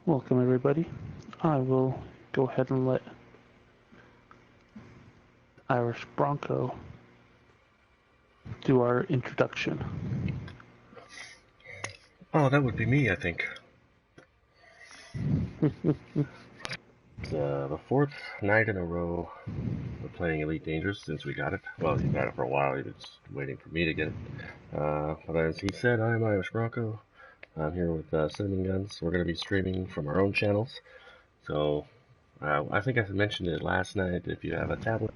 Welcome everybody. I will go ahead and let Irish Bronco do our introduction. Oh, that would be me, I think. It's the fourth night in a row we're playing Elite Dangerous since we got it. Well, he's had it for a while. He was waiting for me to get it. But as he said, I'm Irish Bronco. I'm here with Cinnamon Guns. We're going to be streaming from our own channels. So I think I mentioned it last night. If you have a tablet,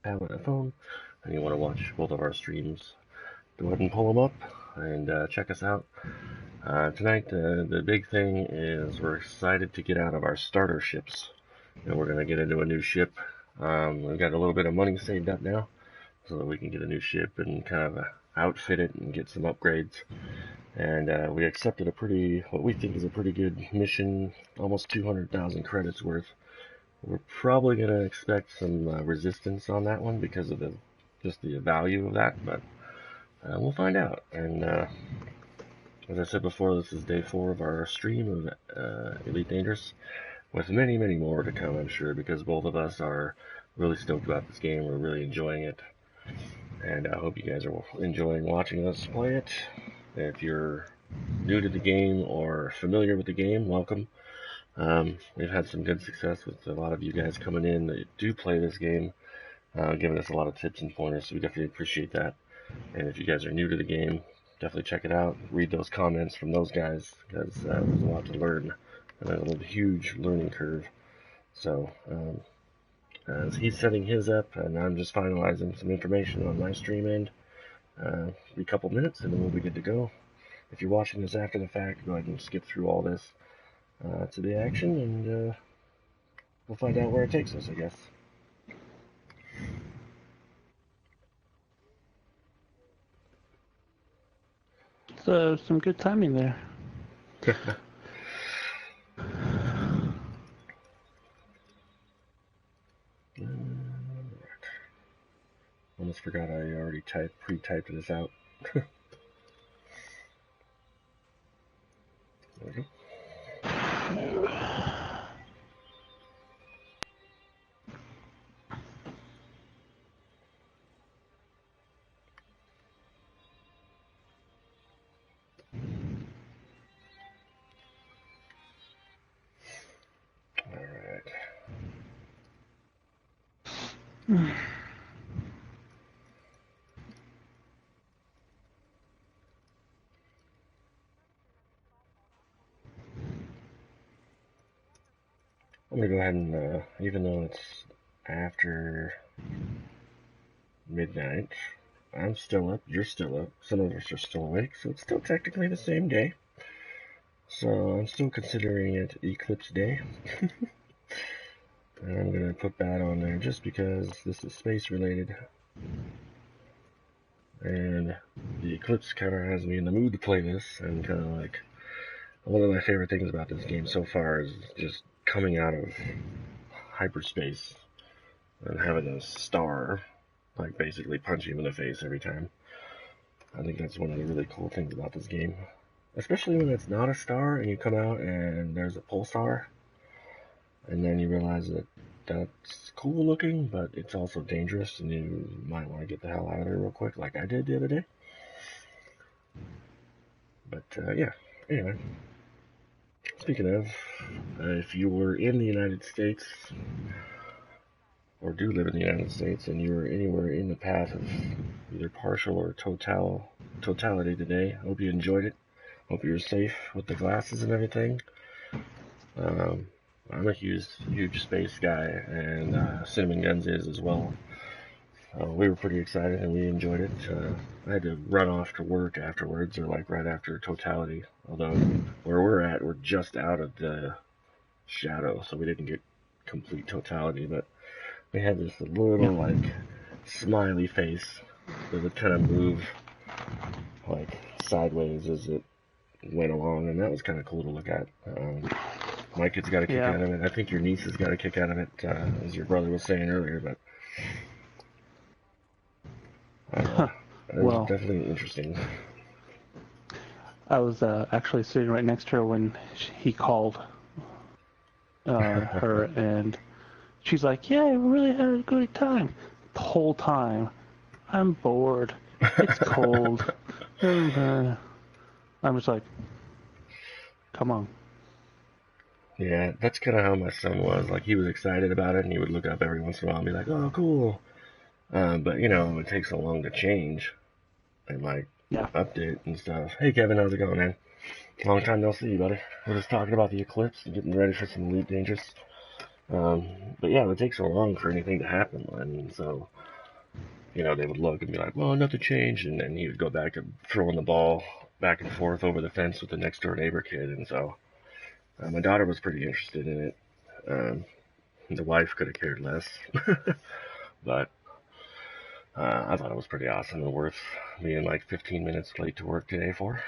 and a phone, and you want to watch both of our streams, go ahead and pull them up and check us out. Tonight, the big thing is we're excited to get out of our starter ships, and we're going to get into a new ship. We've got a little bit of money saved up now, so that we can get a new ship and kind of outfit it and get some upgrades. And we accepted what we think is a pretty good mission, almost 200,000 credits worth. We're probably going to expect some resistance on that one because of just the value of that, but we'll find out. And as I said before, this is day 4 of our stream of Elite Dangerous, with many, many more to come, I'm sure, because both of us are really stoked about this game. We're really enjoying it, and I hope you guys are enjoying watching us play it. If you're new to the game or familiar with the game, welcome. We've had some good success with a lot of you guys coming in that do play this game, giving us a lot of tips and pointers, so we definitely appreciate that. And if you guys are new to the game, definitely check it out. Read those comments from those guys, because there's a lot to learn. And there's a huge learning curve. So, as he's setting his up, and I'm just finalizing some information on my stream end, a couple minutes, and then we'll be good to go. If you're watching this after the fact, go ahead and skip through all this to the action, and we'll find out where it takes us, I guess. So, some good timing there. Almost forgot I already pre-typed this out. There we go. Alright. I'm gonna go ahead and, even though it's after midnight, I'm still up, you're still up, some of us are still awake, so it's still technically the same day. So I'm still considering it Eclipse Day. And I'm gonna put that on there just because this is space related. And the Eclipse kind of has me in the mood to play this, and kind of like, one of my favorite things about this game so far is just coming out of hyperspace and having a star like basically punch you in the face every time. I think that's one of the really cool things about this game, especially when it's not a star and you come out and there's a pulsar, and then you realize that that's cool looking, but it's also dangerous, and you might want to get the hell out of there real quick, like I did the other day. But yeah, anyway. Speaking of, if you were in the United States, or do live in the United States, and you were anywhere in the path of either partial or totality today, I hope you enjoyed it. Hope you're safe with the glasses and everything. I'm a huge space guy, and Cinnamon Guns is as well. We were pretty excited and we enjoyed it. I had to run off to work afterwards, or like right after totality. Although where we're at, we're just out of the shadow, so we didn't get complete totality. But we had this little like smiley face that would kind of move like sideways as it went along, and that was kind of cool to look at. My kid's got a kick out of it. I think your niece has got a kick out of it, as your brother was saying earlier. But it was definitely interesting. I was actually sitting right next to her when he called her, and she's like, "Yeah, I really had a good time." The whole time, I'm bored. It's cold. I'm just like, come on. Yeah, that's kind of how my son was. Like, he was excited about it, and he would look up every once in a while and be like, "Oh, cool." But you know, it takes so long to change and like Yeah. update and stuff. Hey, Kevin, how's it going, man? Long time no see, buddy. We're just talking about the eclipse and getting ready for some Elite Dangerous. Um, but yeah, it would take so long for anything to happen, and so you know they would look and be like, "Well, nothing changed," and then he would go back and throwing the ball back and forth over the fence with the next door neighbor kid, and so my daughter was pretty interested in it. Um, the wife could have cared less, but I thought it was pretty awesome and worth being like 15 minutes late to work today for.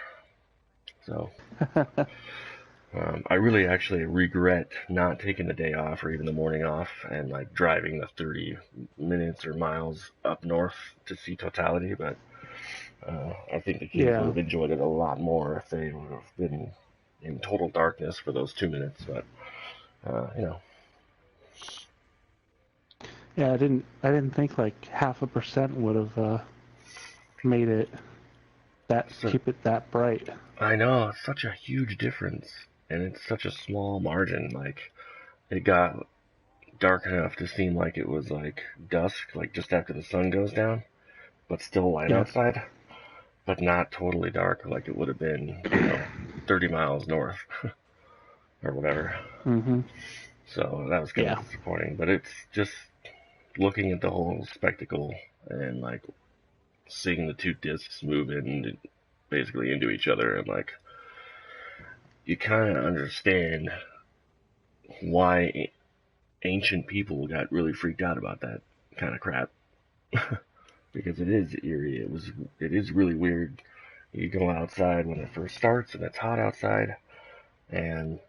So I really actually regret not taking the day off or even the morning off and like driving the 30 minutes or miles up north to see Totality. But I think the kids would Yeah. have enjoyed it a lot more if they would have been in total darkness for those 2 minutes. But you know, Yeah, I didn't think like 0.5% would have made it that so keep it that bright. I know it's such a huge difference, and it's such a small margin. Like it got dark enough to seem like it was like dusk, like just after the sun goes down, but still light Yeah. outside, but not totally dark like it would have been, you know, 30 miles north or whatever. Mhm. So that was kind of Yeah. disappointing, but it's just looking at the whole spectacle and like seeing the two discs move in basically into each other and like you kind of understand why ancient people got really freaked out about that kind of crap because it is eerie. It is really weird. You go outside when it first starts and it's hot outside, and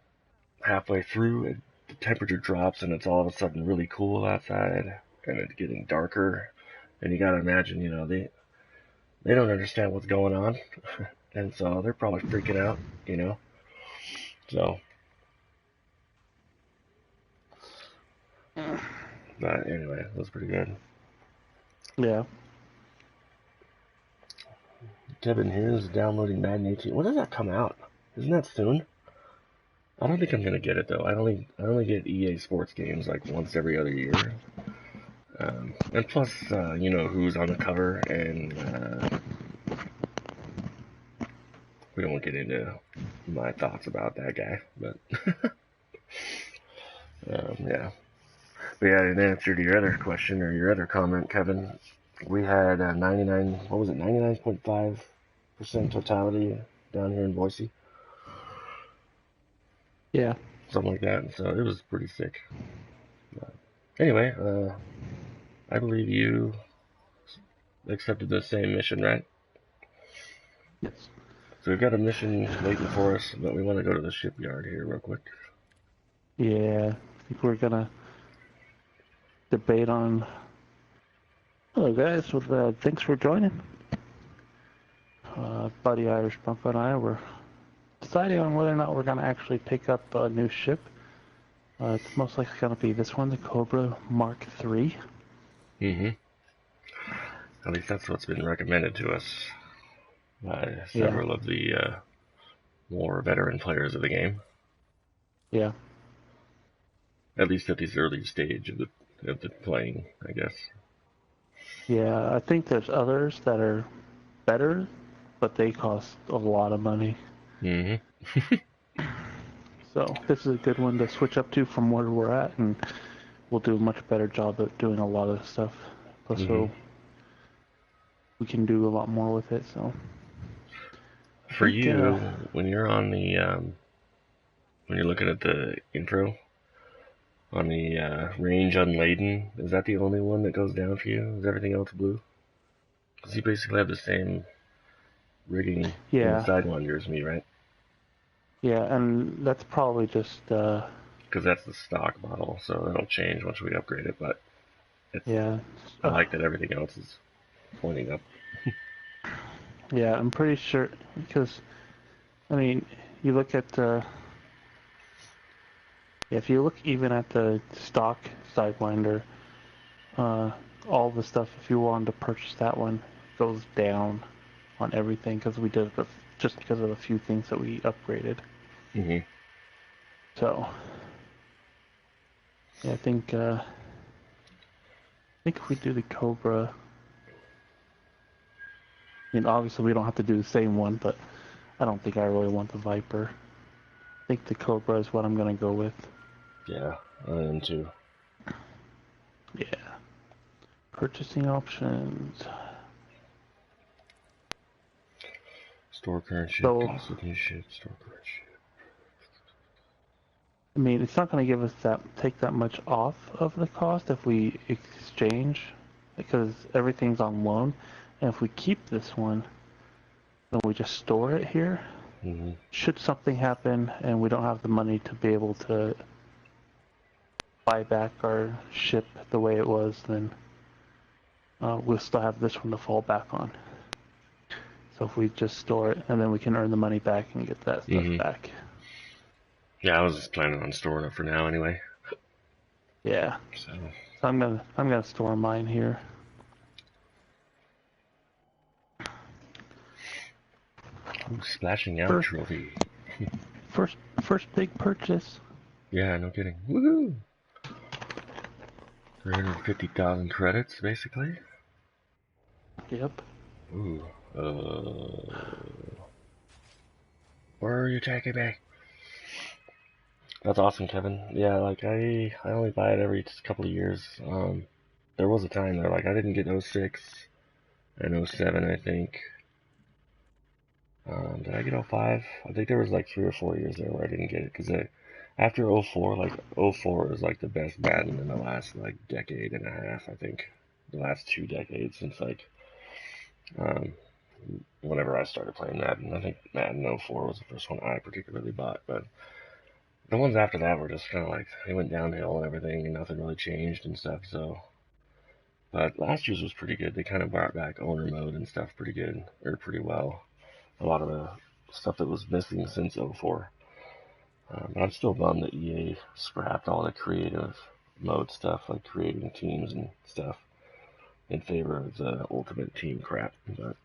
halfway through the temperature drops and it's all of a sudden really cool outside and it's getting darker. And you gotta imagine, you know, they don't understand what's going on, and so they're probably freaking out, you know. So, but anyway, it was pretty good. Yeah. Kevin here is downloading Madden 18. When does that come out? Isn't that soon? I don't think I'm gonna get it though. I only get EA Sports games like once every other year. And plus, you know who's on the cover, and we don't get into my thoughts about that guy. But yeah. But yeah, in answer to your other question or your other comment, Kevin, we had 99. What was it? 99.5% totality down here in Boise, Yeah. something like that. And so it was pretty sick. But anyway, I believe you accepted the same mission, right? Yes. So we've got a mission waiting for us, but we want to go to the shipyard here real quick. Yeah. I think we're gonna debate on. Hello, guys. Well, thanks for joining. Buddy Irish Bronco and I were deciding on whether or not we're gonna actually pick up a new ship. It's most likely gonna be this one, the Cobra Mark III. Mm-hmm. At least that's what's been recommended to us by Yeah. several of the more veteran players of the game. Yeah. At least at this early stage of the playing, I guess. Yeah. I think there's others that are better, but they cost a lot of money. Mm-hmm. So this is a good one to switch up to from where we're at, and we'll do a much better job at doing a lot of stuff. Plus, Mm-hmm. we can do a lot more with it. So I For think, you, when you're on the when you're looking at the intro on the range unladen, is that the only one that goes down for you? Is everything else blue? Because you basically have the same rigging in the yeah, Sidewinder as me, right? yeah, and that's probably just, Because that's the stock model, so it'll change once we upgrade it. But it's yeah, I like that everything else is pointing up. yeah. I'm pretty sure because I mean, you look at if you look even at the stock Sidewinder, uh, all the stuff, if you wanted to purchase that one, goes down on everything because we did it just because of a few things that we upgraded. Mm-hmm. So, yeah, I think if we do the Cobra, I mean, obviously we don't have to do the same one, but I don't think I really want the Viper. I think the Cobra is what I'm gonna go with. Yeah, I am too. Yeah. Purchasing options. Store current ship, So, cost of new ship, store current ship. I mean, it's not going to give us take that much off of the cost if we exchange, because everything's on loan. And if we keep this one, then we just store it here. Mm-hmm. Should something happen and we don't have the money to be able to buy back our ship the way it was, then we'll still have this one to fall back on. So if we just store it, and then we can earn the money back and get that stuff Mm-hmm. back. Yeah, I was just planning on storing it for now anyway. Yeah. So So I'm gonna store mine here. ooh, splashing out First, trophy. first big purchase. Yeah, no kidding. Woohoo! 350,000 credits, basically. Yep. Ooh. Where are you taking me? That's awesome, Kevin. Yeah, like I only buy it every couple of years. There was a time there, like I didn't get 06 and 07, I think. Did I get 05? I think there was like 3 or 4 years there where I didn't get it because after 04, like 04 is like the best Madden in the last like decade and a half. I think the last 2 decades since like um, whenever I started playing Madden. I think Madden 04 was the first one I particularly bought, but the ones after that were just kind of like they went downhill and everything, and nothing really changed and stuff. So, but last year's was pretty good. They kind of brought back owner mode and stuff pretty good or pretty well. A lot of the stuff that was missing since 04. But I'm still bummed that EA scrapped all the creative mode stuff, like creating teams and stuff, in favor of the ultimate team crap. But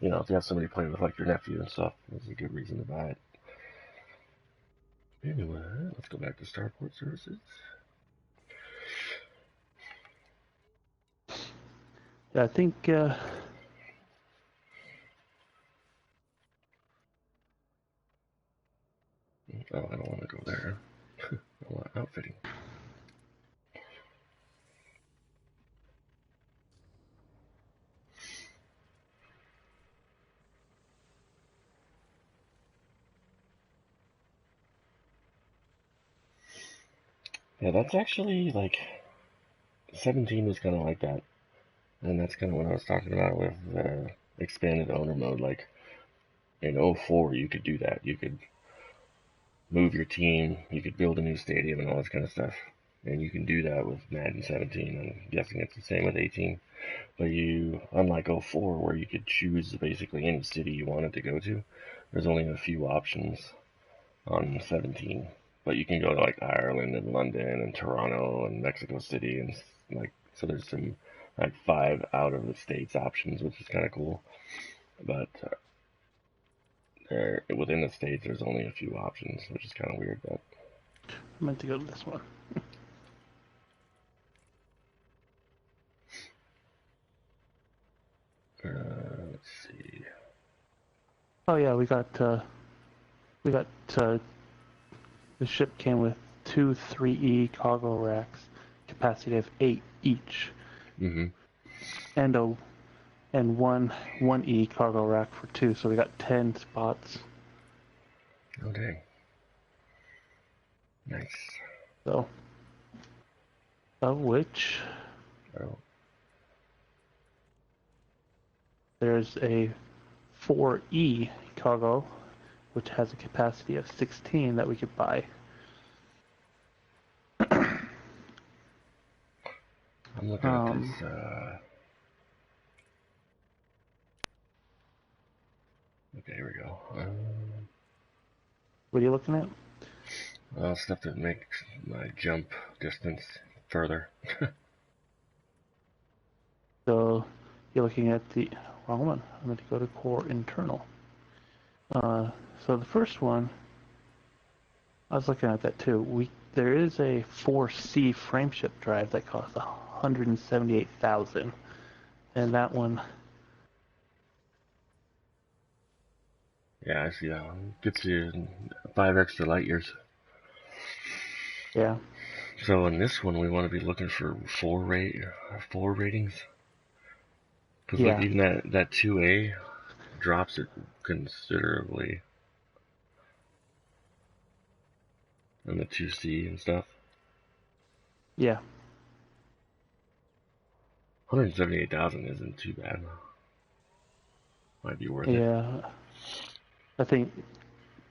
you know, if you have somebody playing with like your nephew and stuff, that's a good reason to buy it. Anyway, let's go back to Starport Services. Yeah, I think. Oh, I don't want to go there. I want outfitting. Yeah, that's actually like 17 was kind of like that, and that's kind of what I was talking about with expanded owner mode. Like in 04, you could do that. You could move your team, you could build a new stadium and all this kind of stuff. And you can do that with Madden 17. I'm guessing it's the same with 18. But you, unlike 04, where you could choose basically any city you wanted to go to, there's only a few options on 17. But you can go to like Ireland and London and Toronto and Mexico City and like, so there's some like 5 out of the states options, which is kind of cool. But there, within the states, there's only a few options, which is kind of weird. But I meant to go to this one. let's see. Oh yeah, we got the ship came with two 3E cargo racks, capacity of 8 each, Mm-hmm. and one 1E cargo rack for 2. So we got 10 spots. Oh dang. Nice. So of which Oh. there's a 4E cargo, which has a capacity of 16 that we could buy. I'm looking at this. Okay, here we go. What are you looking at? Stuff that makes my jump distance further. So you're looking at the wrong one. I'm going to go to core internal. So the first one, I was looking at that too. There is a 4C frameshift drive that costs $178,000, and that one. Yeah, I see that one. Gets you 5 extra light years. Yeah. So in this one, we want to be looking for 4 ratings. Because look, Yeah. even that 2A drops it considerably. And the 2C and stuff. Yeah. 178,000 isn't too bad. Might be worth it. Yeah. I think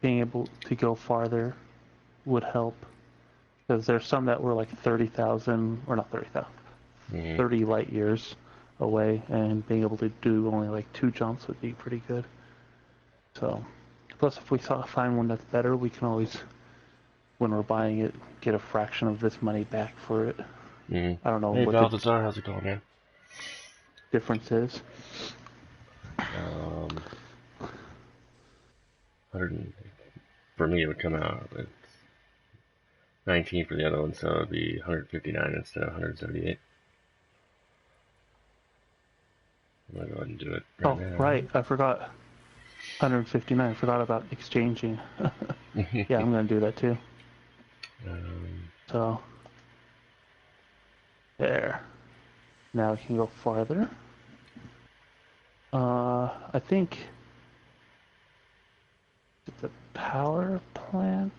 being able to go farther would help. Because there's some that were like 30,000, or not 30,000, 30 light years away, and being able to do only like 2 jumps would be pretty good. So, plus if we find one that's better, we can always, when we're buying it, get a fraction of this money back for it. I don't know Hey, what the Balthazar, how's it going, man? difference is. 100 for me, it would come out. It's 19 for the other one, so it would be 159 instead of 178. I'm gonna go ahead and do it right now. Right, I forgot. 159. I forgot about exchanging. Yeah, I'm gonna do that too. So there. Now we can go farther. I think the power plant.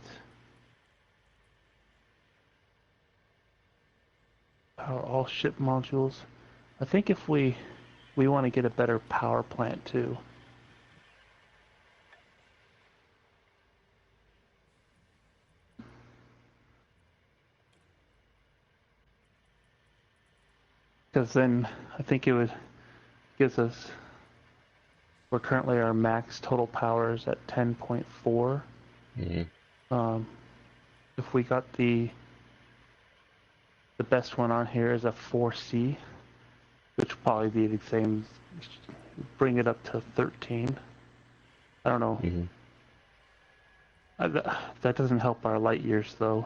Power all ship modules. I think if we want to get a better power plant too. Because then I think it would gives us. We're currently our max total power is at 10.4. If we got the best one on here is a 4C, which would probably be the same. Bring it up to 13. I don't know. That doesn't help our light years though,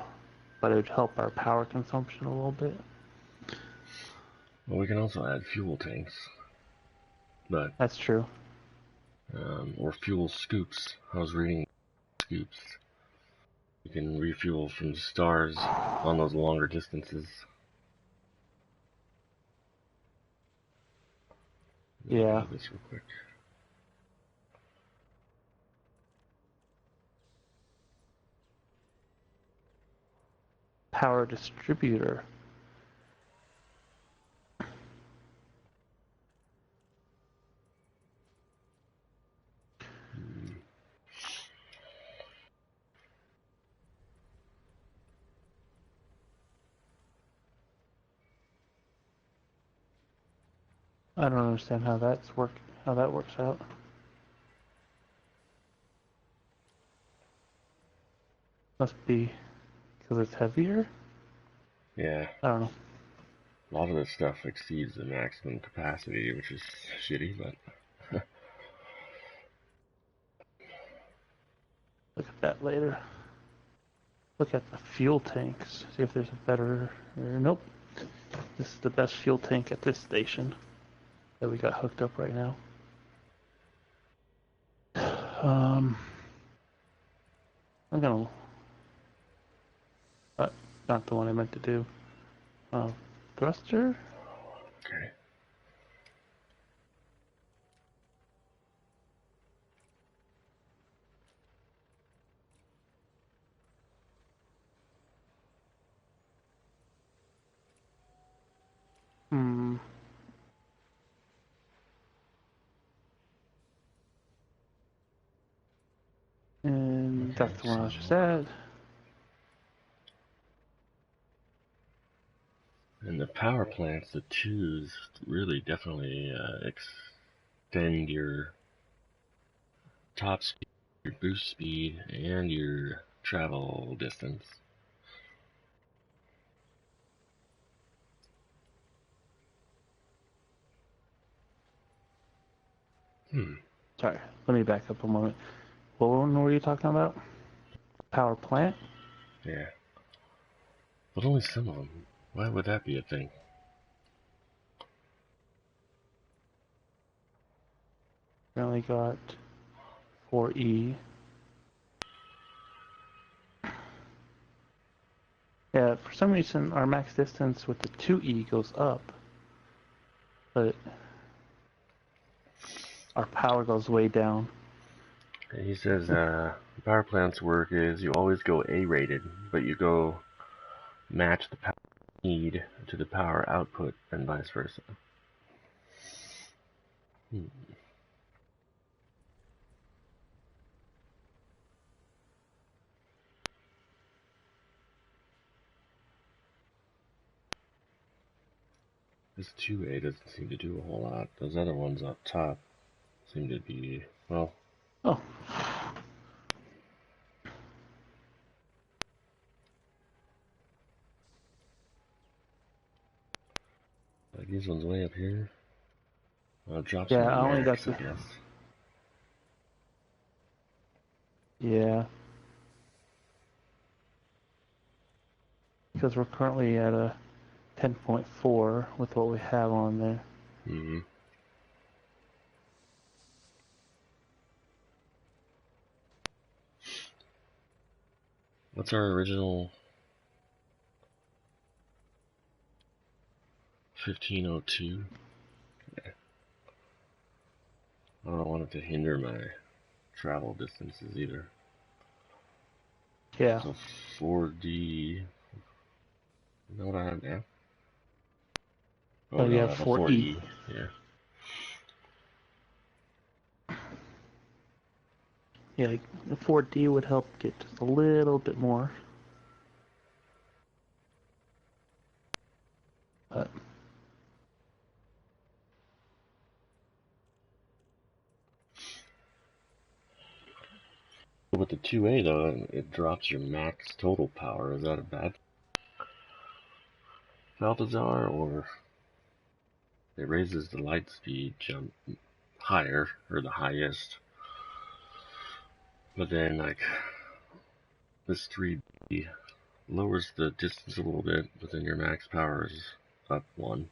but it would help our power consumption a little bit. Well, we can also add fuel tanks, but that's true. Or fuel scoops. I was reading scoops. You can refuel from the stars on those longer distances. Yeah. This real quick. Power distributor. I don't understand how that works out. Must be because it's heavier? Yeah. I don't know. A lot of this stuff exceeds the maximum capacity, which is shitty, but... Look at that later. Look at the fuel tanks. See if there's a better... Nope. This is the best fuel tank at this station that we got hooked up right now. I'm gonna... not the one I meant to do. Thruster? Okay. And that's the one I was just at. And the power plants, the twos, really definitely extend your top speed, your boost speed, and your travel distance. Sorry, let me back up a moment. What one were you talking about? Power plant? Yeah. But only some of them. Why would that be a thing? We only got 4E. Yeah, for some reason our max distance with the 2E goes up, but our power goes way down. And he says power plant's work is you always go A-rated, but you go match the power need to the power output and vice versa. This 2A doesn't seem to do a whole lot. Those other ones up top seem to be, well... Oh. Like these ones way up here. Well, it drops Yeah, my I only got max, I the... guess. Yeah. Because we're currently at a 10.4 with what we have on there. Mm-hmm. What's our original 1502? Okay. I don't want it to hinder my travel distances either. Yeah. So 4D. You know what I have now? Oh, No, you I have have a 4E. 4E. Yeah. Yeah, like the 4D would help get just a little bit more. But With the 2A though, it drops your max total power. Is that a bad Balthazar, or it raises the light speed jump higher, or the highest, but then like this 3B lowers the distance a little bit, but then your max power is up 1.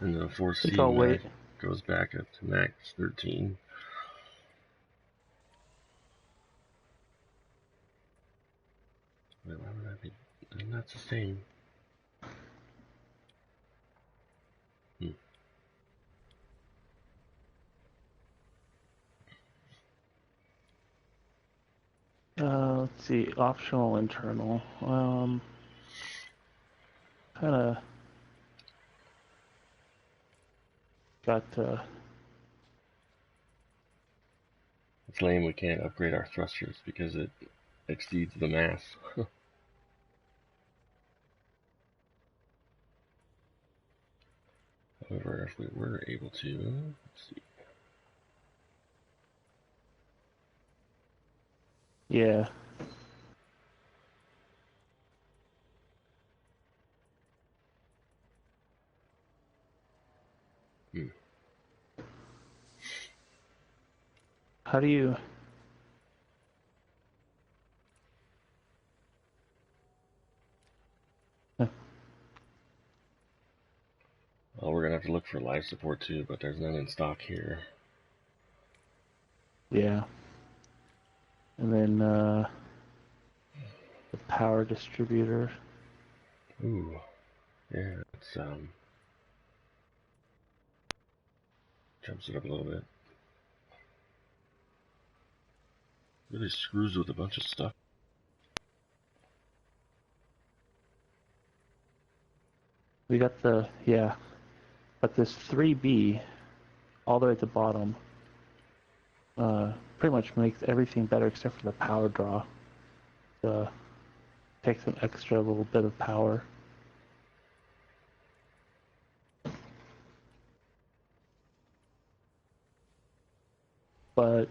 And the I think I'll 4C wait. goes back up to max 13. Wait, why would that be? And that's the same. Let's see, optional internal. Kind of got It's lame we can't upgrade our thrusters because it exceeds the mass. However, if we were able to, let's see. yeah. How do you? Well, we're gonna have to look for life support too, but there's none in stock here. Yeah. And then the power distributor. Ooh, yeah, it's jumps it up a little bit. Really screws with a bunch of stuff. We got the yeah, but this 3B all the way at the bottom pretty much makes everything better except for the power draw. takes an extra little bit of power. But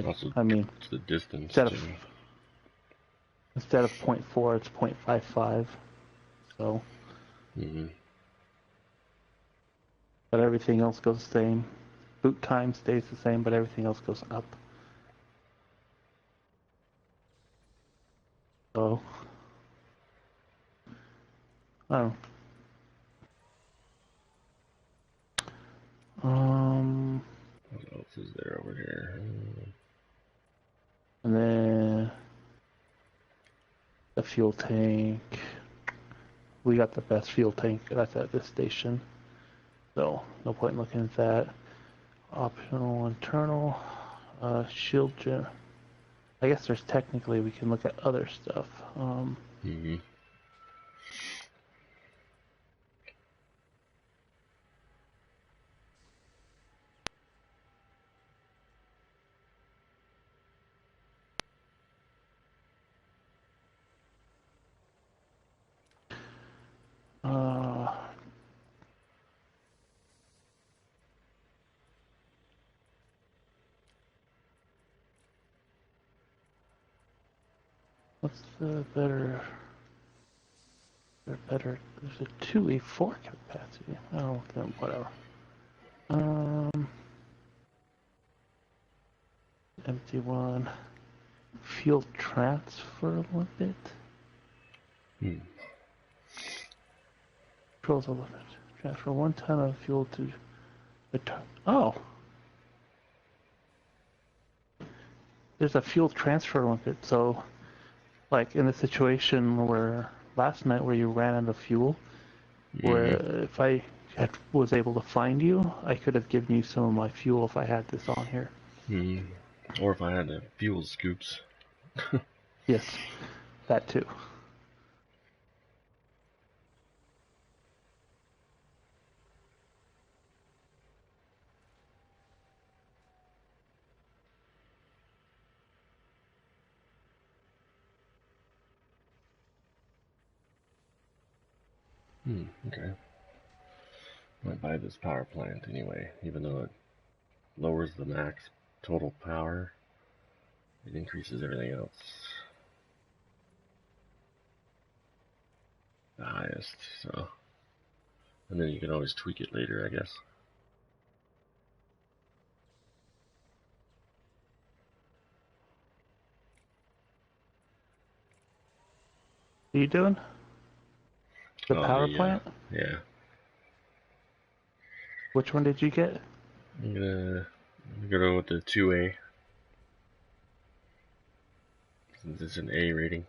Also, I mean, it's the distance instead too. of 0.4, it's 0.55. So, but everything else goes the same. Boot time stays the same, but everything else goes up. So, I don't know. What else is there over here? And then the fuel tank. We got the best fuel tank that's at this station. So, no point in looking at that. Optional internal. Shield gen. I guess there's technically we can look at other stuff. What's the better? There's a 2A4 capacity. Oh, then whatever. Empty one. Fuel transfer limit. Controls a limit. Transfer 1 ton of fuel to the oh. There's a fuel transfer limit, so like in the situation where last night where you ran out of fuel, where if I was able to find you, I could have given you some of my fuel if I had this on here. Or if I had the fuel scoops. Yes, that too. Okay. Might buy this power plant anyway, even though it lowers the max total power. It increases everything else. The highest, so. And then you can always tweak it later, I guess. What are you doing? The power plant? Yeah. Which one did you get? I'm gonna go with the 2A. Since it's an A rating.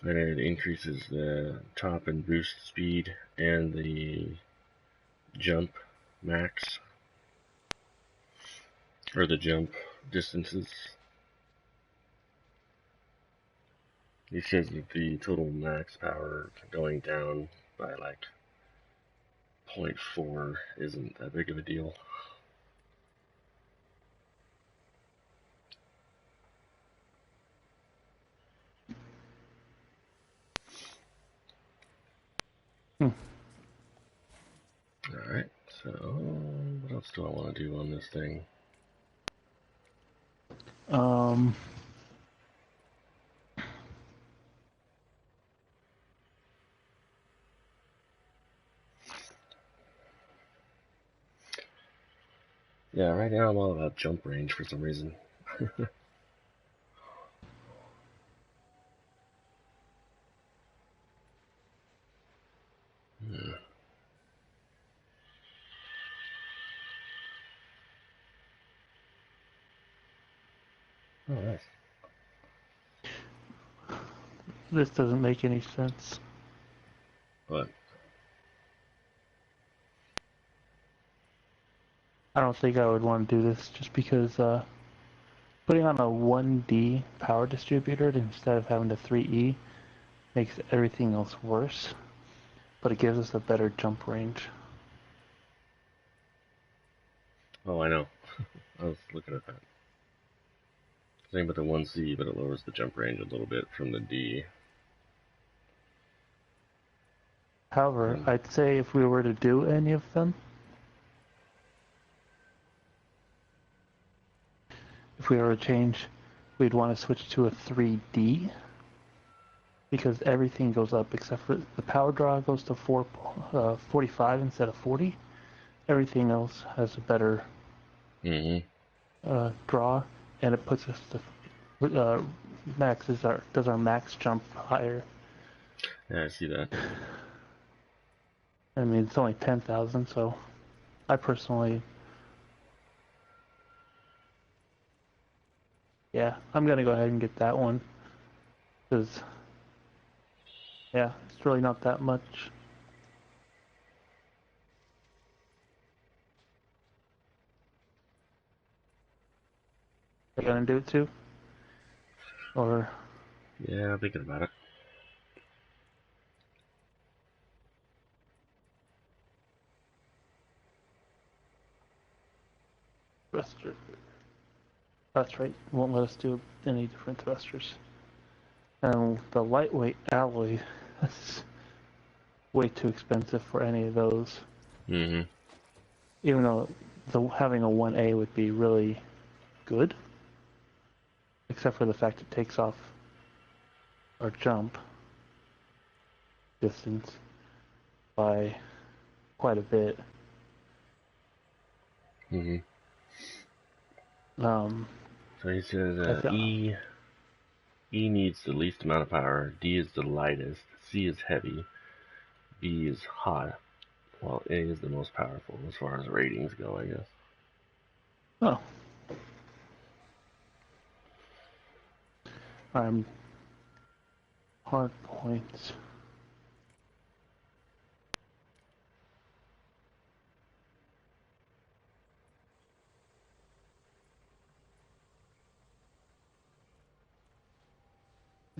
And it increases the top and boost speed and the jump max. Or the jump distances. He says that the total max power going down by like 0.4 isn't that big of a deal. Alright, so what else do I want to do on this thing? Yeah, right now I'm all about jump range for some reason. Oh, nice. This doesn't make any sense. What? I don't think I would want to do this just because putting on a 1D power distributor instead of having a 3E makes everything else worse, but it gives us a better jump range. Oh, I know. I was looking at that. Same with the 1C, but it lowers the jump range a little bit from the D. However, I'd say if we were to do any of them, if we were to change, we'd want to switch to a 3D, because everything goes up except for the power draw goes to 45 instead of 40. Everything else has a better draw, and it puts us to does our max jump higher. Yeah, I see that. I mean, it's only 10,000, so I personally, yeah, I'm gonna go ahead and get that one, because, yeah, it's really not that much. Are you gonna do it too? Or? Yeah, I'm thinking about it. Thruster. That's right, won't let us do any different thrusters. And the lightweight alloy, that's way too expensive for any of those. Even though having a 1A would be really good, except for the fact it takes off our jump distance by quite a bit. So he says E needs the least amount of power, D is the lightest, C is heavy, B is hot, while A is the most powerful as far as ratings go, I guess. Oh. Hard points.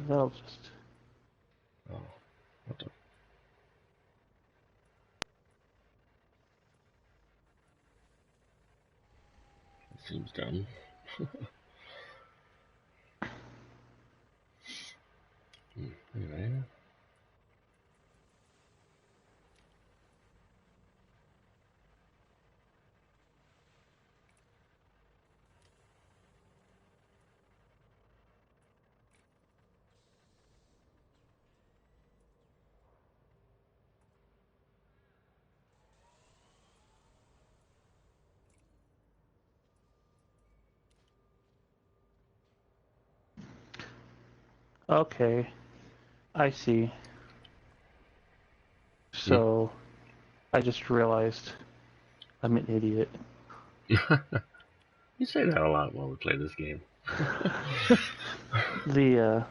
That'll just... Oh, what the... It seems dumb. Anyway. Okay, I see. So, I just realized I'm an idiot. You say that a lot while we play this game. The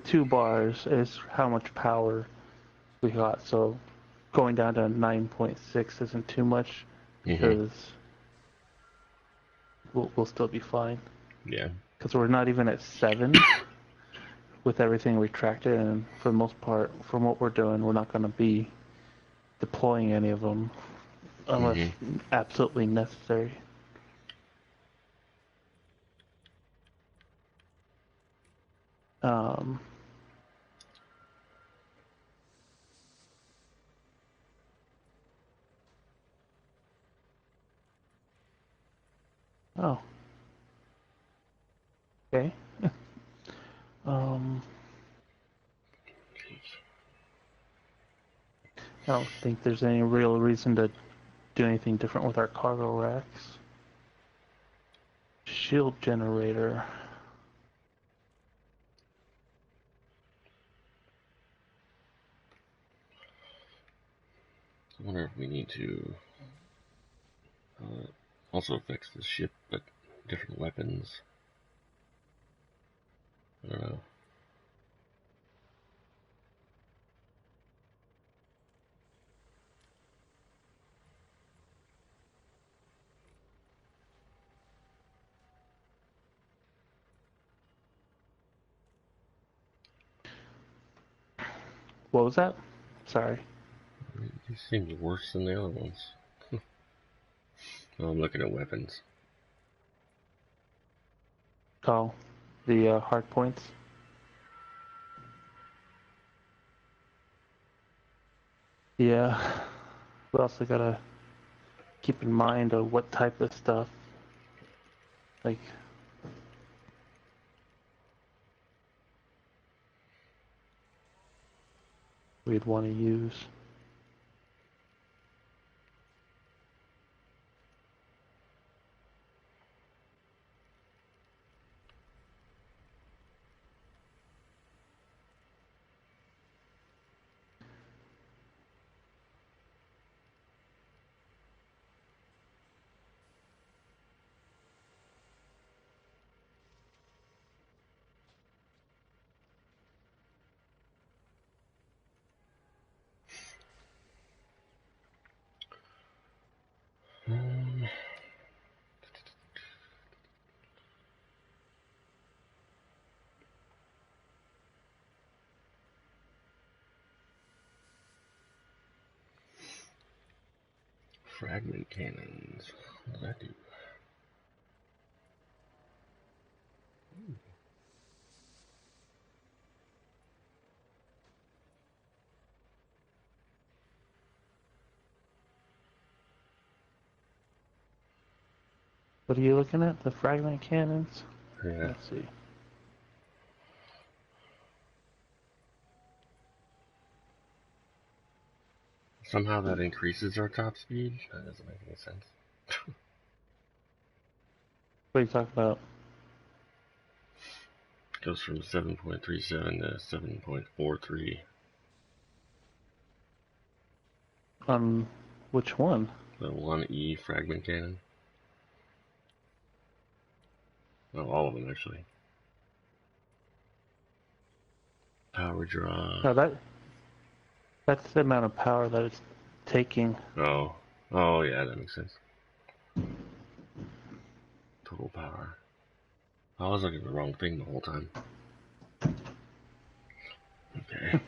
2 bars is how much power we got, so going down to 9.6 isn't too much, because we'll still be fine. Yeah. Because we're not even at 7 with everything retracted, and for the most part, from what we're doing, we're not going to be deploying any of them unless absolutely necessary. Oh. Okay. I don't think there's any real reason to do anything different with our cargo racks. Shield generator. I wonder if we need to also fix the ship, but different weapons. I don't know. What was that? Sorry. These seem worse than the other ones. Oh, I'm looking at weapons. Oh, The hard points. Yeah. We also gotta keep in mind what type of stuff, like, we'd want to use. Fragment cannons. What does that do? What are you looking at? The fragment cannons? Yeah. Let's see. Somehow that increases our top speed? That doesn't make any sense. What are you talking about? Goes from 7.37 to 7.43. Which one? The 1E fragment cannon. Oh, all of them actually. Power draw. No, that's the amount of power that it's taking. Oh. Oh, yeah, that makes sense. Total power. I was looking at the wrong thing the whole time. Okay.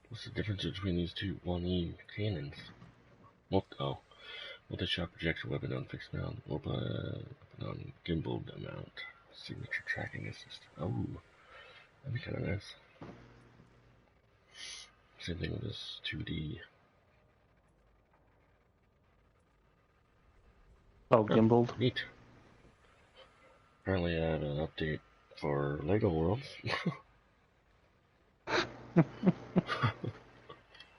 What's the difference between these two 1E cannons? Multi-shot projection weapon on fixed mount, weapon on gimbaled mount, signature tracking assist. Oh, that'd be kind of nice. Same thing with this 2D. Oh, gimbaled. Neat. Apparently I have an update for Lego Worlds.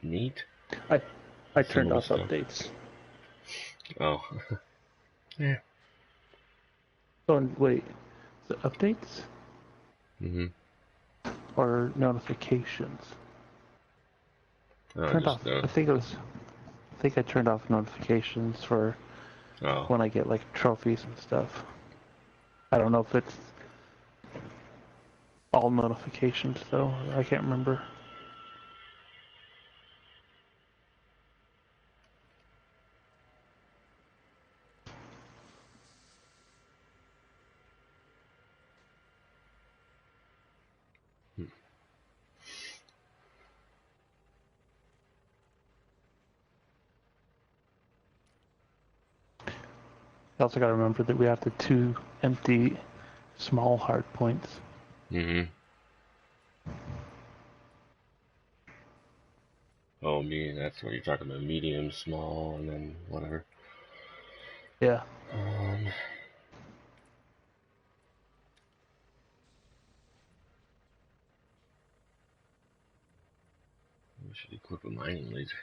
Neat. I turned Similar off stuff. updates. Oh. Yeah. Oh, wait. The updates? Mm-hmm. Or notifications? Oh, Turned just off. I think I turned off notifications for Oh. when I get like trophies and stuff. I don't know if it's all notifications though. I can't remember. You also got to remember that we have the 2 empty small hard points. Mm-hmm. Oh, that's what you're talking about. Medium, small, and then whatever. Yeah. We should equip a mining laser.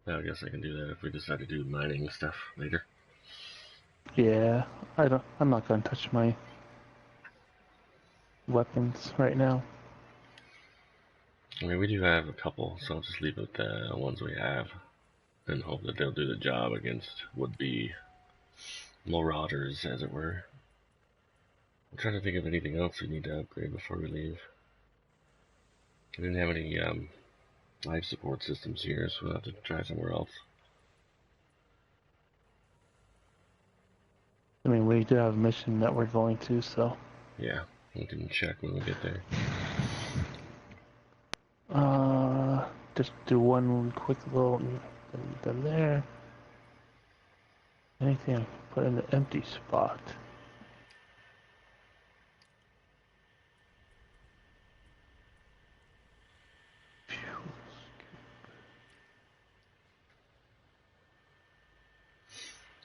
I guess I can do that if we decide to do mining stuff later. Yeah. I'm not going to touch my weapons right now. I mean, we do have a couple, so I'll just leave it with the ones we have and hope that they'll do the job against would-be marauders, as it were. I'm trying to think of anything else we need to upgrade before we leave. I didn't have any life support systems here, so we'll have to try somewhere else. we do have a mission that we're going to, so. Yeah, we can check when we get there. Just do one quick little done there. Anything I can put in the empty spot.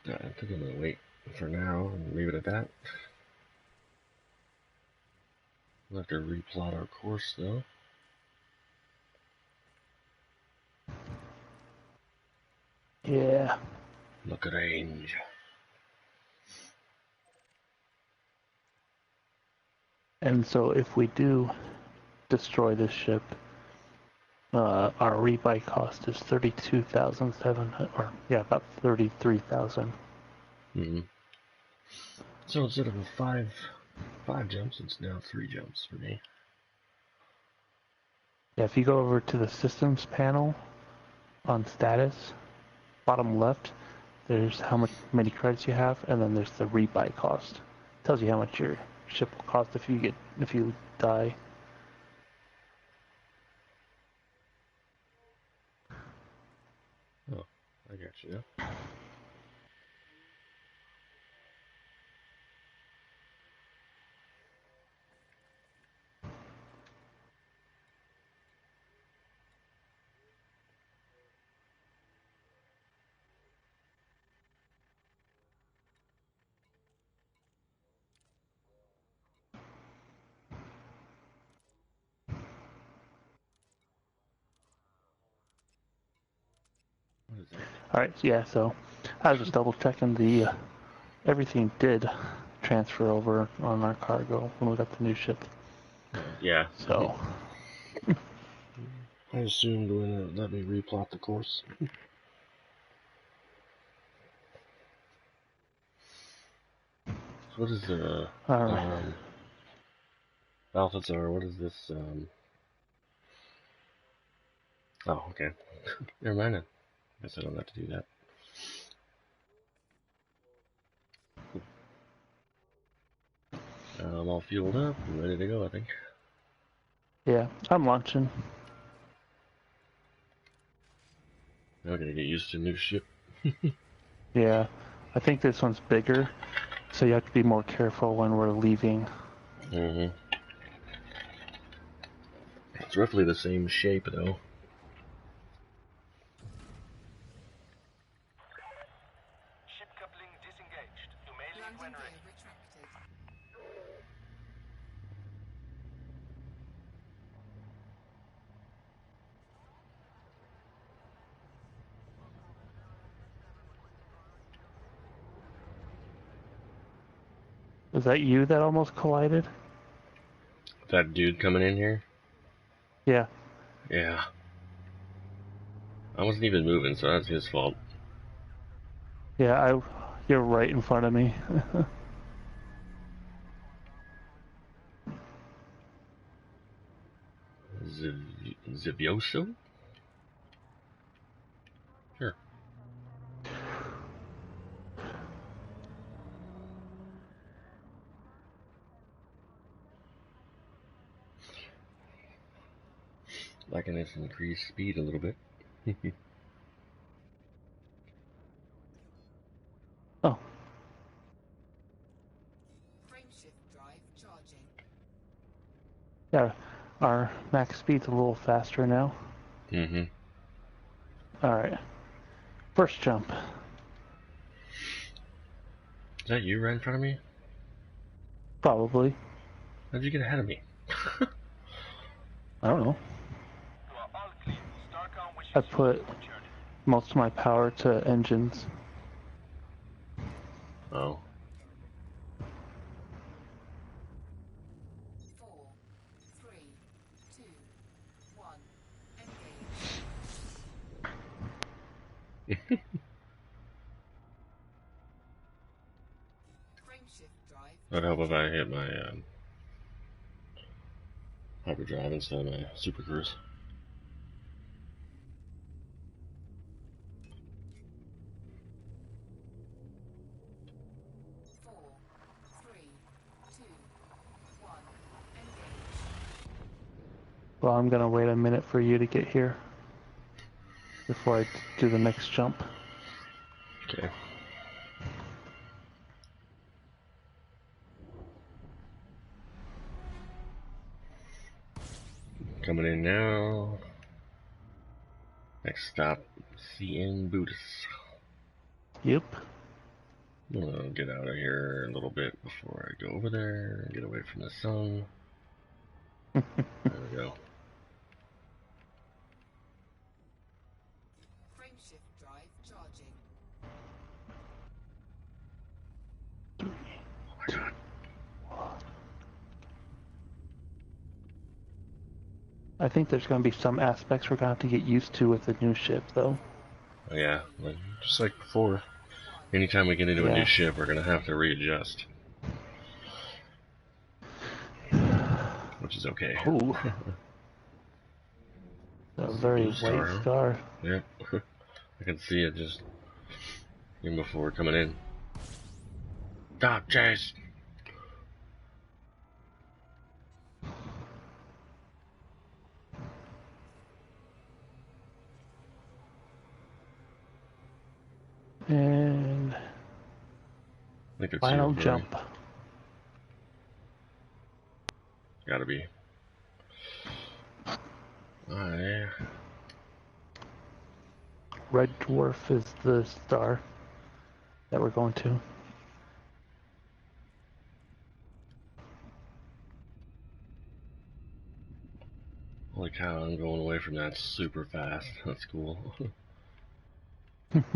I think I'm gonna wait for now and leave it at that. We'll have to replot our course though. Yeah. Look at range. And so if we do destroy this ship, our rebuy cost is 32,700, or yeah, about 33,000. Mm-hmm. So instead of a five jumps, it's now 3 jumps for me. Yeah, if you go over to the systems panel on status, bottom left, there's how many credits you have, and then there's the rebuy cost. It tells you how much your ship will cost if you die. Oh, I got you. What is that? Alright, yeah, so I was just double checking the everything did transfer over on our cargo when we got the new ship. Yeah. So I assumed when it let me replot the course. So what is the Balthazar? What is this? Oh, okay. Never mind. I guess I don't have to do that. I'm all fueled up and ready to go, I think. yeah, I'm launching. Now I gotta get used to a new ship. Yeah, I think this one's bigger, so you have to be more careful when we're leaving. Mm-hmm. It's roughly the same shape, though. Ship coupling disengaged. You may leave when ready. Was that you that almost collided? That dude coming in here? Yeah. Yeah. I wasn't even moving, so that's his fault. Yeah, you're right in front of me. Zivioso? Sure. Liking this increased speed a little bit. Oh. Frameshift drive charging. Yeah, our max speed's a little faster now. Mm-hmm. Alright. First jump. Is that you right in front of me? Probably. How'd you get ahead of me? I don't know. You are all clear. Starcom wishes I you put a good journey. most of my power to engines. Oh. 4, 3, 2, 1. Engage. Frameshift drive. I'd help if I hit my hyperdrive instead of my super cruise. Well, I'm gonna wait a minute for you to get here before I do the next jump. Okay. Coming in now. Next stop, CN Buddhist. Yep. I'm gonna get out of here a little bit before I go over there and get away from the sun. There we go. Frameshift drive charging. Oh my god. I think there's gonna be some aspects we're gonna have to get used to with the new ship, though. Oh, yeah, just like before. Anytime we get into a new Yeah. ship, we're gonna have to readjust. Which is okay. Ooh. A very Blue white huh? star. Yeah. I can see it just even before coming in. Stop, Chase! And I think it's final you, jump. Gotta be. I Red dwarf is the star that we're going to. Holy cow, I'm going away from that super fast. That's cool. Frameshift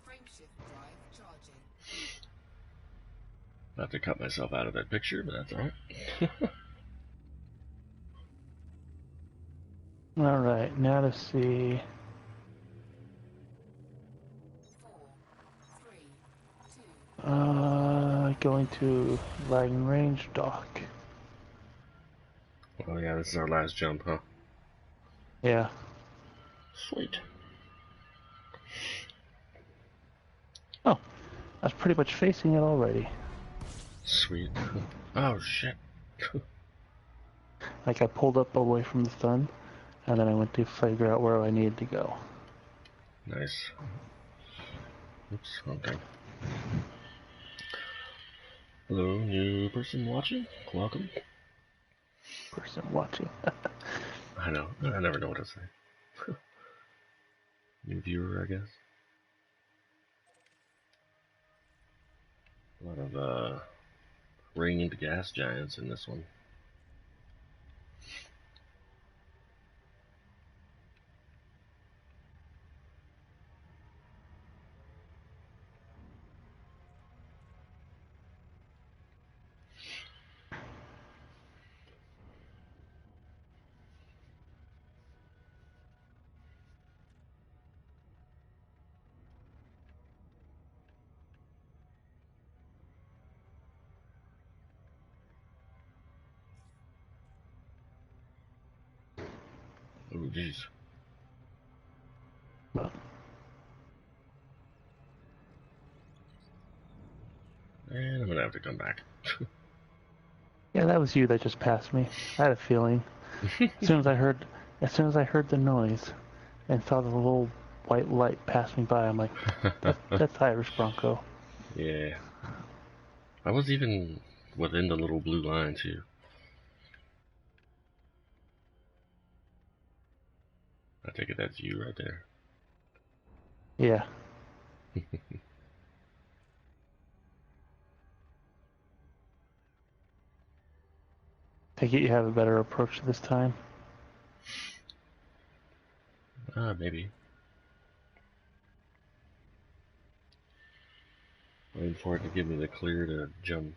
drive charging. I have to cut myself out of that picture, but that's alright. Alright, now to see. 4, 3, 2. Going to Lagging Range dock. Oh yeah, this is our last jump, huh? Yeah. Sweet. Oh, I was pretty much facing it already. Sweet. Oh shit. Like I pulled up away from the sun, and then I went to figure out where I needed to go. Nice. Oops, okay. Hello, new person watching. Welcome. Person watching. I know. I never know what to say. New viewer, I guess. A lot of radiant gas giants in this one. Oh jeez. Well, And I'm gonna have to come back. yeah, that was you that just passed me. I had a feeling. As soon as I heard the noise and saw the little white light pass me by, I'm like, that's Irish Bronco. Yeah. I was even within the little blue line too. I take it that's you right there. Yeah. Take it you have a better approach this time. Maybe. Waiting for it to give me the clear to jump,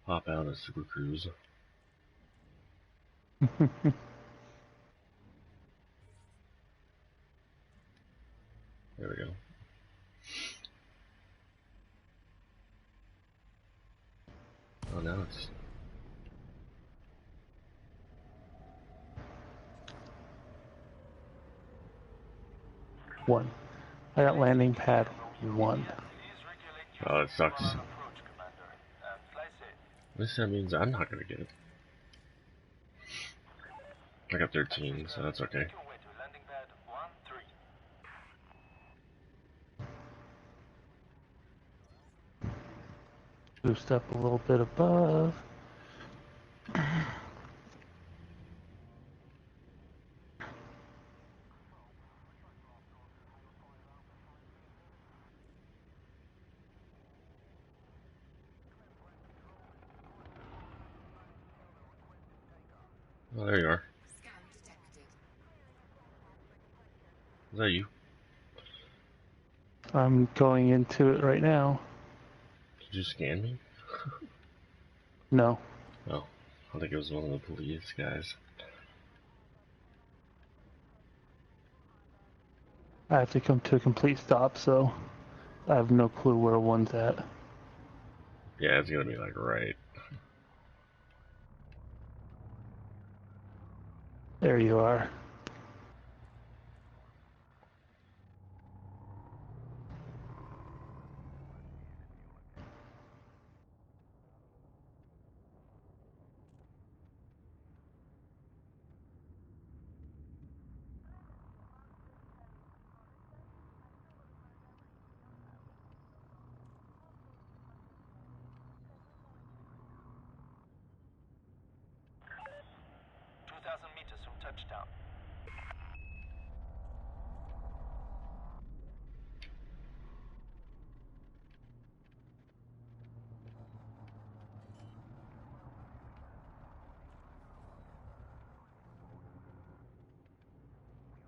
hop out of Super Cruise. There we go. Oh, now it's... One. I got landing pad 1. Please regulate your Oh, it sucks. approach, Commander. Fly safe. At least that means I'm not gonna get it. I got 13, so that's okay. Make your way to landing pad 13. Boost up a little bit above. Oh, there you are. Scan detected. Is that you? I'm going into it right now. Did you scan me? No. Oh, I think it was one of the police guys. I have to come to a complete stop, so I have no clue where one's at. Yeah, it's gonna be like right. There you are. Meters from touchdown.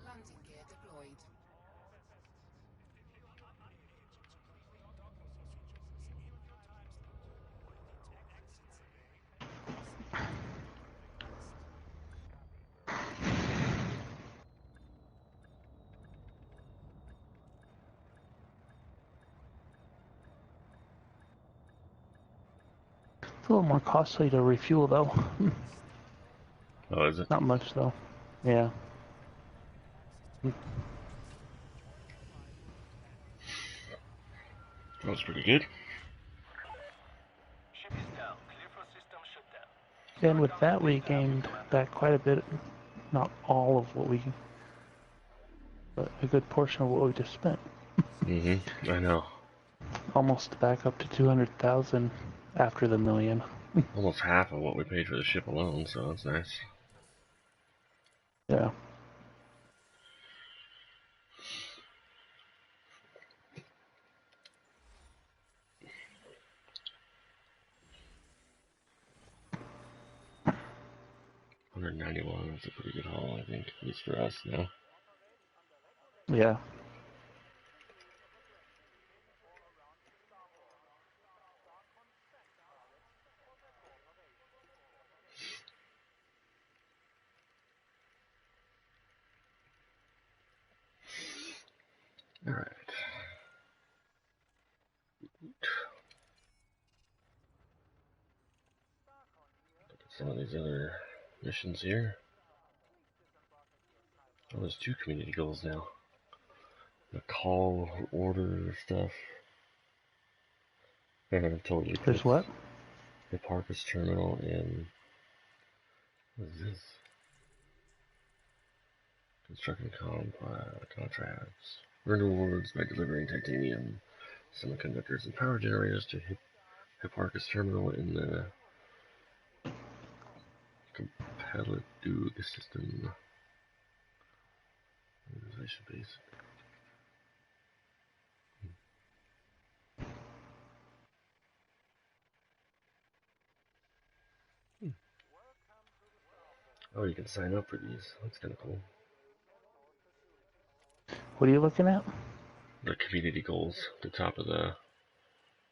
Landing gear deployed. It's a little more costly to refuel, though. Oh, is it? Not much, though. Yeah. That was pretty good. Ship is down. Clear for system shutdown. And with that, we gained back quite a bit. Not all of what we, but a good portion of what we just spent. Mm-hmm. I know. Almost back up to 200,000 after the million. Almost half of what we paid for the ship alone, so that's nice. Yeah. $191. That's a pretty good haul, I think, at least for us now. Yeah. All right. Look at some of these other missions here. Oh, there's 2 community goals now. The call order stuff. Total There's Eclipse. what? The Parkus Terminal and what is this? Constructing contracts. Earn rewards by delivering titanium, semiconductors, and power generators to Hipparchus Terminal in the Compellidug system. Organization base. Oh, you can sign up for these. That's kind of cool. What are you looking at? The community goals, the top of the,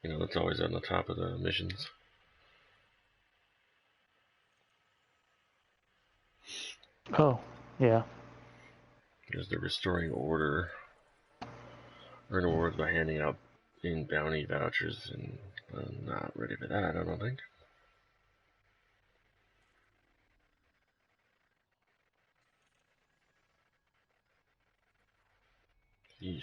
that's always on the top of the missions. Oh, yeah. There's the restoring order. Earn awards by handing out in bounty vouchers, and I'm not ready for that, I don't think. Jeez.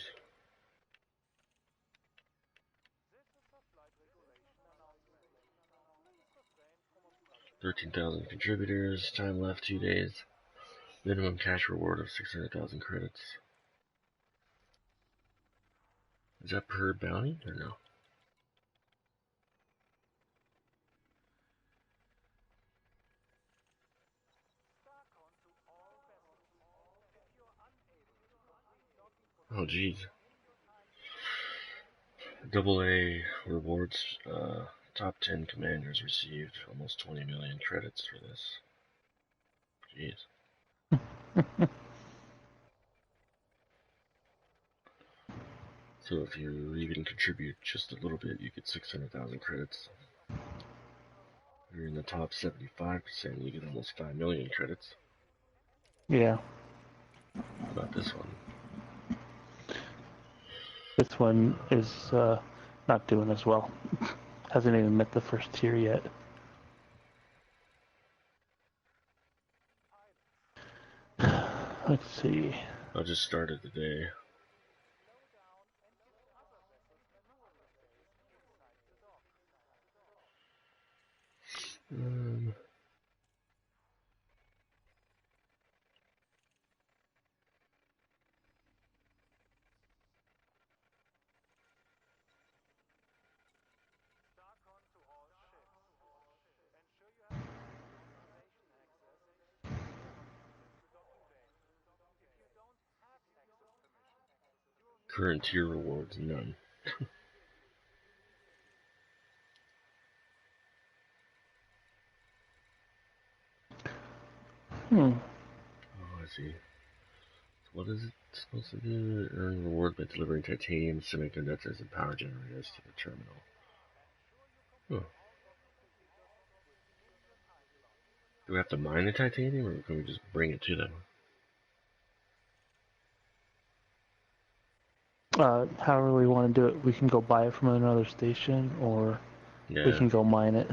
13,000 contributors. Time left 2 days. Minimum cash reward of 600,000 credits. Is that per bounty or no? Oh, geez. Double A rewards. Top 10 commanders received almost 20 million credits for this. Jeez. So if you even contribute just a little bit, you get 600,000 credits. If you're in the top 75%, you get almost 5 million credits. Yeah. How about this one? This one is not doing as well. Hasn't even met the first tier yet. Let's see. I just started today. Current tier rewards, none. Oh, I see. So what is it supposed to do? Earn reward by delivering titanium, semiconductors, and power generators to the terminal. Oh. Do we have to mine the titanium, or can we just bring it to them? However we want to do it, we can go buy it from another station, or we can go mine it.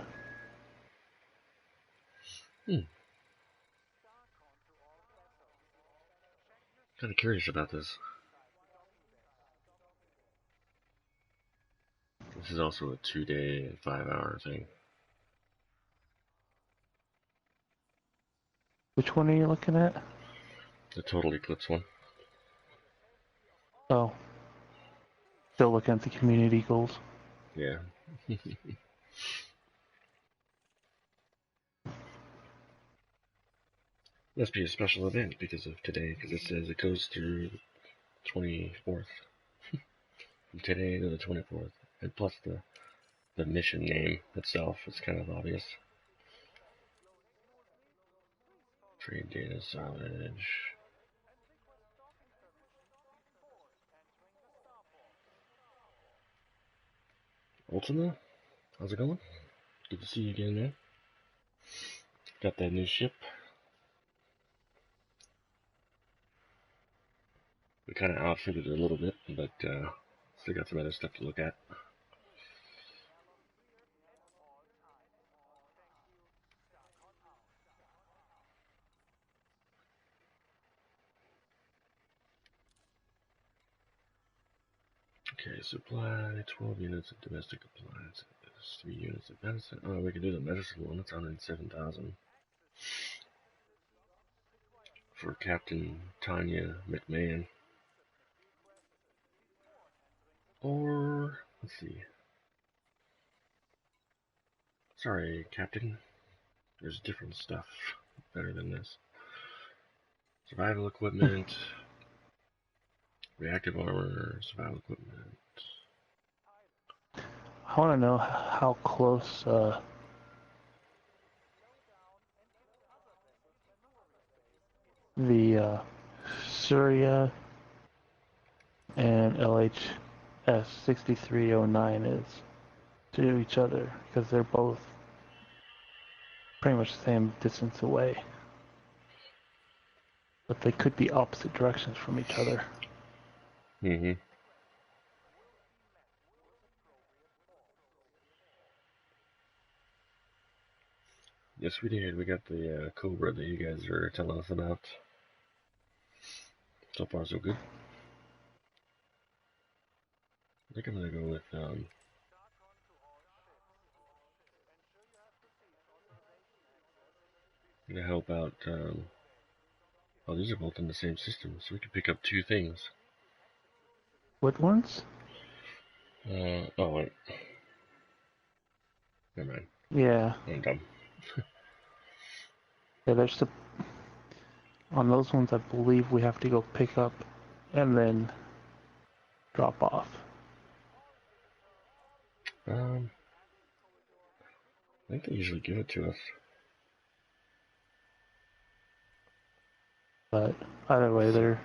Kind of curious about this. This is also a 2-day and 5-hour thing. Which one are you looking at? The Total Eclipse one. Oh. Still looking at the community goals. Yeah. Must be a special event because of today, because it says it goes through 24th. From today to the 24th. And plus the mission name itself is kind of obvious. Trade data salvage. Ultima? How's it going? Good to see you again, man. Got that new ship. We kind of outfitted it a little bit, but still got some other stuff to look at. Okay, supply 12 units of domestic appliances, 3 units of medicine. Oh, we can do the medicine one. That's 107,000 for Captain Tanya McMahon. Or let's see. Sorry, Captain. There's different stuff better than this. Survival equipment, reactive armor, survival equipment. I want to know how close the Surya and LHS 6309 is to each other, because they're both pretty much the same distance away. But they could be opposite directions from each other. Mm-hmm. Yes, we did. We got the Cobra that you guys are telling us about. So far, so good. I think I'm gonna go with gonna help out Oh, these are both in the same system, so we could pick up two things. What ones? Oh wait. Never mind. Yeah. I'm dumb. Yeah, on those ones I believe we have to go pick up and then drop off. I think they usually give it to us. But either way, they're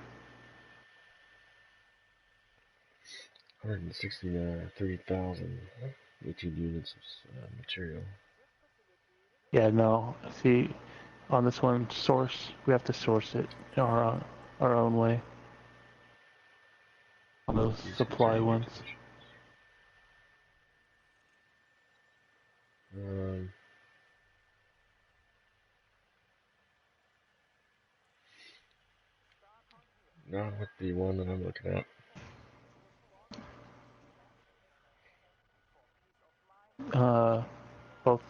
163,000 18 units of material. yeah, no. See, on this one, we have to source it our own way. On those These supply material ones. acquisitions. Not with the one that I'm looking at. Both.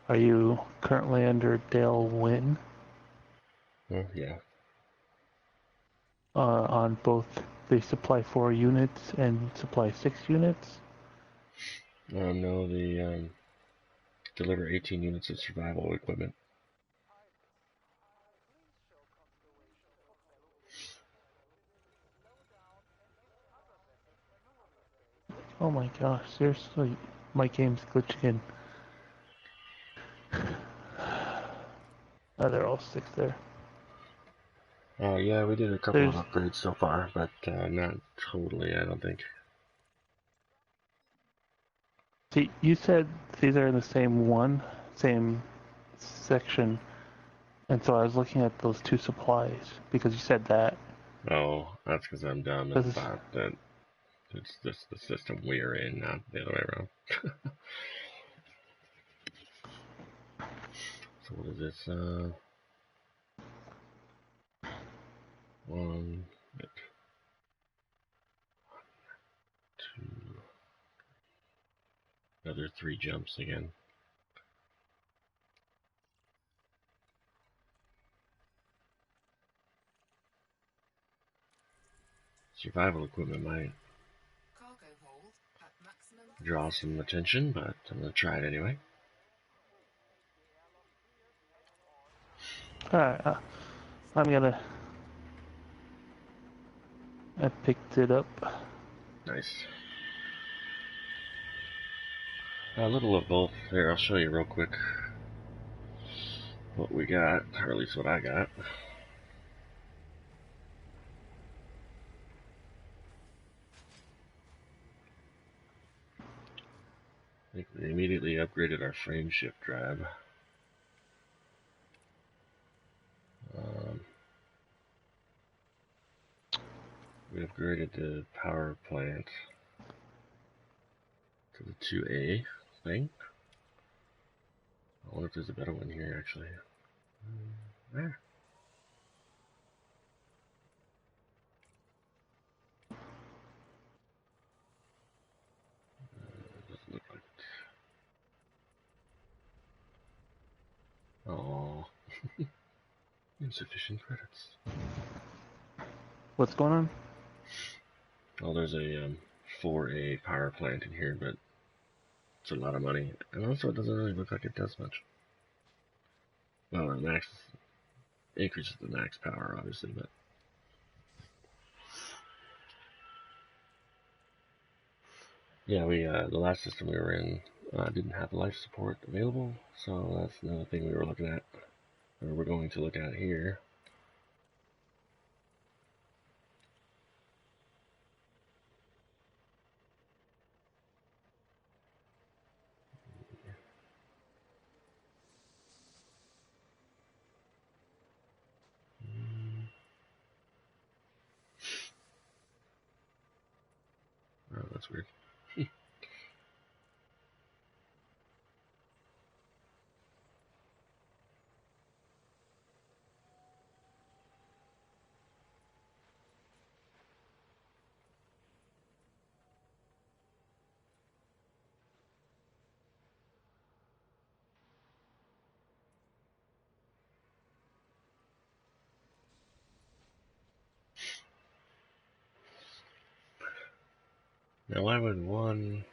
Are you currently under Dale Wynn? Oh, yeah. On both the supply 4 units and supply 6 units? No, the deliver 18 units of survival equipment. Oh my gosh, seriously, my game's glitching. Oh, they're all 6 there. Yeah, we did a couple of There's, upgrades so far, but not totally, I don't think. see, you said these are in the same section, and so I was looking at those 2 supplies, because you said that. Oh, that's because I'm dumb and This is, thought that it's just the system we are in, not the other way around. So what is this? One, two, another 3 jumps again. Survival equipment might Cargo hold at maximum draw some attention, but I'm gonna try it anyway. alright, I picked it up. Nice. A little of both. Here, I'll show you real quick what we got, or at least what I got. I think we immediately upgraded our frame shift drive. We upgraded the power plant to the 2A thing. I wonder if there's a better one here, actually. There. Doesn't look like it. Oh, insufficient credits. What's going on? Oh, there's a 4A power plant in here, but it's a lot of money. And also, it doesn't really look like it does much. Well, it increases the max power, obviously, but yeah, the last system we were in didn't have life support available, so that's another thing we were looking at, or we're going to look at here. Oh, that's weird. Now why would one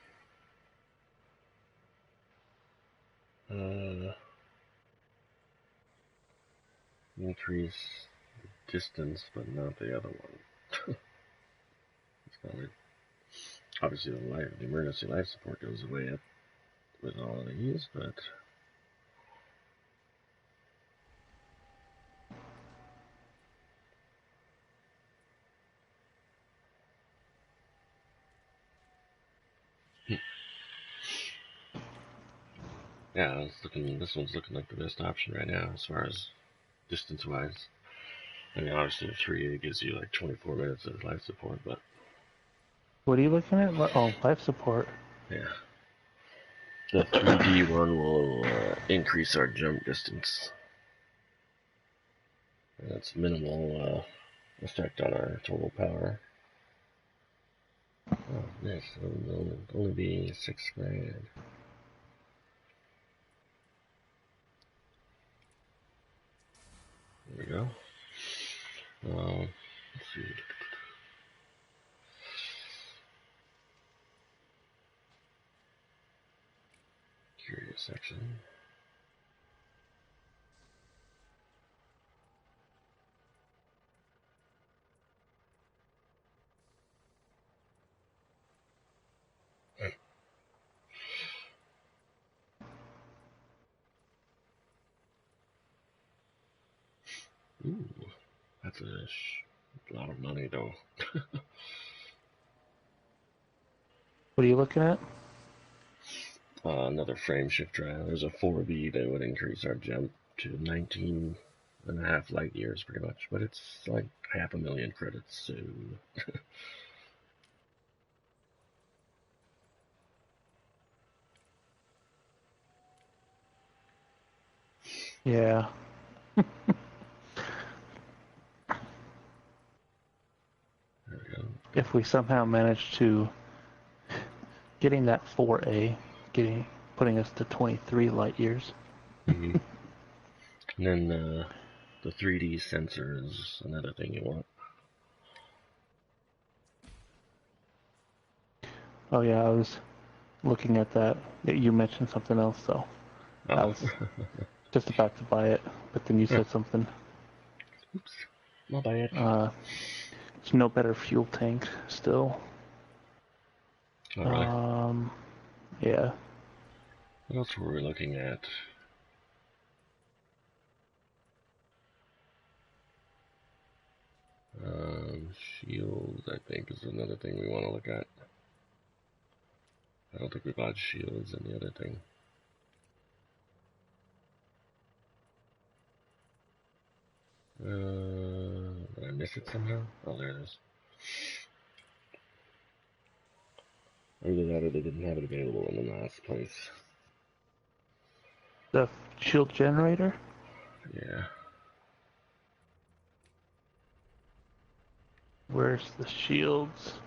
increase distance but not the other one? It's probably obviously the emergency life support goes away up with all of these, but yeah, this one's looking like the best option right now as far as distance wise. I mean, obviously the 3A gives you like 24 minutes of life support, but What are you looking at? Oh, life support. yeah. The 3D one will increase our jump distance. And that's minimal effect on our total power. Oh, nice. It'll only be $6 grand. There we go. Let's see. Curious section. Ooh, that's a lot of money though. What are you looking at? Another frame shift drive. There's a 4B that would increase our jump to 19.5 light years pretty much, but it's like 500,000 credits, so Yeah. there we go. If we somehow manage to getting that 4A, putting us to 23 light years. Mm-hmm. And then the 3D sensor is another thing you want. Oh yeah, I was looking at that. You mentioned something else, so I was just about to buy it, but then you said something. Oops, my bad. It's no better fuel tank still. Oh, really? Yeah. What else were we looking at? Shields, I think, is another thing we want to look at. I don't think we bought shields and the other thing. Did I miss it somehow? Oh, there it is. Either that or they didn't have it available in the last place. The shield generator? Yeah. Where's the shields?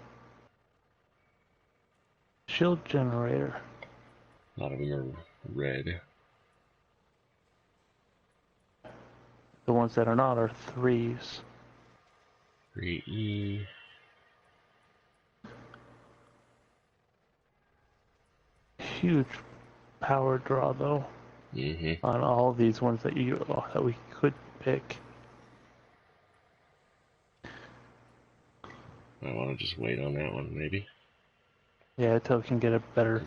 Shield generator. A lot of them are red. The ones that are not are 3s. 3E. Huge power draw though. Mm-hmm. On all of these ones that we could pick. I want to just wait on that one, maybe. Yeah, until we can get a better.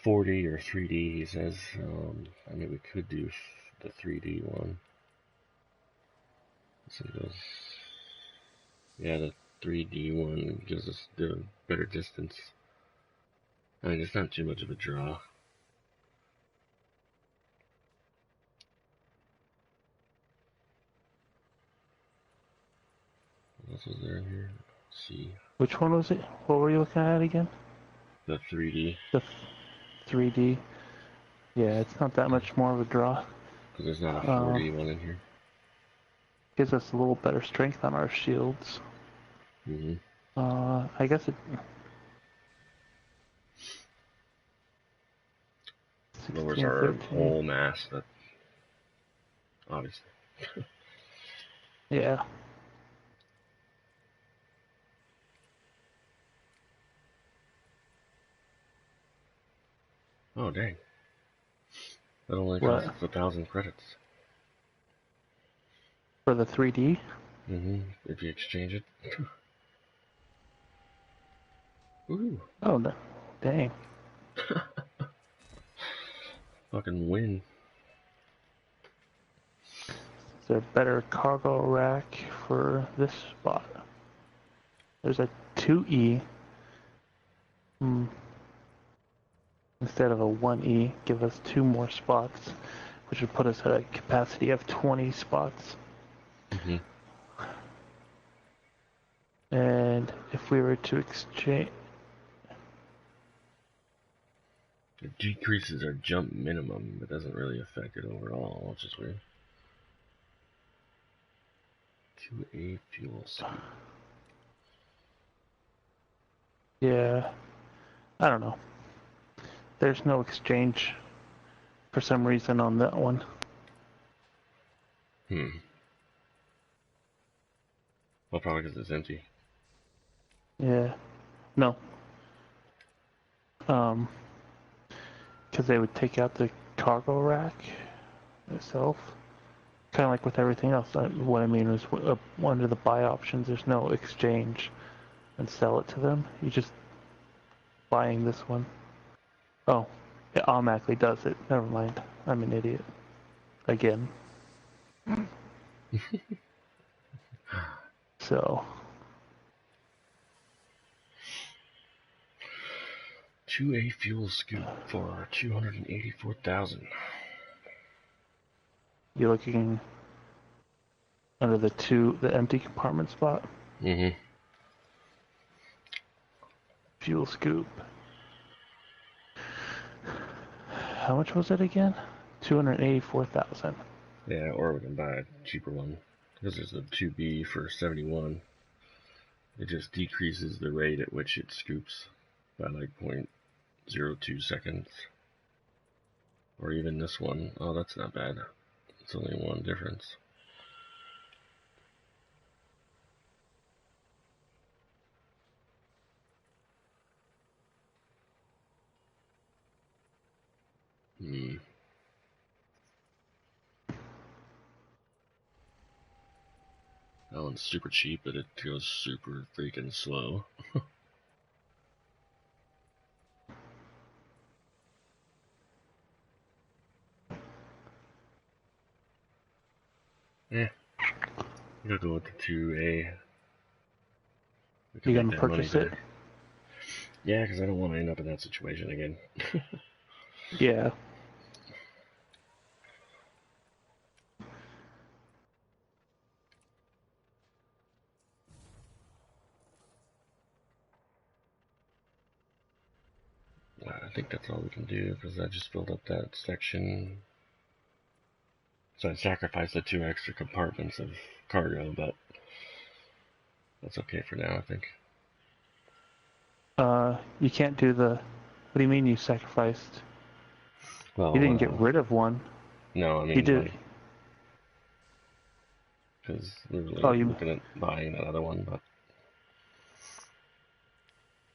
4D or 3D, he says. I mean, we could do the 3D one. So it goes. Yeah, the 3D one gives us the better distance. I mean, it's not too much of a draw. What else was there in here? Let's see. Which one was it? What were you looking at again? The 3D. The 3D. Yeah, it's not that much more of a draw. Because there's not a 4D one in here. Gives us a little better strength on our shields. Mm-hmm. I guess it. Lowers 16, our 13. whole mass, but obviously. Yeah. Oh, dang. That only What? costs 1,000 credits. For the 3D? If you exchange it. Ooh. Oh, no. Dang. Fucking win. Is there a better cargo rack for this spot? There's a 2E. Instead of a 1E, give us 2 more spots, which would put us at a capacity of 20 spots. And if we were to exchange... It decreases our jump minimum, but doesn't really affect it overall, which is weird. 2A fuel scoop. Yeah, I don't know. There's no exchange for some reason on that one. Well, probably because it's empty. Yeah. No. Because they would take out the cargo rack itself. Kind of like with everything else. What I mean is, under the buy options, there's no exchange and sell it to them. You just buying this one. Oh, it automatically does it. Never mind. I'm an idiot. Again. So. 2A fuel scoop for 284,000. You're looking under the empty compartment spot? Fuel scoop. How much was it again? 284,000. Yeah, or we can buy a cheaper one. Because there's a 2B for 71. It just decreases the rate at which it scoops by like 0.02 seconds. Or even this one. Oh, that's not bad. It's only one difference. That one's super cheap, but it goes super freaking slow. Yeah. I'm gonna go with the 2A. You gonna purchase it? Yeah, because I don't want to end up in that situation again. Yeah. I think that's all we can do, because I just filled up that section. So I sacrificed the 2 extra compartments of cargo, but that's okay for now, I think. You can't do the... What do you mean you sacrificed? Well, You didn't get rid of one. No, I mean, you did. Because we were looking at buying that other one, but...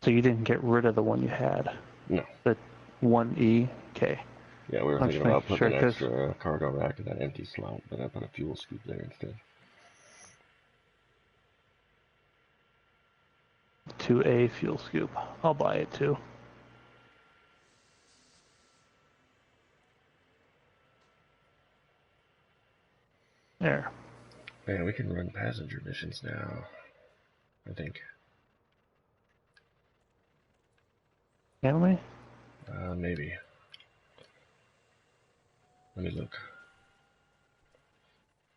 So you didn't get rid of the one you had? No. The 1E? Okay. Yeah, we were thinking about putting an extra cargo rack in that empty slot, but I put a fuel scoop there instead. 2A fuel scoop. I'll buy it too. There. Man, we can run passenger missions now, I think. Can we? Maybe. Let me look.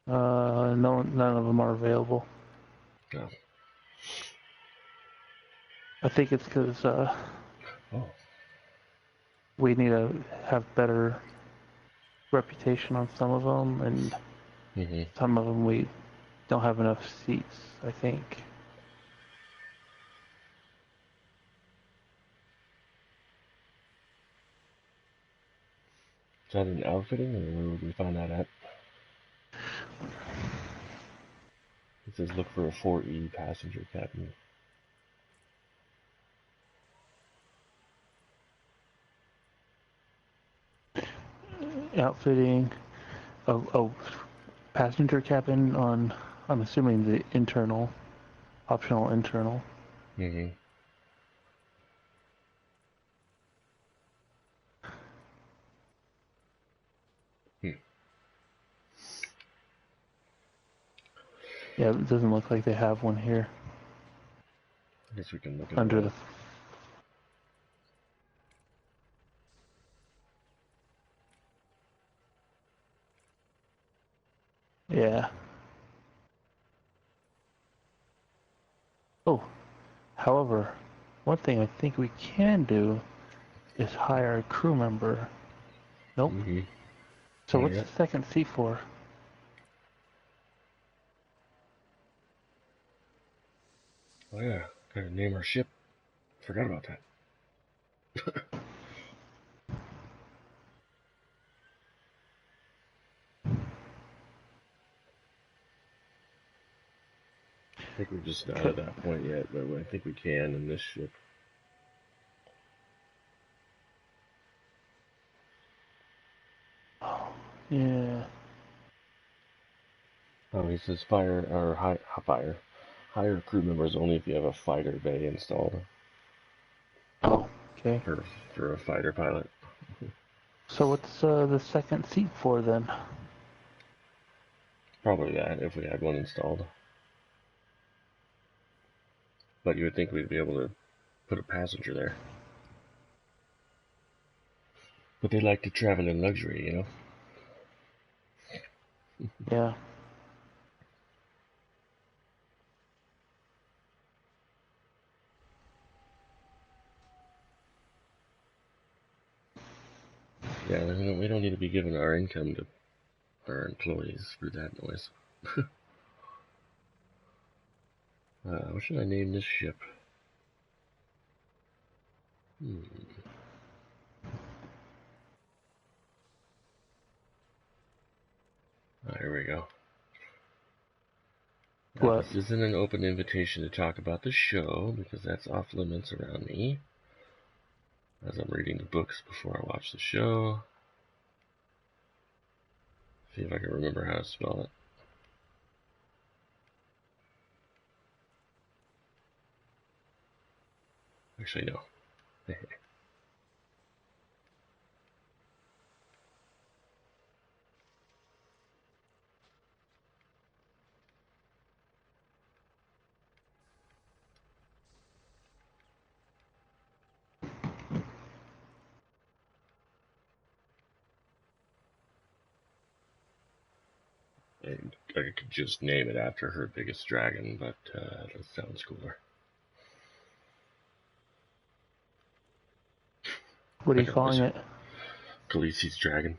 No, none of them are available. No. I think it's because we need to have better reputation on some of them, and some of them we don't have enough seats, I think. Is that an outfitting, or where would we find that at? It says look for a 4E passenger cabin. outfitting a passenger cabin on, I'm assuming the internal, optional internal. Mm-hmm. Yeah, it doesn't look like they have one here. I guess we can look at Under the... Yeah. Oh, however, one thing I think we can do is hire a crew member. Nope. Mm-hmm. So Oh, what's yeah. the second seat for? Oh yeah, gotta name our ship. Forgot about that. I think we're just not at that point yet, but I think we can in this ship. Oh, yeah. Oh, he says fire or fire. Hire crew members only if you have a fighter bay installed. Oh, okay. For a fighter pilot. So what's the second seat for then? Probably that if we had one installed. But you would think we'd be able to put a passenger there. But they like to travel in luxury, you know? Yeah. Yeah, we don't need to be giving our income to our employees for that noise. What should I name this ship? Here we go. Now, What? this isn't an open invitation to talk about the show, because that's off limits around me, as I'm reading the books before I watch the show. See if I can remember how to spell it. Actually, no. I could just name it after her biggest dragon, but that sounds cooler. What are you calling it? Khaleesi's dragon.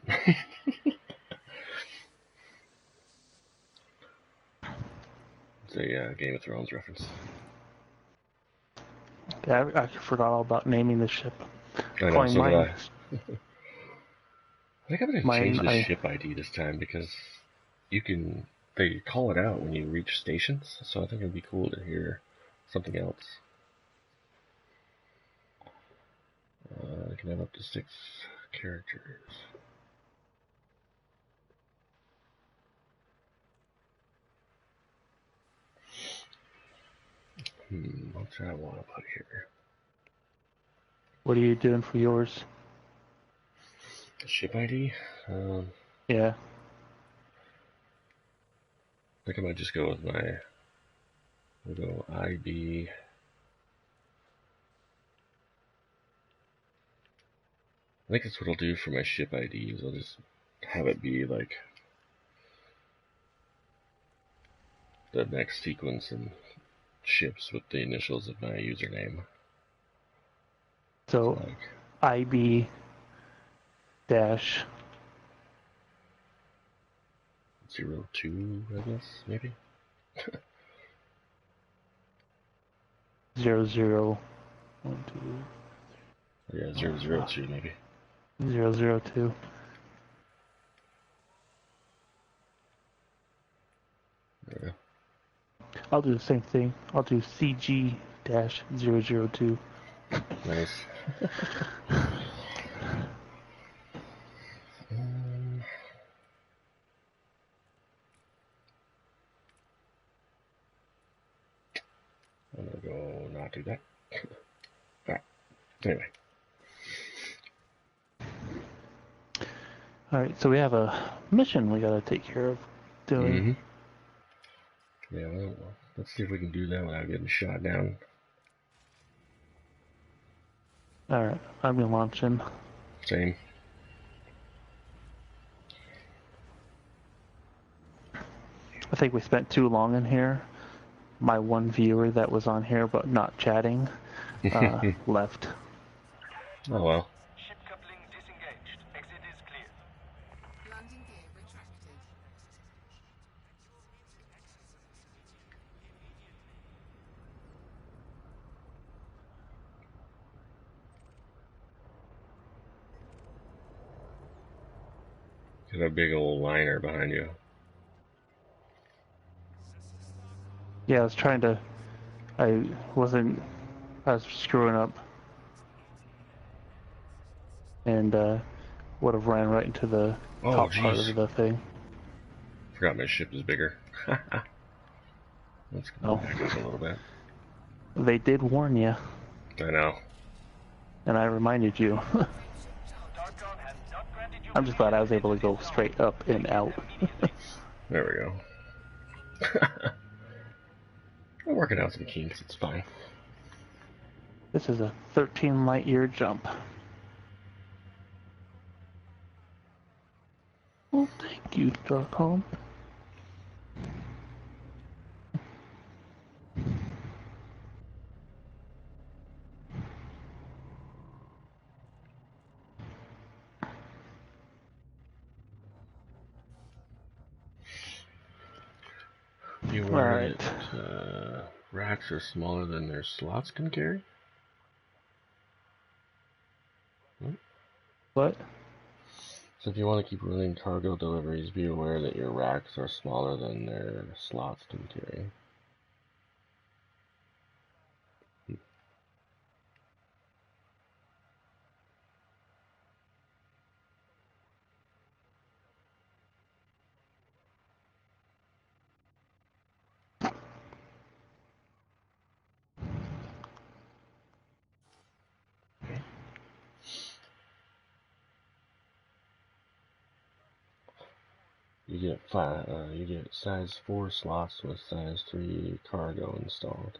It's a Game of Thrones reference. Yeah, I forgot all about naming the ship. I know, Calling so did mine. I. I think I'm going to change the ship ID this time because they call it out when you reach stations, so I think it'd be cool to hear something else. I can have up to 6 characters. What do I want to put here? What are you doing for yours? The ship ID? Yeah. I think I might just go with we'll go IB. I think that's what I'll do for my ship IDs. I'll just have it be like the next sequence in ships with the initials of my username. So like IB dash 02, I guess, maybe? 00 Yeah, 002 maybe. 002. Yeah. I'll do the same thing. I'll do CG-002. Nice. Alright. Anyway. Alright, so we have a mission we gotta take care of doing. Yeah, well, let's see if we can do that without getting shot down. Alright, I'm launching. Same. I think we spent too long in here. My one viewer that was on here but not chatting left. Oh well. Ship coupling disengaged. Exit is clear. Landing gear retracted. Got a big old liner behind you. Yeah, I was trying to... I was screwing up. And would have ran right into the top part jeez. of the thing. Forgot my ship is bigger. Let's go back up a little bit. They did warn you, I know. and I reminded you. Starcom has not granted you I'm just glad I was able to go straight up and out. There we go. We're working out some kinks, it's fine. This is a 13 light year jump. Well, thank you, Starcom. You All worry right. that racks are smaller than their slots can carry? What? So if you want to keep running cargo deliveries, be aware that your racks are smaller than their slots can carry. You get size 4 slots with size 3 cargo installed.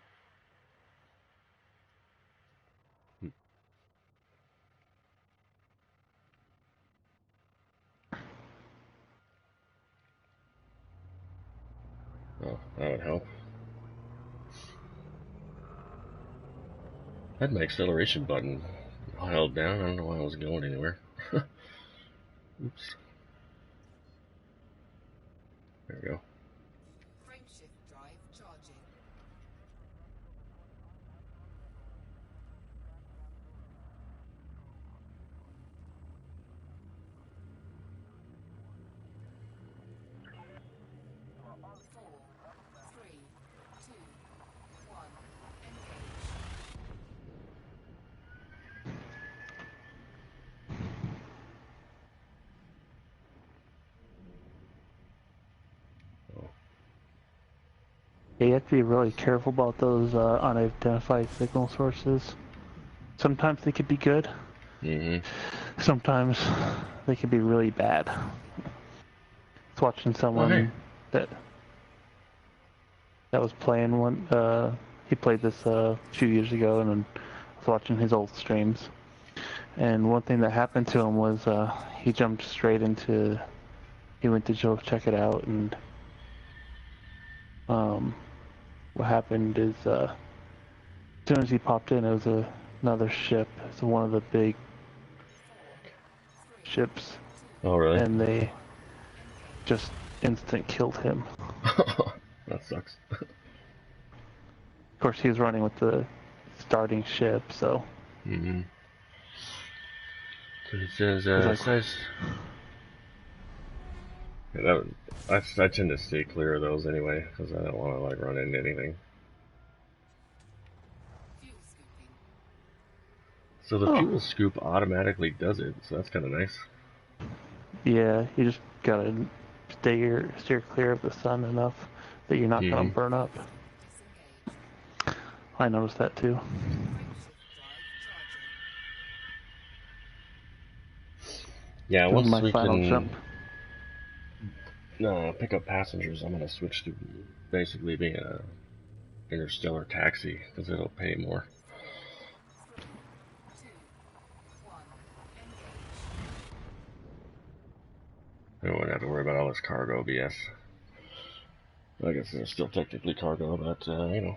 Oh, that would help. I had my acceleration button held down. I don't know why I wasn't going anywhere. Oops. There we go. Frameshift drive charging. Four, three, two, one. Engage. Oh. Yeah, you have to be really careful about those unidentified signal sources. Sometimes they could be good. Sometimes they can be really bad. I was watching someone that was playing one. He played this a few years ago, and I was watching his old streams. And one thing that happened to him was he jumped straight into. He went to go check it out, and what happened is as soon as he popped in, it was another ship. It's one of the big ships. Oh, really? And they just instant killed him. That sucks. Of course, he was running with the starting ship, so. So he says, like, size. Yeah, I tend to stay clear of those anyway, because I don't want to run into anything. Fuel scooping. So the fuel scoop automatically does it, so that's kind of nice. Yeah, you just gotta steer clear of the sun enough that you're not gonna burn up. Disengage. I noticed that too. Frameshift Yeah, Doing once my we final can jump. pick up passengers, I'm gonna switch to basically being a interstellar taxi because it'll pay more. 3, 2, 1, engage. I won't have to worry about all this cargo BS. I guess it's still technically cargo, but you know.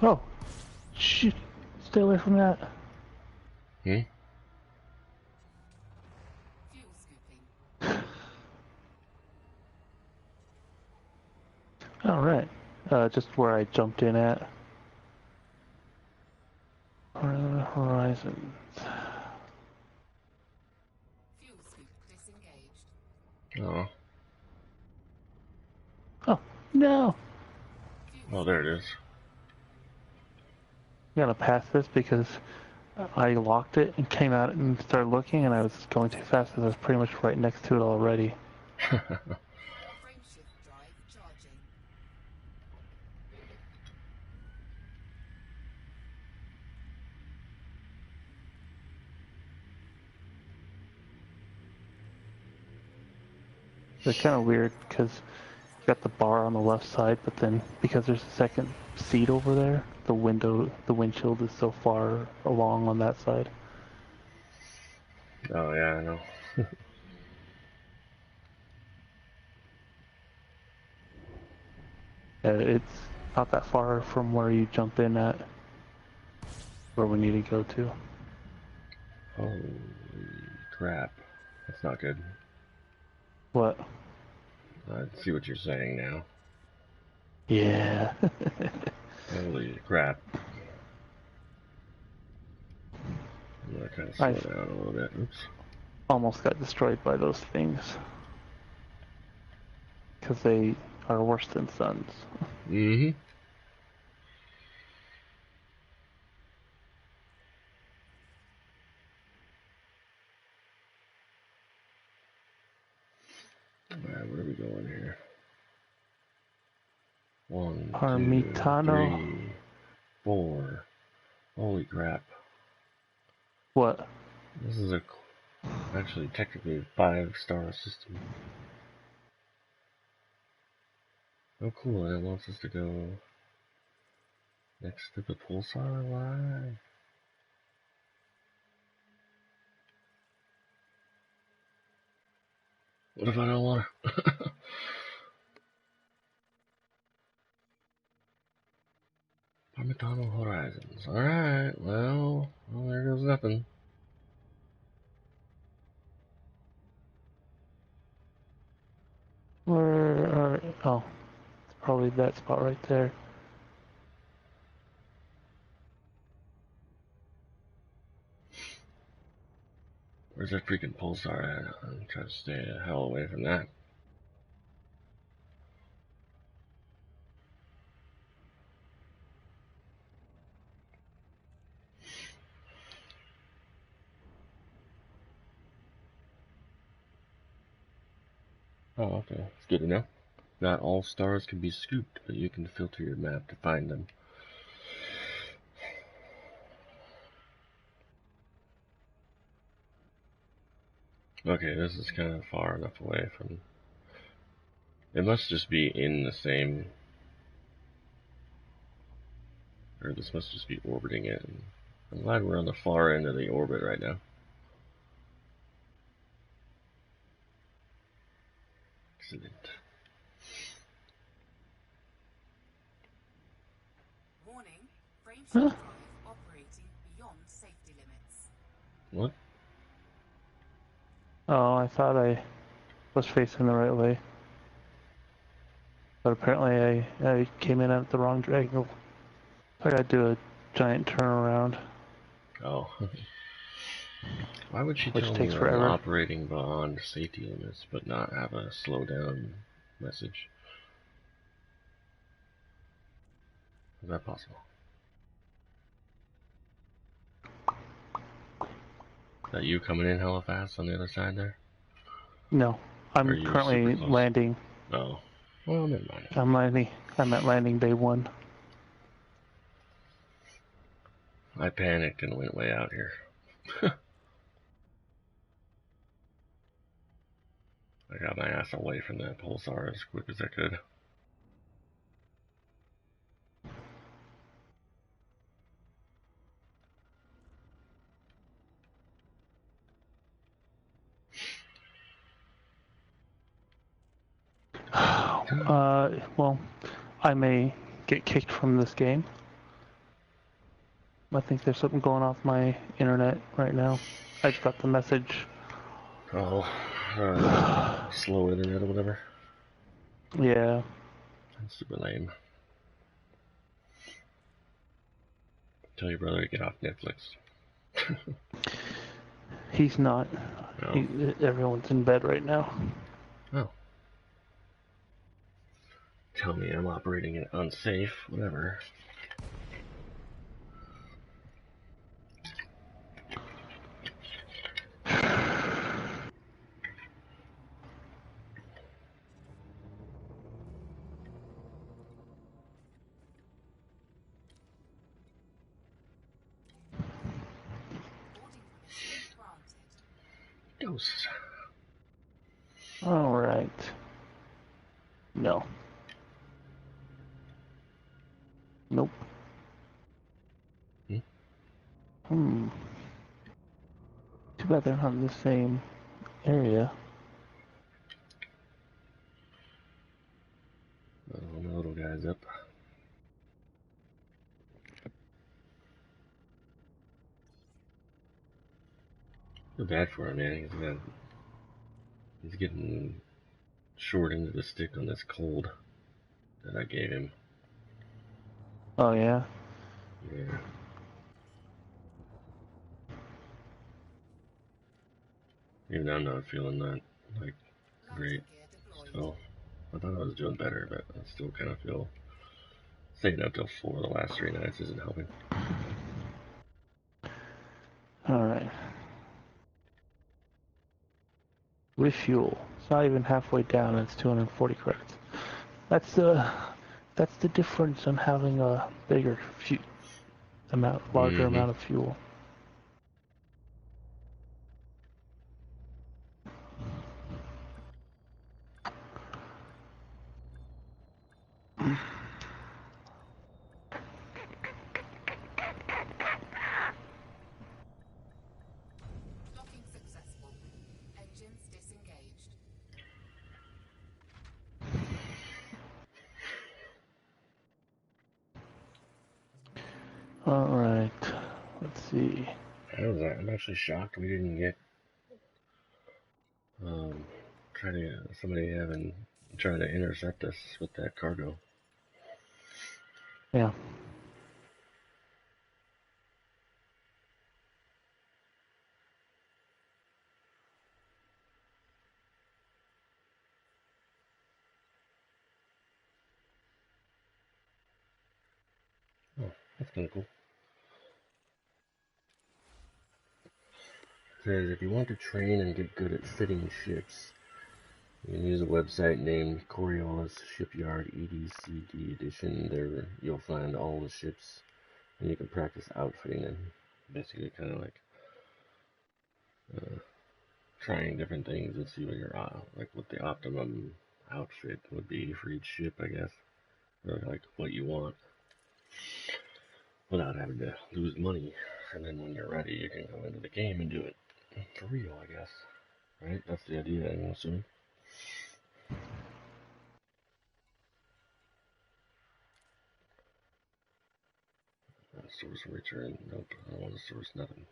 Oh, shoot! Stay away from that. Hmm? Fuel scooping. All right. Just where I jumped in at. Horizons. Fuel scoop disengaged. Oh. Oh no! Fuel Oh, there it is. I'm gonna pass this because I locked it and came out and started looking, and I was going too fast because I was pretty much right next to it already. Frameshift drive charging. It's kind of weird because you got the bar on the left side, but then because there's a second seat over there, the windshield is so far along on that side. Oh, yeah, I know. It's not that far from where you jump in at, where we need to go to. Holy crap. That's not good. What? I see what you're saying now. Yeah. Holy crap. I'm gonna kind of slow I've down a little bit. Oops. almost got destroyed by those things. Because they are worse than suns. Mm-hmm. Alright, where are we going here? 1, 2, Parmitano. 3, 4. Holy crap. What? This is actually technically a 5-star system. Oh cool, and it wants us to go next to the pulsar line. What if I don't want to? Parmitano Horizons. Alright, well, there goes nothing. Where are... Oh, it's probably that spot right there. Where's that freaking pulsar at? I'm trying to stay the hell away from that. Oh, okay. It's good to know. Not all stars can be scooped, but you can filter your map to find them. Okay, this is kind of far enough away from... It must just be in the same... Or this must just be orbiting it. I'm glad we're on the far end of the orbit right now. Excellent. Warning, frameshift Huh? drive operating beyond safety limits. What? Oh, I thought I was facing the right way. But apparently I came in at the wrong angle. I gotta do a giant turnaround, Oh. Why would she which tell me takes I'm forever. operating beyond safety limits, but not have a slow down message? Is that possible? Is that you coming in hella fast on the other side there? No, Or are I'm you super currently close? landing. Oh. Well, never mind. I'm at landing bay 1. I panicked and went way out here. I got my ass away from that pulsar as quick as I could. Well, I may get kicked from this game. I think there's something going off my internet right now. I just got the message. Oh, slow internet or whatever. Yeah. That's super lame. Tell your brother to get off Netflix. He's not. No. Everyone's in bed right now. Oh. Tell me I'm operating it unsafe, whatever. Boarding permission granted. Ghosts. Alright. No. Nope. Hmm? Too bad they're not in the same area. Oh, my little guy's up. Feel bad for him, man. He's getting short into the stick on this cold that I gave him. Oh, yeah? Yeah. Even I'm not feeling that, like, great. Landing gear deployed. So, I thought I was doing better, but I still kind of feel staying up till 4 the last 3 nights isn't helping. Alright. Refuel. It's not even halfway down, it's 240 credits. That's the difference on having a bigger larger amount of fuel. Docking successful. Engines disengaged. Alright. Let's see. I'm actually shocked we didn't get somebody trying to intercept us with that cargo. Yeah. Oh, that's kind of cool. It says if you want to train and get good at fitting ships, you can use a website named Coriolis Shipyard EDCD Edition. There you'll find all the ships, and you can practice outfitting them. Basically, kind of like trying different things and see what the optimum outfit would be for each ship, I guess, or like what you want, without having to lose money. And then when you're ready, you can go into the game and do it for real, I guess. Right? That's the idea, I'm assuming. Source and return. Nope, I don't want to source nothing.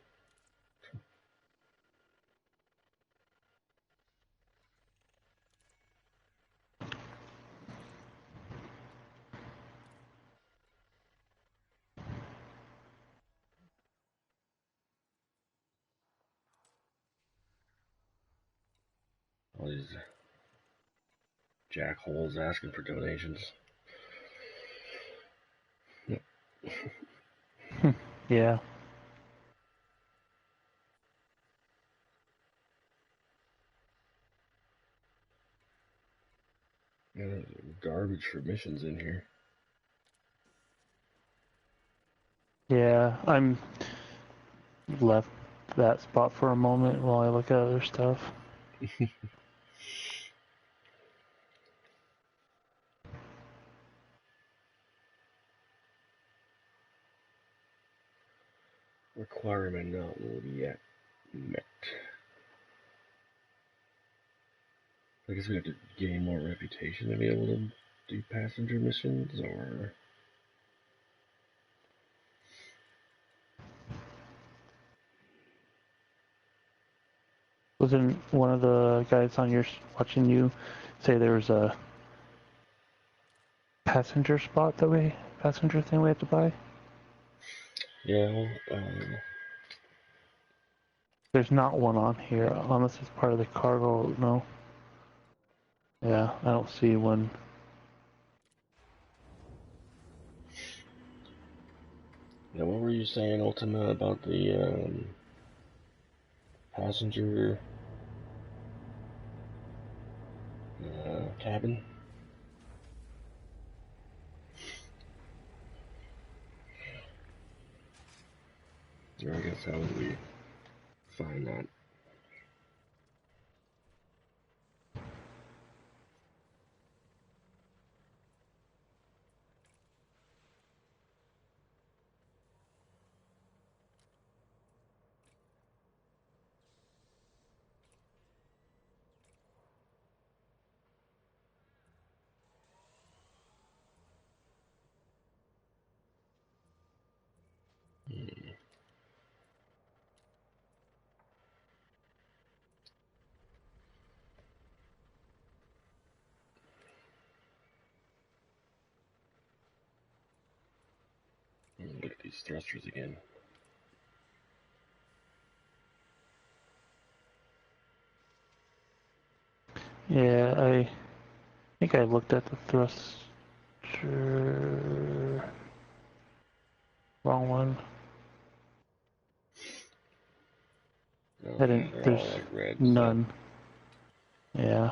All these jackholes asking for donations. Yeah. Yeah, there's garbage for missions in here. Yeah, I'm left that spot for a moment while I look at other stuff. Requirement not yet met. I guess we have to gain more reputation to be able to do passenger missions, or... Wasn't one of the guys on your watching you say there was a passenger thing we have to buy? Yeah, There's not one on here unless it's part of the cargo. No. Yeah, I don't see one. yeah, what were you saying, Ultima, about the passenger cabin? Or I guess how would we find that? Look at these thrusters again. Yeah, I think I looked at the thruster. Wrong one. Oh, I yeah, didn't. they're There's all like red. none. Yeah.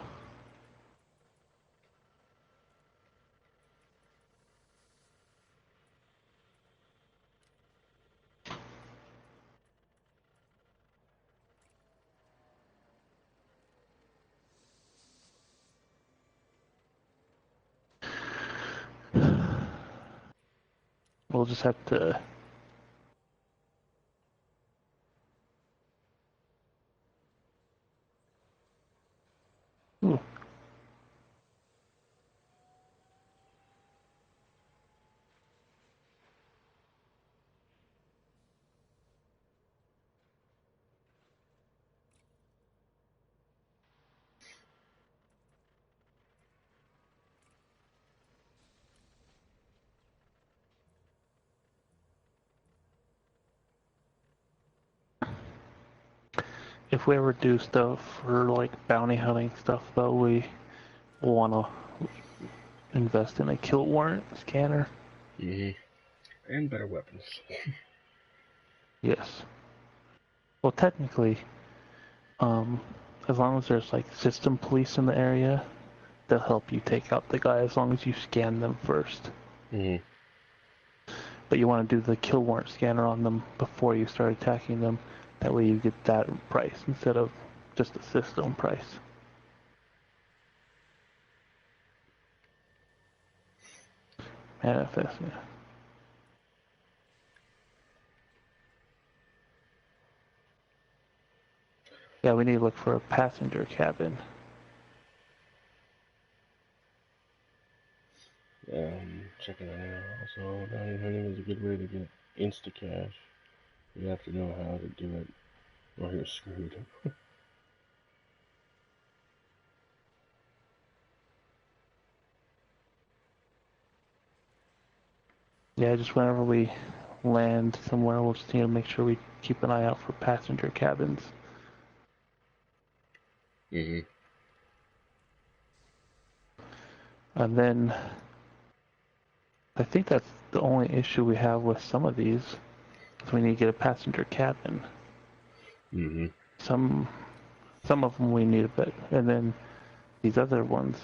We'll just have to. Ooh. If we ever do stuff for like bounty hunting stuff, though, we want to invest in a kill warrant scanner. And better weapons. Yes. Well, technically, as long as there's like system police in the area, they'll help you take out the guy as long as you scan them first. But you want to do the kill warrant scanner on them before you start attacking them. That way you get that price instead of just the system price. Manifest, yeah. Yeah, we need to look for a passenger cabin. Yeah, I'm checking it out. Also, bounty hunting is a good way to get insta-cash. You have to know how to do it, or you're screwed. Yeah, just whenever we land somewhere, we'll just need to make sure we keep an eye out for passenger cabins. And then I think that's the only issue we have with some of these. Is we need to get a passenger cabin. Some of them we need a bit, and then these other ones,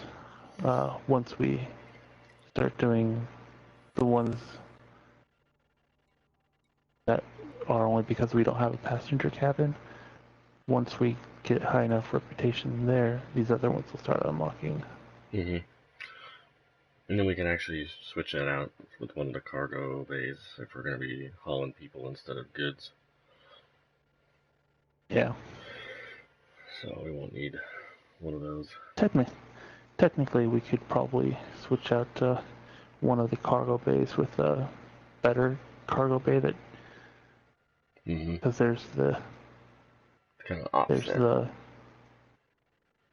once we start doing the ones that are only because we don't have a passenger cabin. Once we get high enough reputation there, these other ones will start unlocking. And then we can actually switch that out with one of the cargo bays if we're going to be hauling people instead of goods. Yeah. So we won't need one of those. Technically, we could probably switch out one of the cargo bays with a better cargo bay that, because there's the kind of offset. there's the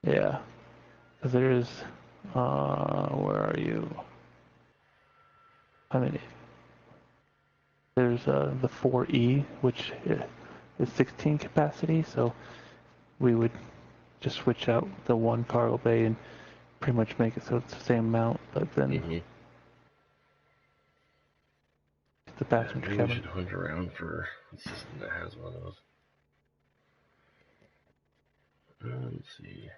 yeah, because there's where are you? I mean, there's the 4E, which is 16 capacity, so we would just switch out the one cargo bay and pretty much make it so it's the same amount, but then the passenger maybe cabin. we should hunt around for a system that has one of those. Let's see.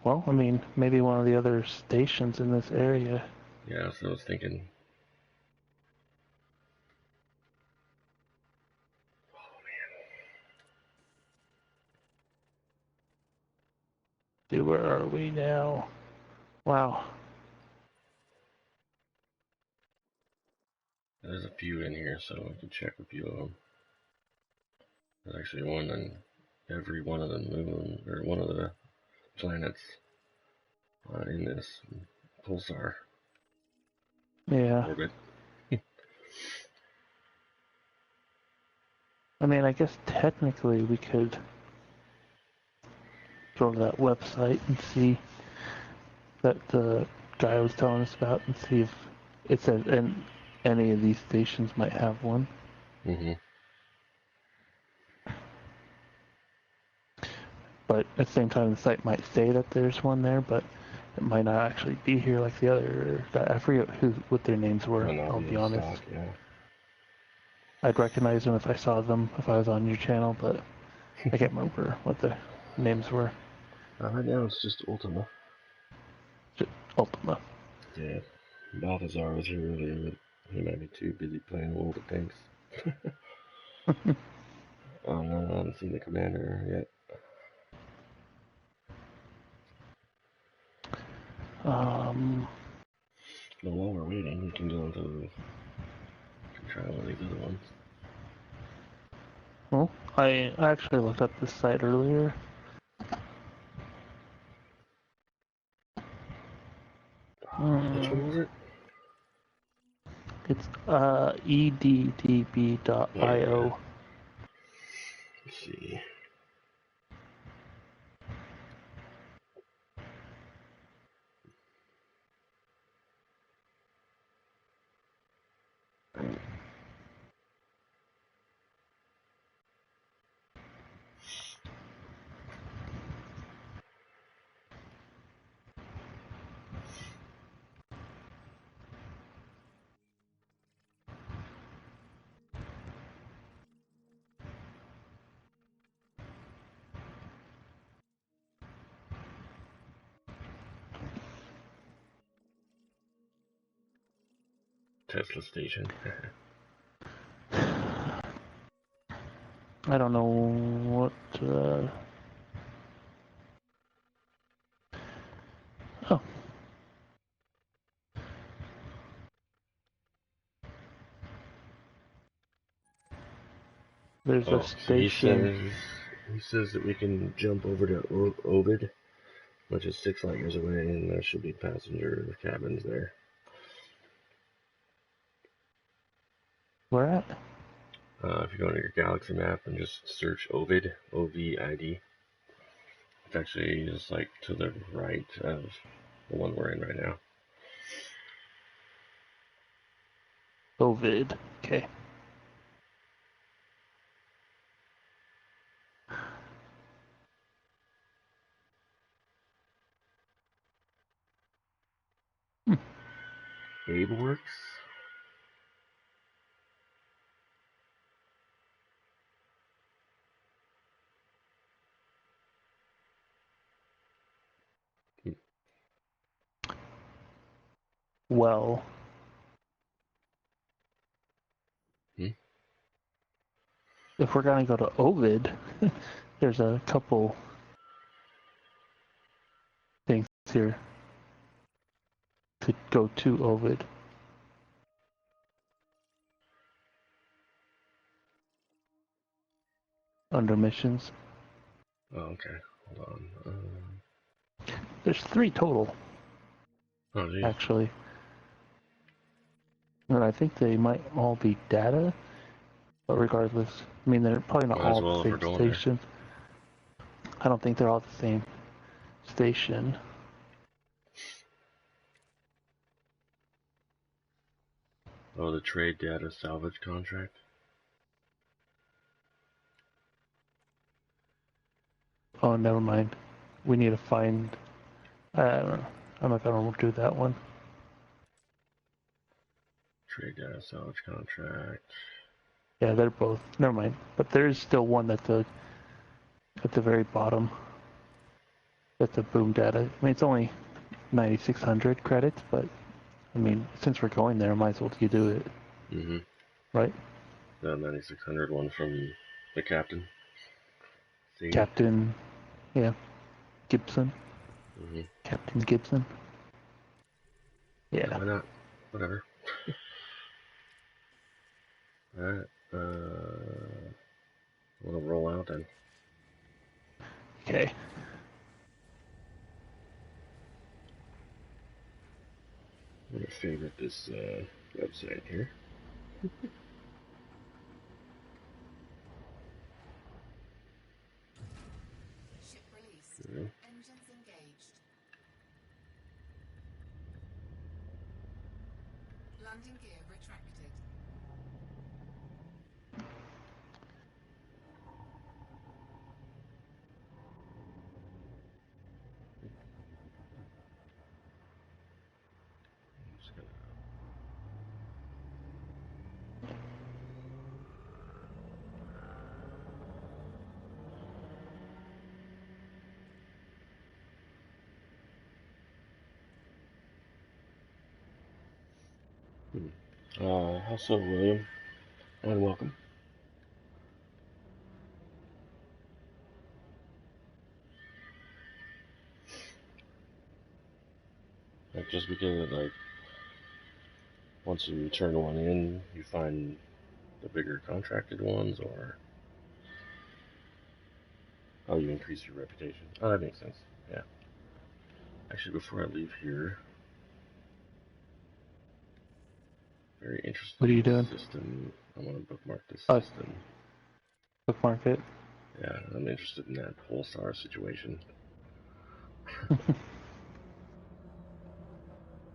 Well, I mean, maybe one of the other stations in this area. Yeah, so I was thinking. Dude, where are we now? Wow. There's a few in here, so I can check a few of them. There's actually one on every one of the moon, or one of the planets in this pulsar Yeah. orbit. I mean, I guess technically we could go to that website and see that the guy was telling us about and see if it says any of these stations might have one. But at the same time, the site might say that there's one there, but it might not actually be here like the other guy. I forget what their names were, I'll be honest. Stock, yeah. I'd recognize them if I saw them if I was on your channel, but I can't remember what the names were. Right now it's just Ultima. Ultima. Yeah. Balthazar was here earlier, but he might be too busy playing World of Tanks. Oh no, I haven't seen the commander yet. But while we're waiting, we can go into try one of these other ones. Well, I actually looked up this site earlier. Which one was it? It's eddb.io. Oh, yeah. Let's see. Tesla station. I don't know what. Oh. There's a station. He says that we can jump over to Ovid, which is 6 light years away, and there should be passenger cabins there. Where at? If you go into your galaxy map and just search Ovid, O-V-I-D, it's actually just like to the right of the one we're in right now. Ovid. Okay. Abe works. Well. Hmm? if we're gonna go to Ovid, there's a couple things here to go to Ovid. Under missions. Oh, okay. Hold on. There's 3 total, Oh, geez. actually. And I think they might all be data, but regardless, I mean, they're probably not Might as all well the if we're same going there. station. I don't think they're all the same station. Oh, the trade data salvage contract. Oh, never mind. We need to find. I don't know. I'm not gonna do that one. Trade data salvage contract. Yeah, they're both. Never mind. But there is still one at the very bottom. That's the boom data. I mean, it's only 9,600 credits, but I mean, since we're going there, might as well you do it, Mm-hmm. right? The 9600 one from the captain. See? Captain, yeah, Gibson. Mm-hmm. Captain Gibson. Yeah, Yeah. why not? Whatever. Alright. We'll roll out then. Okay. I'm gonna favorite this website here. Ship released. Yeah. Engines engaged. Landing gear retracted. I'm just gonna... Also, William, and welcome. Like, just because, like, once you turn one in, you find the bigger contracted ones, or oh, you increase your reputation. Oh, that makes sense. Yeah. Actually, before I leave here, very interested What are in you doing? this system. I want to bookmark this Oh, system. bookmark it. Yeah, I'm interested in that pulsar situation.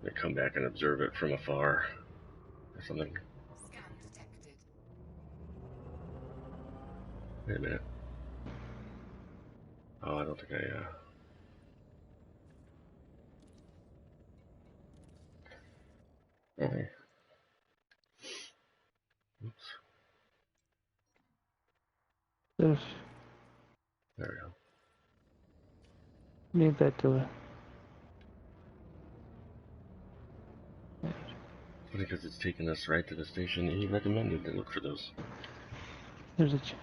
They come back and observe it from afar or something. Scan detected. Wait a minute. Oh, I don't think I. Okay. Oops. There's There we go. need that to. Funny because it's taking us right to the station he recommended to look for those. There's a. Frameshift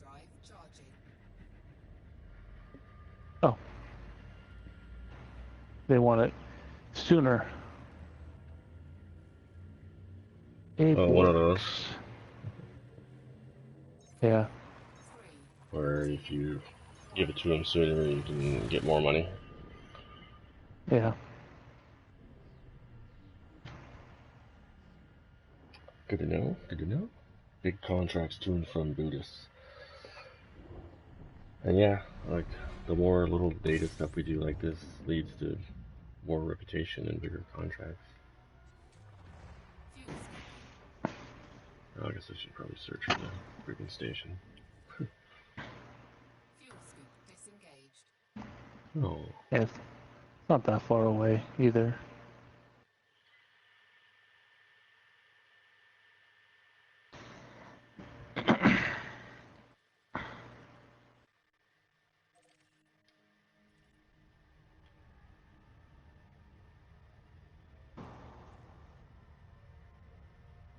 drive charging. Oh. They want it sooner. It Oh, one of those. works. Yeah. 3. Where if you give it to him sooner, you can get more money. Yeah. Good to know. Good to know. Big contracts to and from Buddhists. And yeah, like the more little data stuff we do like this leads to more reputation and bigger contracts. Fuel scooping. Oh, I guess I should probably search for the freaking station. Fuel scoop disengaged. Oh, Yeah. It's not that far away either.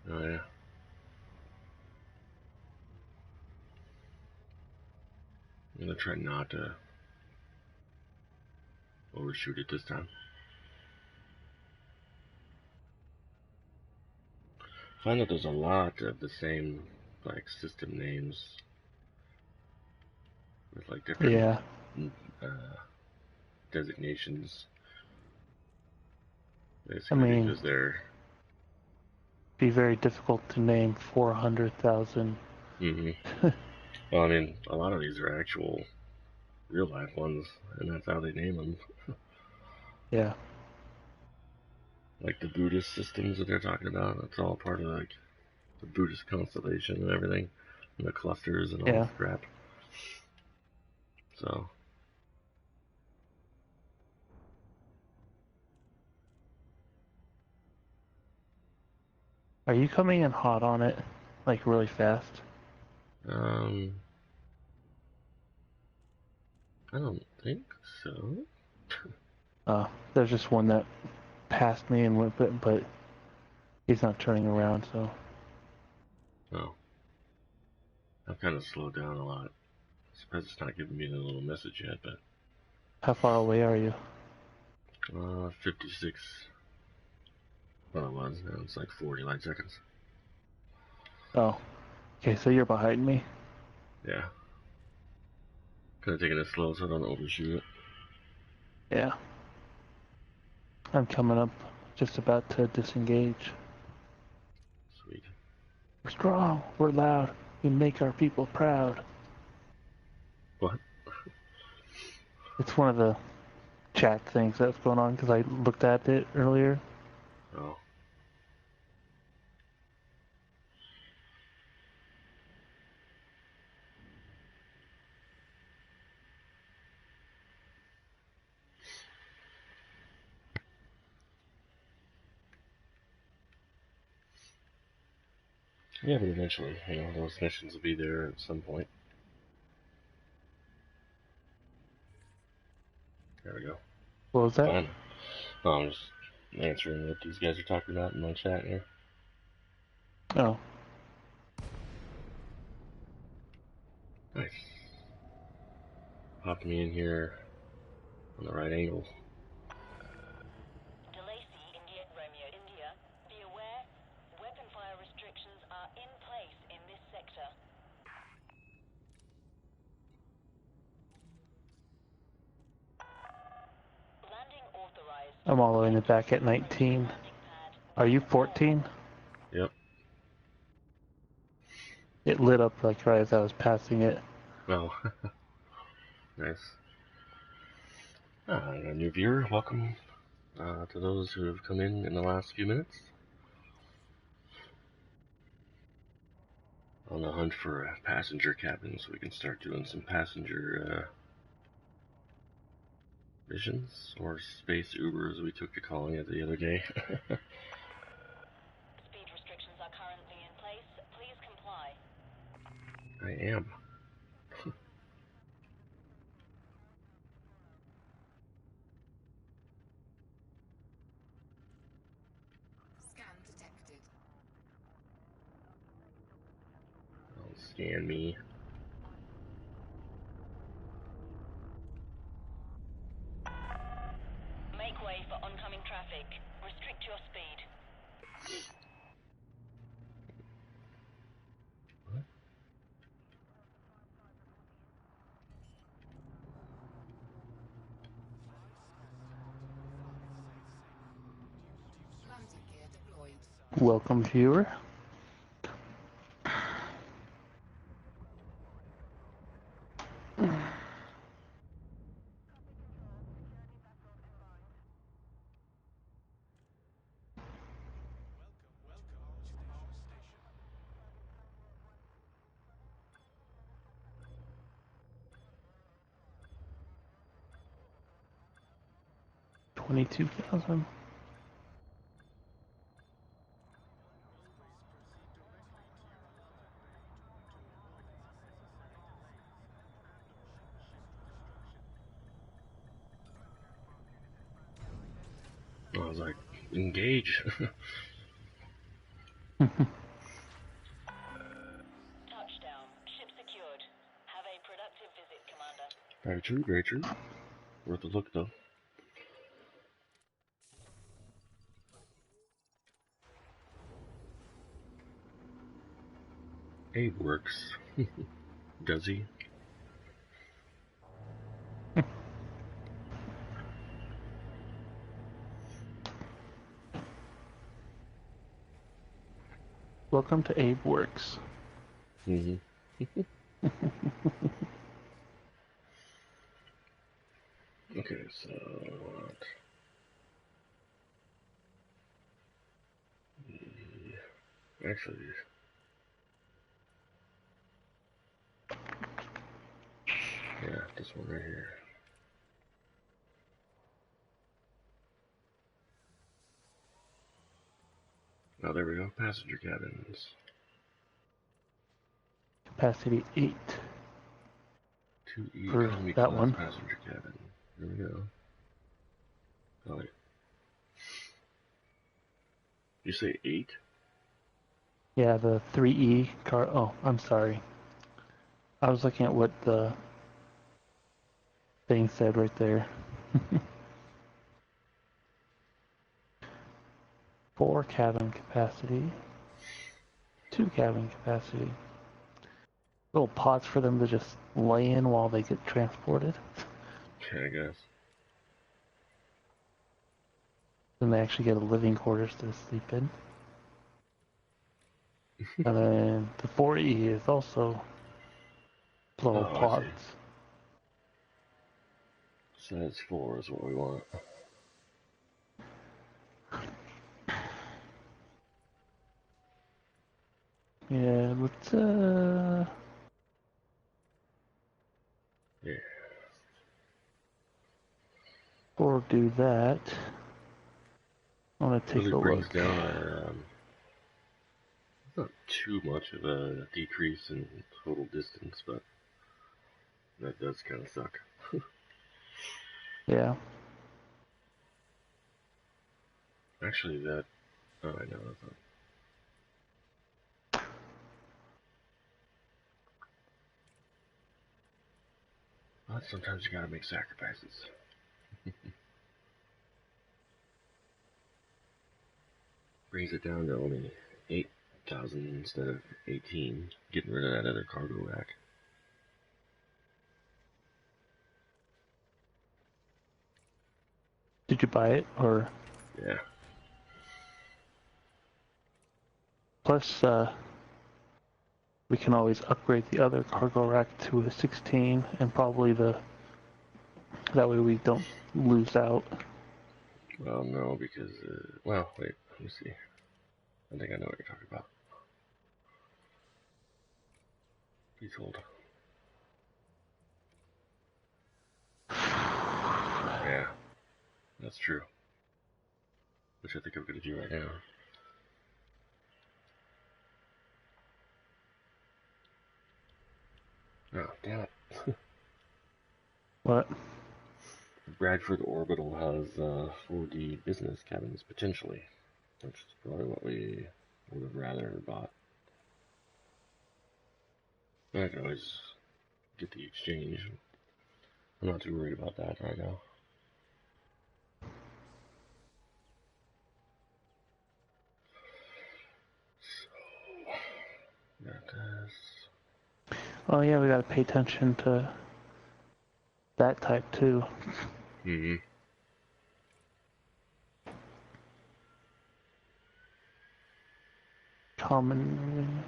oh yeah. I'm gonna try not to overshoot it this time. I find that there's a lot of the same like system names with like different Yeah. designations. I Basically, mean, because they're be very difficult to name 400,000. Well, I mean, a lot of these are actual real life ones, and that's how they name them. Yeah. Like the Buddhist systems that they're talking about, it's all part of like the Buddhist constellation and everything, and the clusters and all Yeah. this crap. So, Are you coming in hot on it? Like really fast? I don't think so. There's just one that passed me and went, but he's not turning around, so. No. I've kind of slowed down a lot. I suppose it's not giving me the little message yet, but How far away are you? 56. Well, it was. Now it's like 40 light seconds. Oh. Okay, so you're behind me. Yeah. Kind of taking it slow so I don't overshoot it. Yeah. I'm coming up, just about to disengage. Sweet. We're strong, we're loud, we make our people proud. What? It's one of the chat things that's going on because I looked at it earlier. Oh. Yeah, but eventually, those missions will be there at some point. There we go. What was that? Fine. No, I'm just answering what these guys are talking about in my chat here. Oh. Nice. Popped me in here on the right angle. DeLacy, India, Romeo, India. Be aware, weapon fire restrictions are in place in this sector. Landing authorized. I'm all the way in the back at 19. Are you 14? Yep. It lit up like right as I was passing it. Well, nice. A new viewer, welcome to those who have come in the last few minutes. On the hunt for a passenger cabin so we can start doing some passenger missions, or space Uber as we took to calling it the other day. Speed restrictions are currently in place. Please comply. I am. Scan detected. Don't scan me. Make way for oncoming traffic. Restrict your speed. What? Landing gear deployed. Welcome, viewer. $22,000. I was like, engage. Touchdown. Ship secured. Have a productive visit, Commander. Very true, very true. Worth a look, though. Abe works. Does he? Welcome to Abe Works. Mm-hmm. Okay, so what? Actually, yeah, this one right here. Oh, there we go. Passenger cabins. Capacity 8 2E for economy that class one. passenger cabin. There we go. Oh, wait. You say 8? Yeah, the 3E car. Oh, I'm sorry. I was looking at what the thing said right there. 4 cabin capacity. 2 cabin capacity. Little pods for them to just lay in while they get transported. Yeah, I guess. Then they actually get a living quarters to sleep in. And then the 4E is also little Oh, I see. pods. Size 4 is what we want. Yeah, let's Yeah. or do that. I want to take Really a brings look. down our, not too much of a decrease in total distance, but that does kind of suck. Yeah. Actually, that, oh, I know, that's not. But sometimes you gotta make sacrifices. Brings it down to only 8,000 instead of 18, getting rid of that other cargo rack. Did you buy it or? Yeah. Plus, we can always upgrade the other cargo rack to a 16, and probably that way we don't lose out. Well, no, because, well, wait, let me see. I think I know what you're talking about. Please hold. Yeah, that's true. Which I think I'm gonna do right now. Oh, damn it. What? Bradford Orbital has 4D business cabins, potentially. Which is probably what we would have rather bought. I can always get the exchange. I'm not too worried about that right now. So, got this. Oh yeah, we gotta pay attention to that type too. Mm-hmm. Common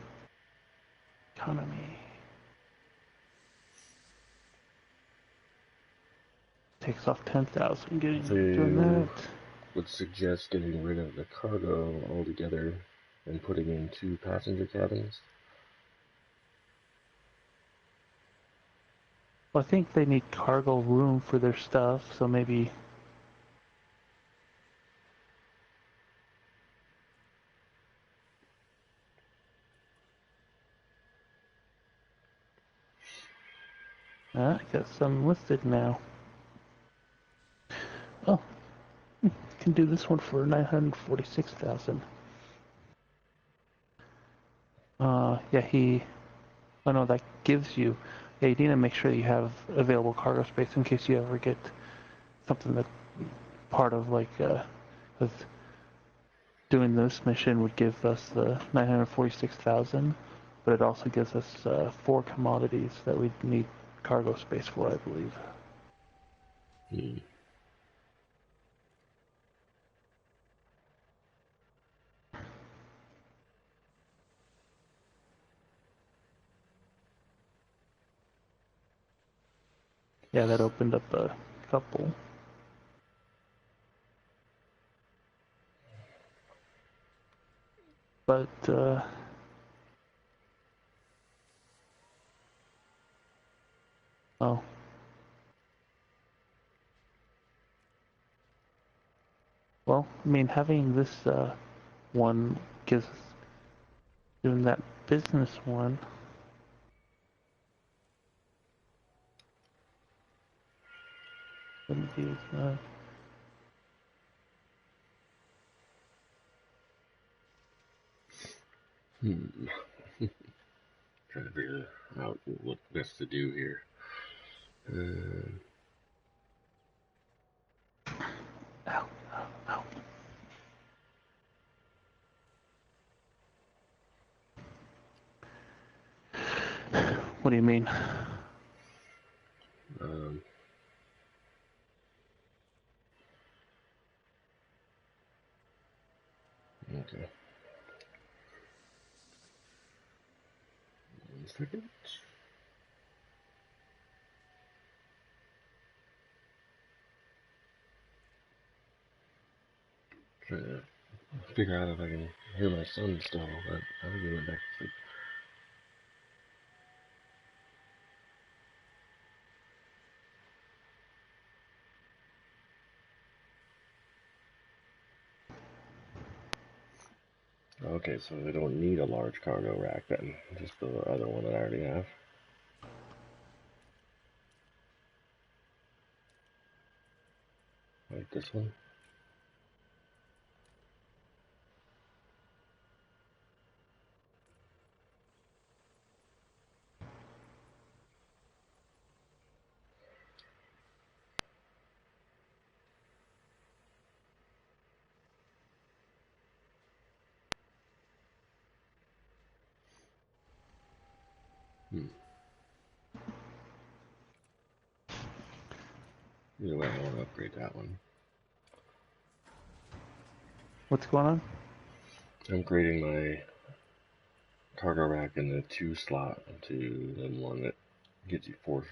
economy takes off 10,000. Doing So, that. would suggest getting rid of the cargo altogether and putting in 2 passenger cabins. Well, I think they need cargo room for their stuff, so maybe. I got some listed now. Oh, can do this one for 946,000. Yeah, oh no, that gives you Yeah, you need to make sure you have available cargo space in case you ever get something that part of like with doing this mission would give us the 946,000, but it also gives us 4 commodities that we need cargo space for, I believe. Hmm. Yeah, that opened up a couple. But oh. Well, I mean, having this one gives doing that business one. Wouldn't be as much. Trying to figure out what best to do here. Ow, ow, ow. What do you mean? Okay. 1 second. Trying to figure out if I can hear my son still, but I think he went back to sleep. Okay, so I don't need a large cargo rack then, just the other one that I already have. Like this one. Either way, I want to upgrade that one. What's going on? I'm grading my cargo rack in the 2 slot to the one that gives you 4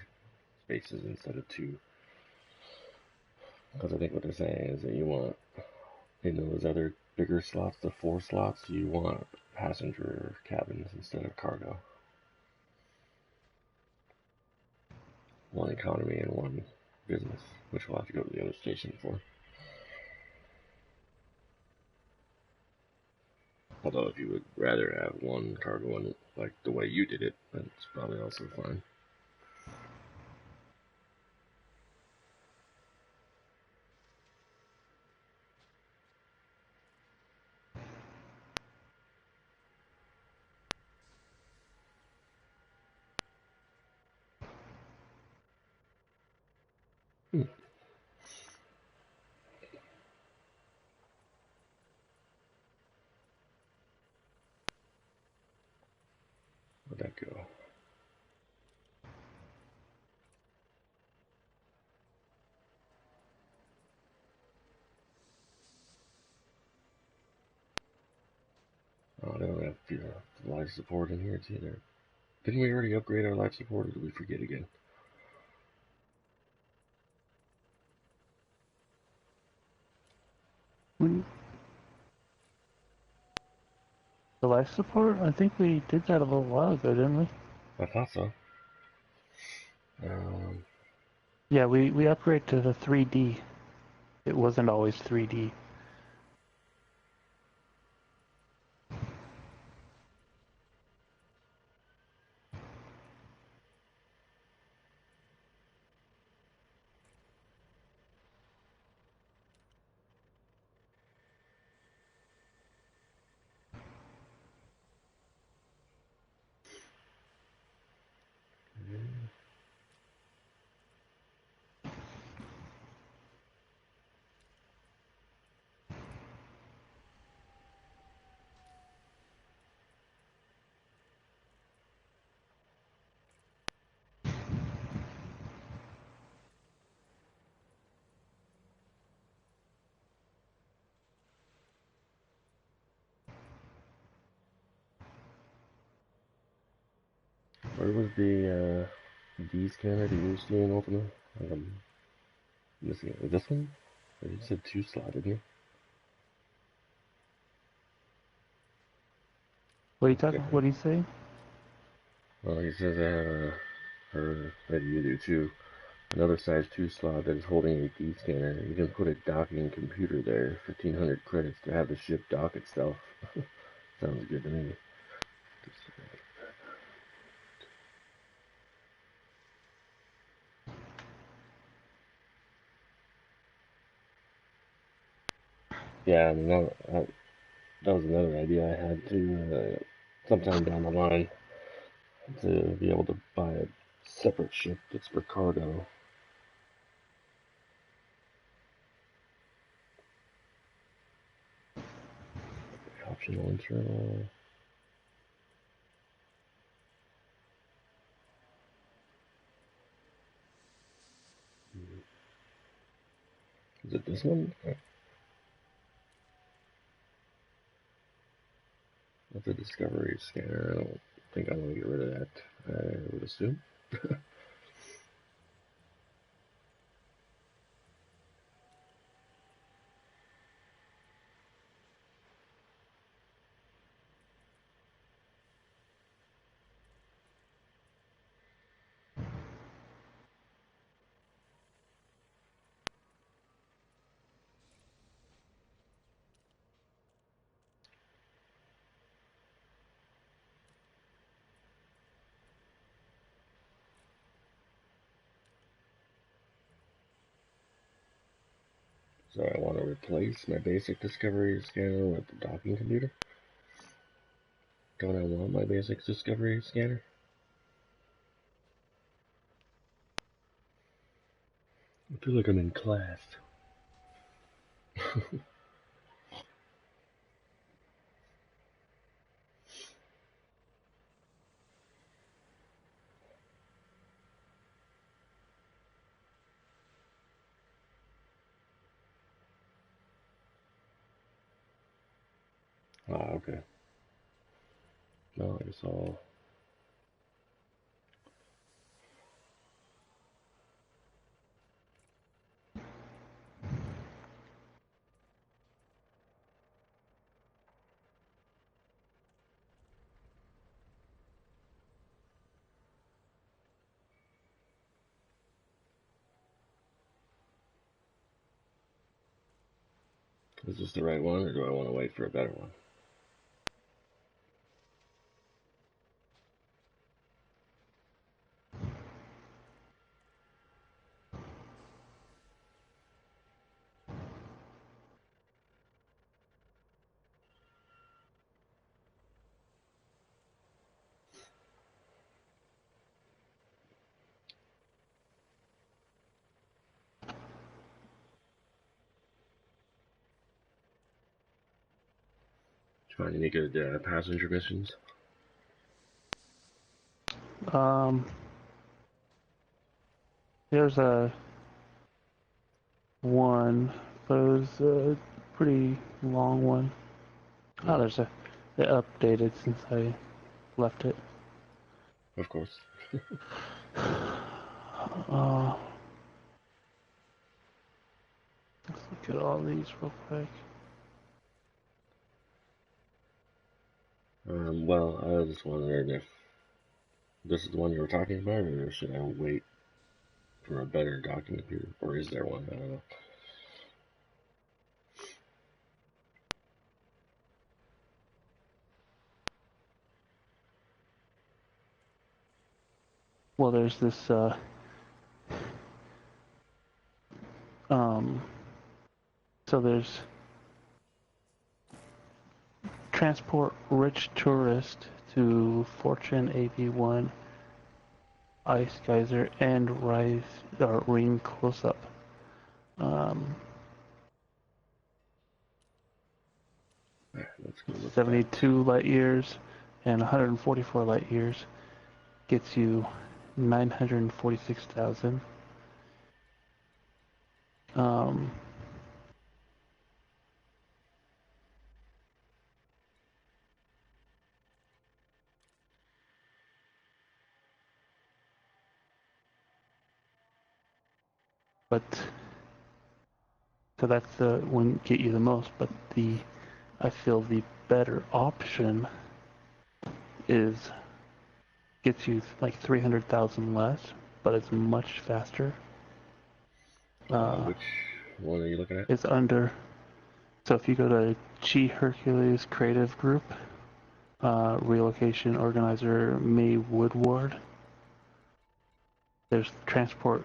spaces instead of 2. Because I think what they're saying is that you want, in those other bigger slots, the 4 slots, you want passenger cabins instead of cargo. 1 economy and 1 business, which we'll have to go to the other station for. Although if you would rather have 1 cargo and like the way you did it, that's probably also fine. Where'd that go? Oh, they don't have life support in here either. Didn't we already upgrade our life support, or did we forget again? The life support? I think we did that a little while ago, didn't we? I thought so. Yeah, we upgraded to the 3D. It wasn't always 3D. Where was the D scanner that you used to in Ultima? I'm missing it. This one? You said 2 slot, didn't you? What are you talking? What are you saying? Well, he says I have or maybe you do too, another size 2 slot that is holding a D scanner. You can put a docking computer there, 1,500 credits to have the ship dock itself. Sounds good to me. Yeah, I mean, that was another idea I had to, sometime down the line, to be able to buy a separate ship that's for cargo. Optional internal. Is it this one? That's a discovery scanner. I don't think I want to get rid of that. I would assume. So I want to replace my basic discovery scanner with the docking computer. Don't I want my basic discovery scanner? I feel like I'm in class. Ah, okay. Well, I guess I'll... Is this the right one, or do I want to wait for a better one? Find any good passenger missions? There's a one, but it was a pretty long one. Oh, there's a. They updated since I left it. Of course. Uh, let's look at all these real quick. Well, I was just wondering if this is the one you were talking about, or should I wait for a better docking computer? Or is there one? I don't know. Well, there's this. So there's transport rich tourist to Fortune AV1 Ice Geyser and Rise or Ring Close Up. Let's go look at that. 72 light years and 144 light years gets you 946,000. But so that's the wouldn't get you the most. But I feel the better option is gets you like 300,000 less, but it's much faster. Which one are you looking at? It's under. So if you go to Chi Hercules Creative Group, relocation organizer May Woodward, there's transport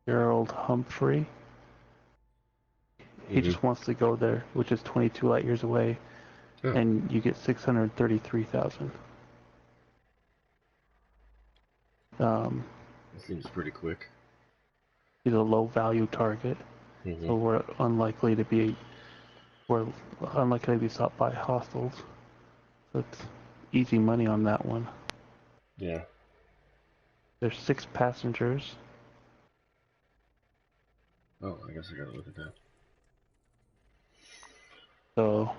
Gerald Humphrey. He just wants to go there, which is 22 light years away, and you get 633,000. That seems pretty quick. He's a low value target, so we're unlikely to be stopped by hostiles. So it's easy money on that one. Yeah. There's 6 passengers. Oh, I guess I gotta look at that. So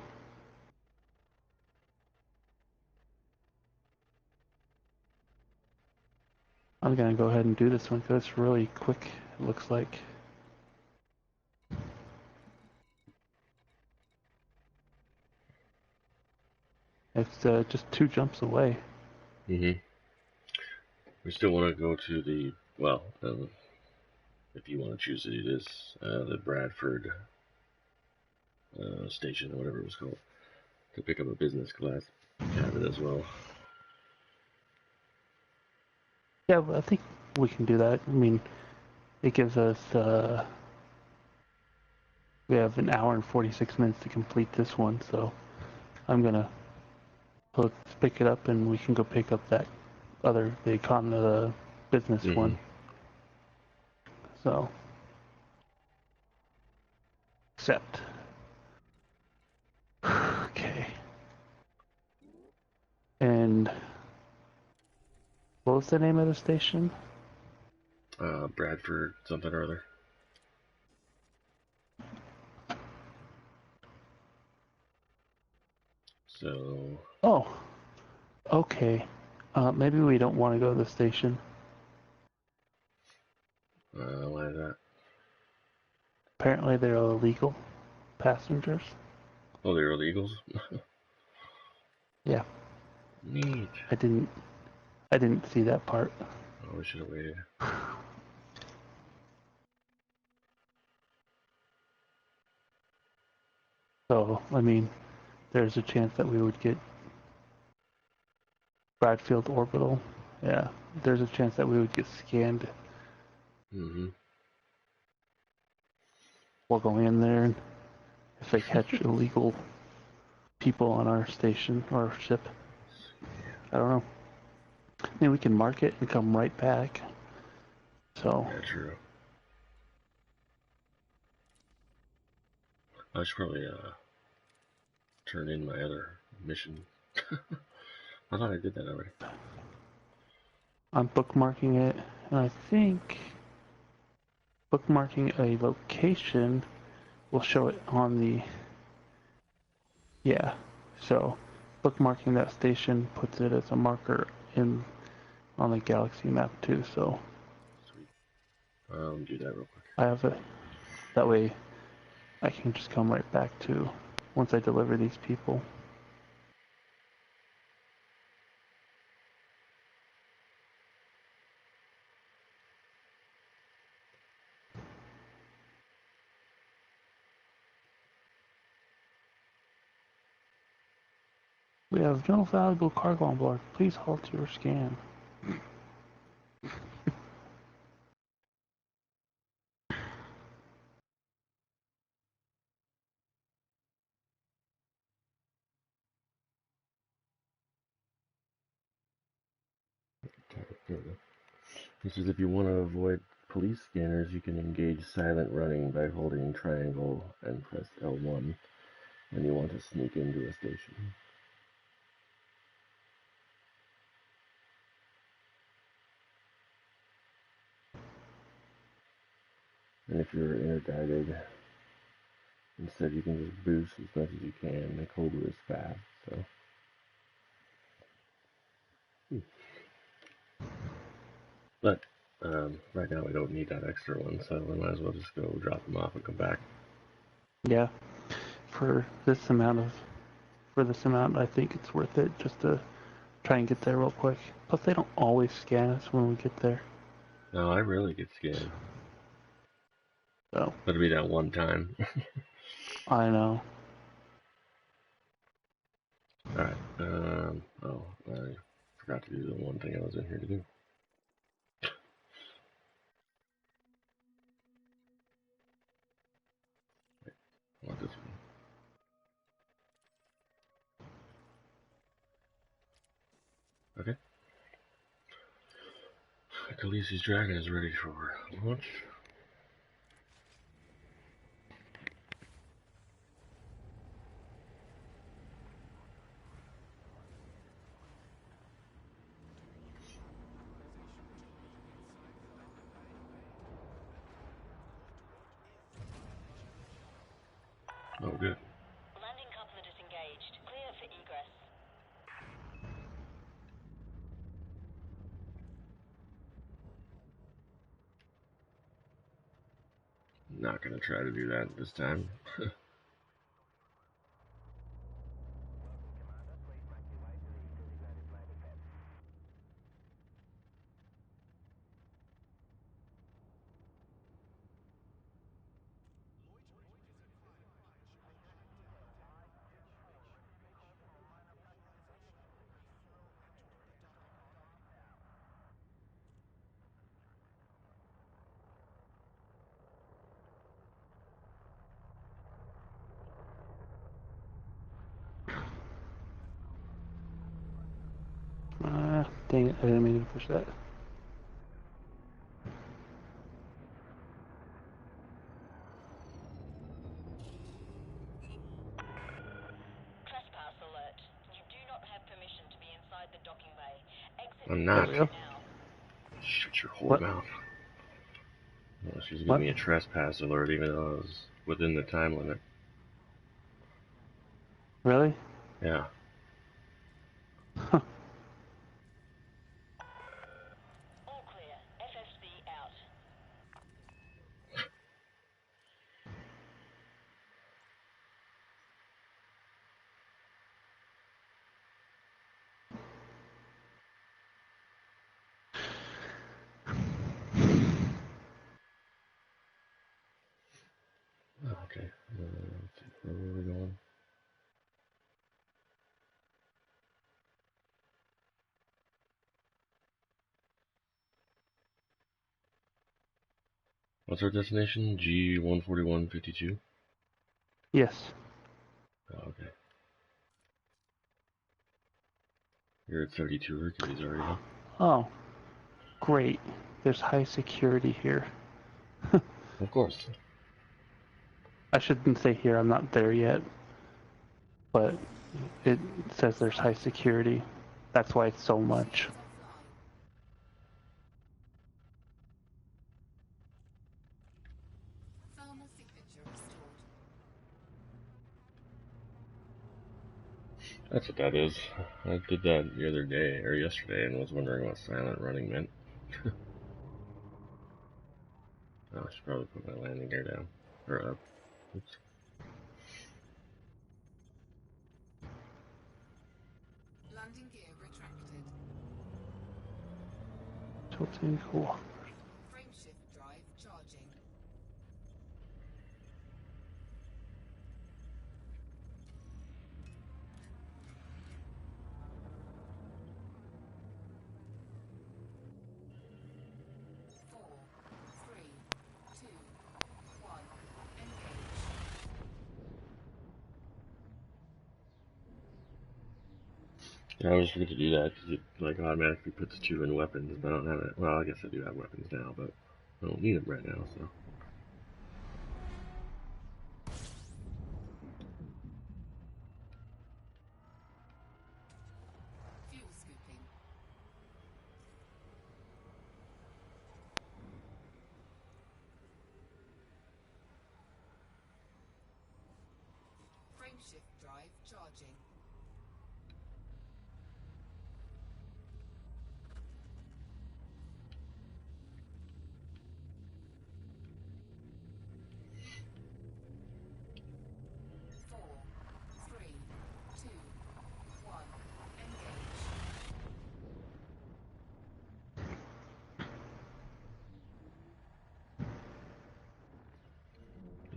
I'm gonna go ahead and do this one because it's really quick, it looks like. It's just 2 jumps away. We still want to go to the, well, if you want to choose to do this, the Bradford station or whatever it was called, to pick up a business class cabin as well. Yeah, I think we can do that. I mean, it gives us, we have an hour and 46 minutes to complete this one, so I'm gonna pick it up and we can go pick up that the business one. So, accept. Okay. And what was the name of the station? Bradford something or other. So. Oh, okay. Maybe we don't want to go to the station. Why is that? Apparently they're illegal passengers. Oh, they're illegals? Yeah. Neat. I didn't see that part. Oh, we should have waited. So, I mean, there's a chance that we would get Bradfield Orbital. Yeah, there's a chance that we would get scanned. We'll go in there, and if they catch illegal people on our station or ship, I don't know. I mean, we can mark it and come right back. So. Yeah, true. I should probably turn in my other mission. I thought I did that already. I'm bookmarking it, and I think bookmarking a location will show it on the, yeah, so bookmarking that station puts it as a marker on the galaxy map too, so. Sweet. I'll do that real quick. I have it, that way I can just come right back to once I deliver these people. We have no valuable cargo on board. Please halt your scan. This is if you want to avoid police scanners, you can engage silent running by holding triangle and press L1 when you want to sneak into a station. And if you're interguided, instead you can just boost as much as you can. The Cobra is fast, so. But Right now we don't need that extra one, so we might as well just go drop them off and come back. Yeah, for this amount, I think it's worth it just to try and get there real quick. Plus, they don't always scan us when we get there. No, I really get scanned. So. That'll be that one time. I know. Alright, oh, I forgot to do the one thing I was in here to do. I want this one. Okay. Khaleesi's dragon is ready for launch. Oh, good. Landing coupler disengaged. Clear for egress. Not gonna try to do that this time. Dang it, I didn't mean to push that. Trespass alert. You do not have permission to be inside the docking bay. Exit I'm There not. we go. now. Shut your whore What? mouth. Well, she's giving What? me a trespass alert even though I was within the time limit. Really? Yeah. Huh. All clear. FFC out. Oh, okay. Let's see, where were we going? What's our destination? G14152? Yes. Oh, okay. You're at 32 Hercules already, huh? Oh, great. There's high security here. Of course. I shouldn't say here, I'm not there yet. But it says there's high security. That's why it's so much. Thermal signature restored. That's what that is. I did that the other day, or yesterday, and was wondering what silent running meant. Oh, I should probably put my landing gear down. Or up. Oops. Landing gear retracted. Totally cool. Frameshift drive charging. Four, three, two, one. Engage. Yeah, I always forget to do that because it like automatically puts you in weapons, but I don't have it. Well, I guess I do have weapons now, but I don't need them right now, so. Fuel scooping. Frameshift drive charging.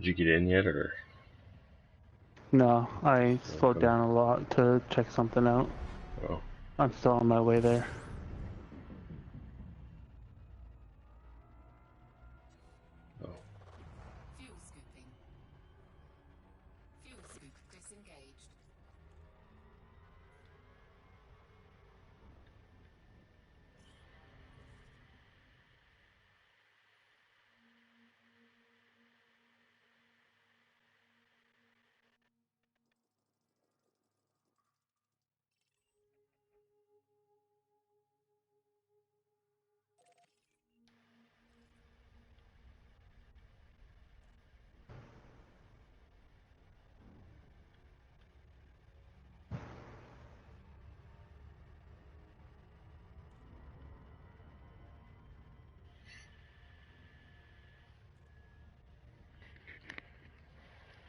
you get in yet, or? No, I slowed Okay. down a lot to check something out. Oh. I'm still on my way there. Oh. Fuel scooping. Fuel scoop disengaged.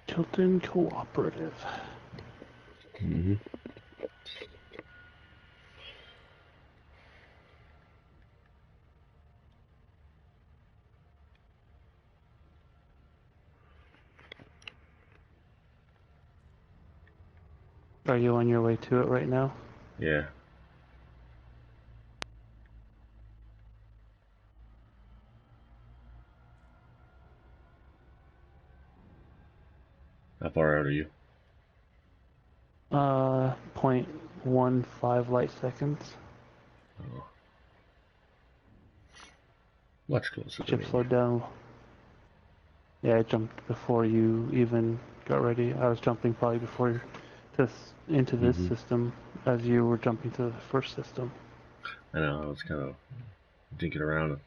Tilton Cooperative. Mm-hmm. Are you on your way to it right now? Yeah. How far out are you? 0.15 light seconds. Oh. Much closer than Chip me. slowed down. Yeah, I jumped before you even got ready. I was jumping probably before into this Mm-hmm. system as you were jumping to the first system. I know, I was kind of dinking around.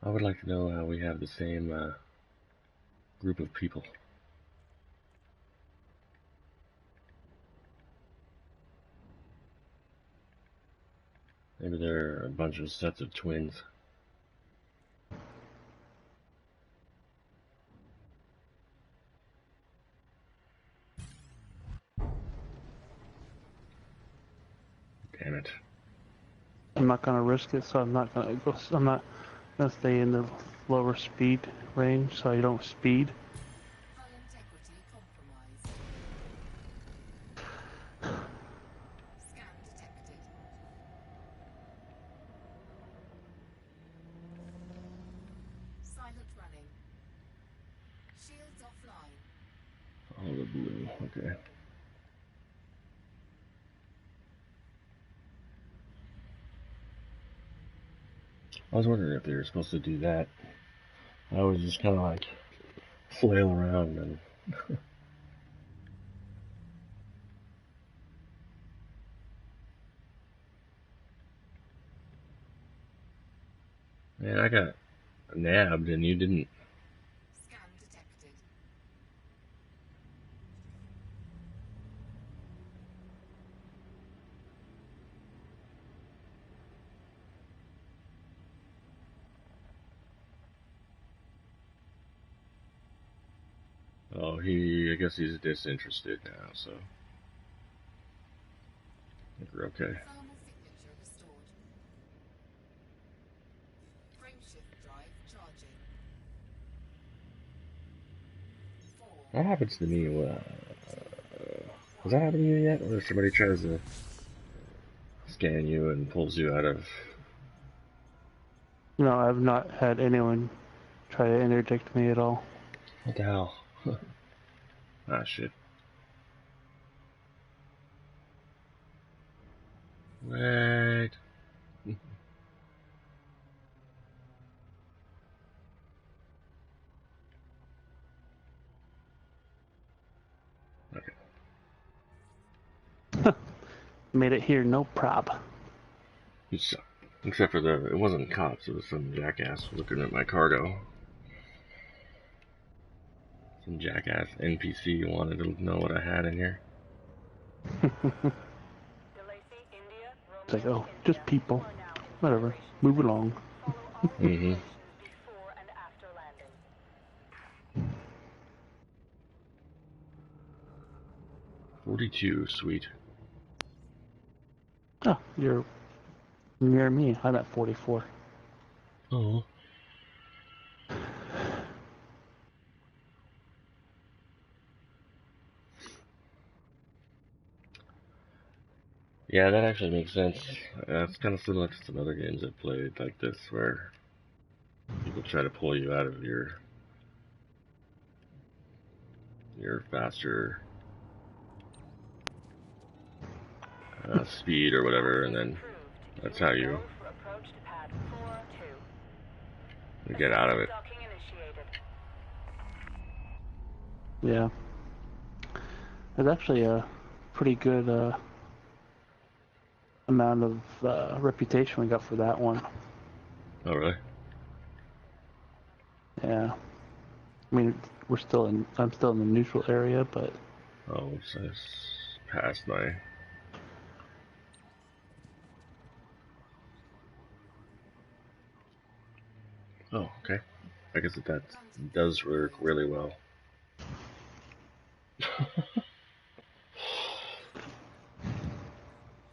I would like to know how we have the same group of people. Maybe they're a bunch of sets of twins. Damn it. I'm not gonna risk it, so I'm not gonna go. I'm not gonna stay in the lower speed range, so I don't speed. Hull integrity compromised. Scan detected. Silent running. Shields offline. All the blue. Okay. I was wondering if they were supposed to do that. I was just kind of like flail around and. Man, I got nabbed and you didn't. Scan detected. Oh, I guess he's disinterested now, so. I think we're okay. Thermal signature restored. Frameshift drive charging. 4. That happens to me. Has that happened to you yet? Or somebody tries to scan you and pulls you out of. No, I've not had anyone try to interdict me at all. What the hell? Ah, shit. Wait. Okay. Made it here, no prob. You suck. Except for it wasn't cops, it was some jackass looking at my cargo. Some jackass NPC wanted to know what I had in here. DeLacy, India, It's like, Romeo, oh, India. just people. You are now in Whatever. operations Move phase. along. Follow all Mm-hmm. recommendations before and after landing. 42, sweet. Oh, you're Near me, I'm at 44. Oh. Yeah, that actually makes sense. It's kind of similar to some other games I've played like this, where people try to pull you out of your faster speed or whatever, and then that's how you Approach to pad 4-2. get out of it. Docking initiated. Yeah. There's actually a pretty good amount of reputation we got for that one. Oh, really? Yeah. I mean, I'm still in the neutral area, but Oh, so it's past my. Oh, okay. I guess that does work really well.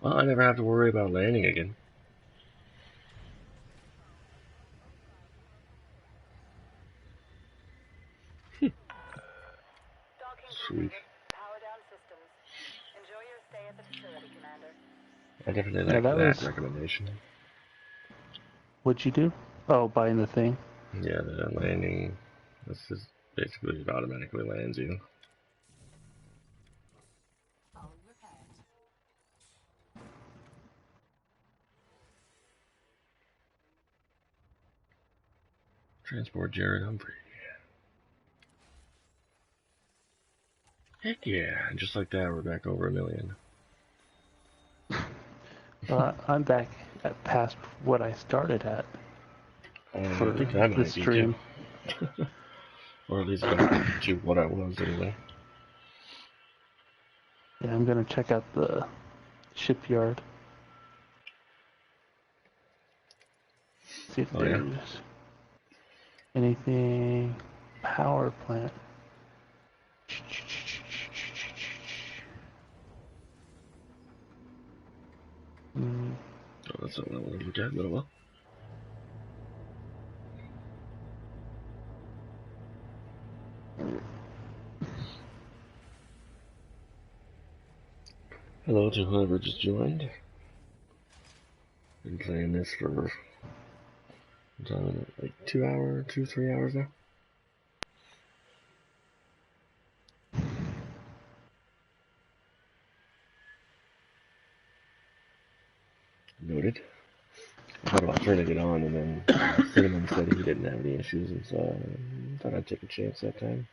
Well, I never have to worry about landing again. Docking Sweet. completed. Power down systems. Enjoy your stay at the facility, Commander. I definitely yeah, like that that was. recommendation. What'd you do? Oh, buying the thing. Yeah, the landing. This is basically it automatically lands you. Hull repaired. Transport Jared Humphrey. Heck yeah! And just like that, we're back over 1 million. I'm back at past what I started at I for think I the might be too. stream. Or at least back to what I was anyway. Yeah, I'm gonna check out the shipyard. See if Oh yeah. there's anything. Power plant. Mm, Oh, that's not what I wanted to look at, but oh well. Hello to whoever just joined. Been playing this for like 3 hours now. Noted. I thought about turning it on, and then Cinnamon said he didn't have any issues, and so I thought I'd take a chance that time.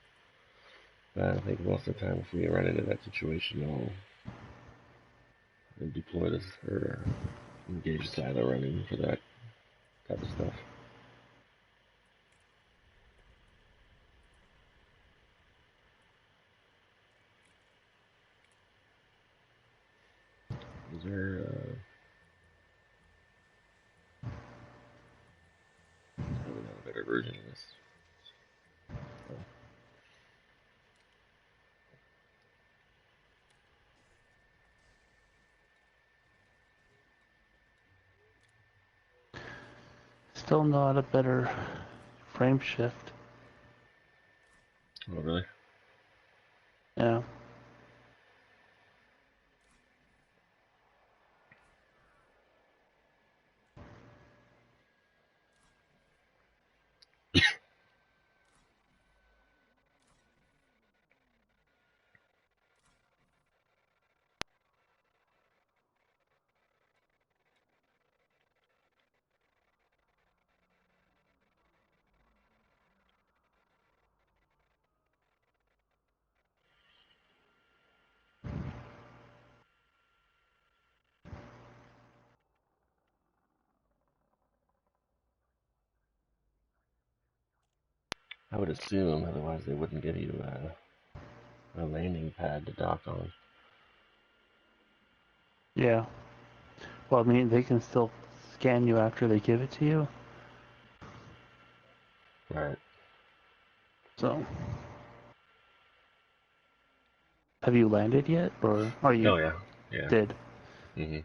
But I think most of the time, if we run into that situation, I'll deploy this or engage the silo running for that type of stuff. Is there probably not a better version of this? Oh. Still not a better frame shift. Oh, really? Yeah. I would assume, otherwise they wouldn't give you a landing pad to dock on. Yeah. Well, I mean, they can still scan you after they give it to you. Right. So, have you landed yet, or are you Oh yeah. Yeah. did? Mhm.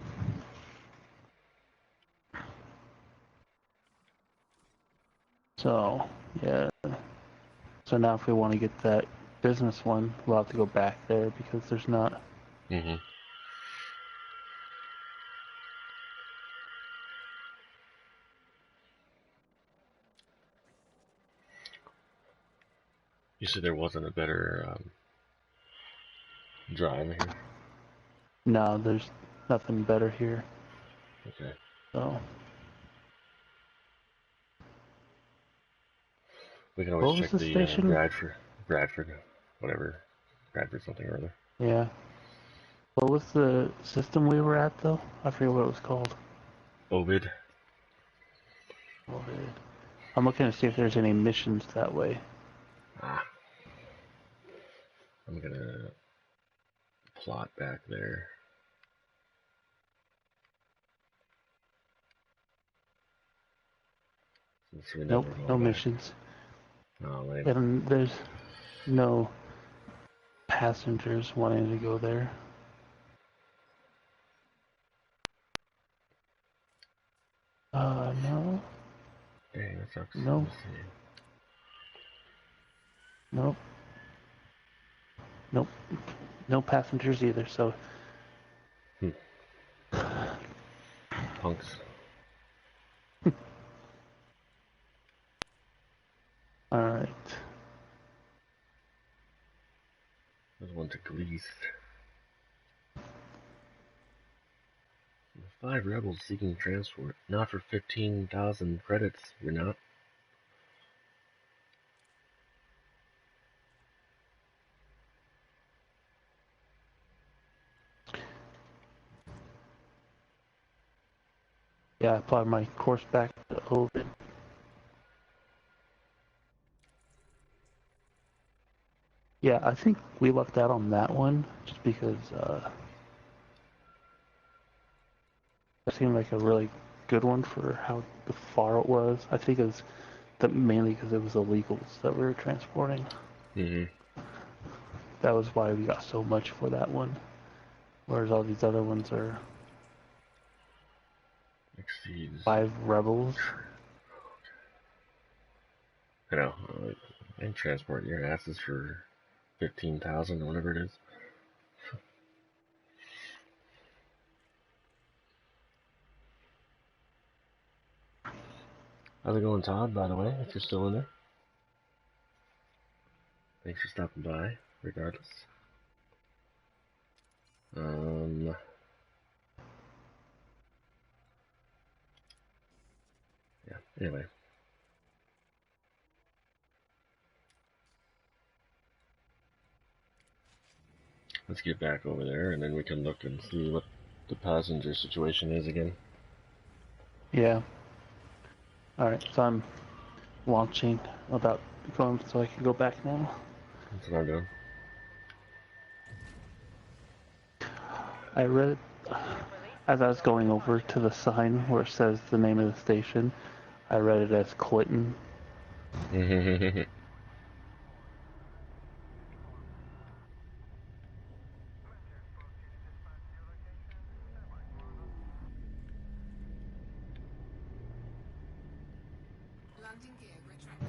So, yeah. So now if we want to get that business one, we'll have to go back there because there's not. Mm-hmm. You said there wasn't a better drive here? No, there's nothing better here. Okay. So, We can always what was check the the station? Bradford, whatever. Bradford something or other. Yeah. What was the system we were at, though? I forget what it was called. Ovid. I'm looking to see if there's any missions that way. Ah. I'm gonna plot back there. Since we know Nope, we're no going back. missions. Oh, lame. And there's no passengers wanting to go there. No. Dang, that sucks. No. Let's see. Nope. Nope. No passengers either, so. Punks. Alright. There's one to Greece. 5 rebels seeking transport. Not for 15,000 credits. You're not. Yeah, I applied my course back to Ovid. Yeah, I think we lucked out on that one, just because, it seemed like a really good one for how far it was. I think it was mainly because it was illegals that we were transporting. Mm-hmm. That was why we got so much for that one. Whereas all these other ones are Exceeds. 5 rebels. I know. And transport your asses for 15,000 or whatever it is. How's it going, Todd, by the way, if you're still in there? Thanks for stopping by, regardless. Yeah, anyway. Let's get back over there, and then we can look and see what the passenger situation is again. Yeah. Alright, so I'm launching about going so I can go back now. That's what I'm doing. I read, as I was going over to the sign where it says the name of the station, I read it as Clinton. Landing gear retracted.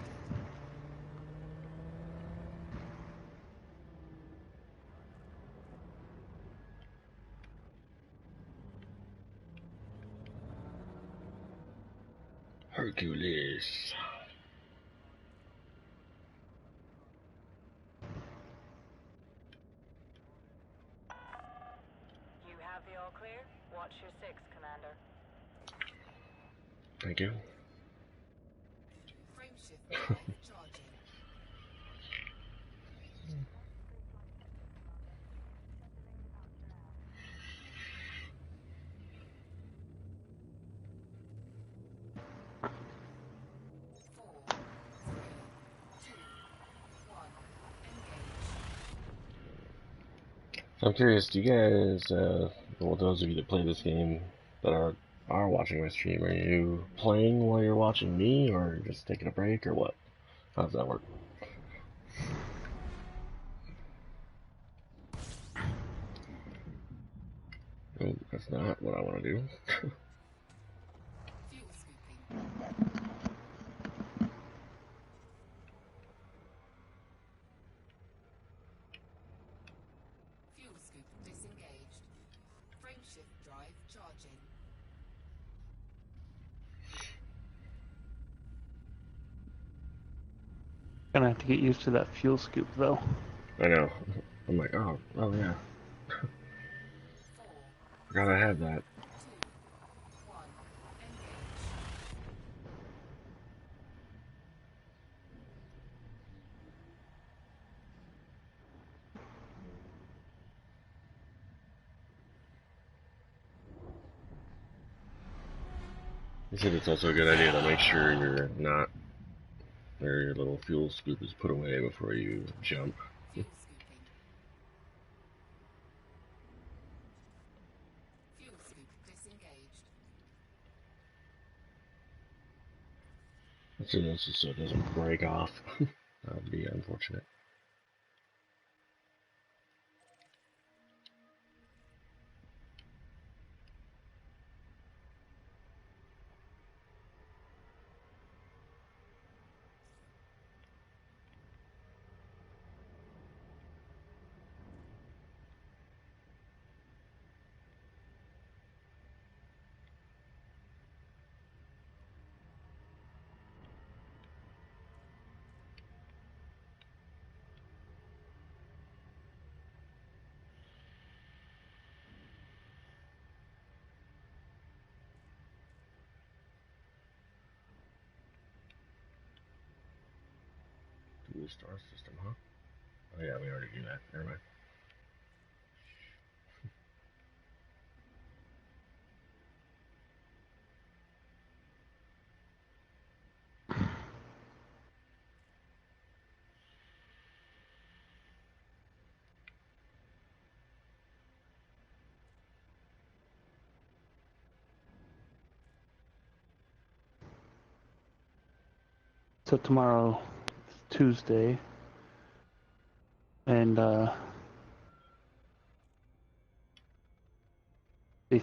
Hercules. You have the all clear. Watch your 6, Commander. Thank you. Frame shift off charging. Four, three, two, one. Engage. So I'm curious, do you guys, well, those of you that play this game that are watching my stream, are you playing while you're watching me, or just taking a break, or what? How does that work? Oh, that's not what I want to do. Fuel scooping. Gonna have to get used to that fuel scoop though. I know. I'm like, oh yeah, 4, forgot I had that. 2, 1. Engage. He said it's also a good idea to make sure you're not, or your little fuel scoop is put away before you jump. Fuel scooping. Fuel scoop disengaged. So this is so it doesn't break off. That would be unfortunate. Dual star system, huh? Oh yeah, we already do that. Never mind. So tomorrow, Tuesday, and the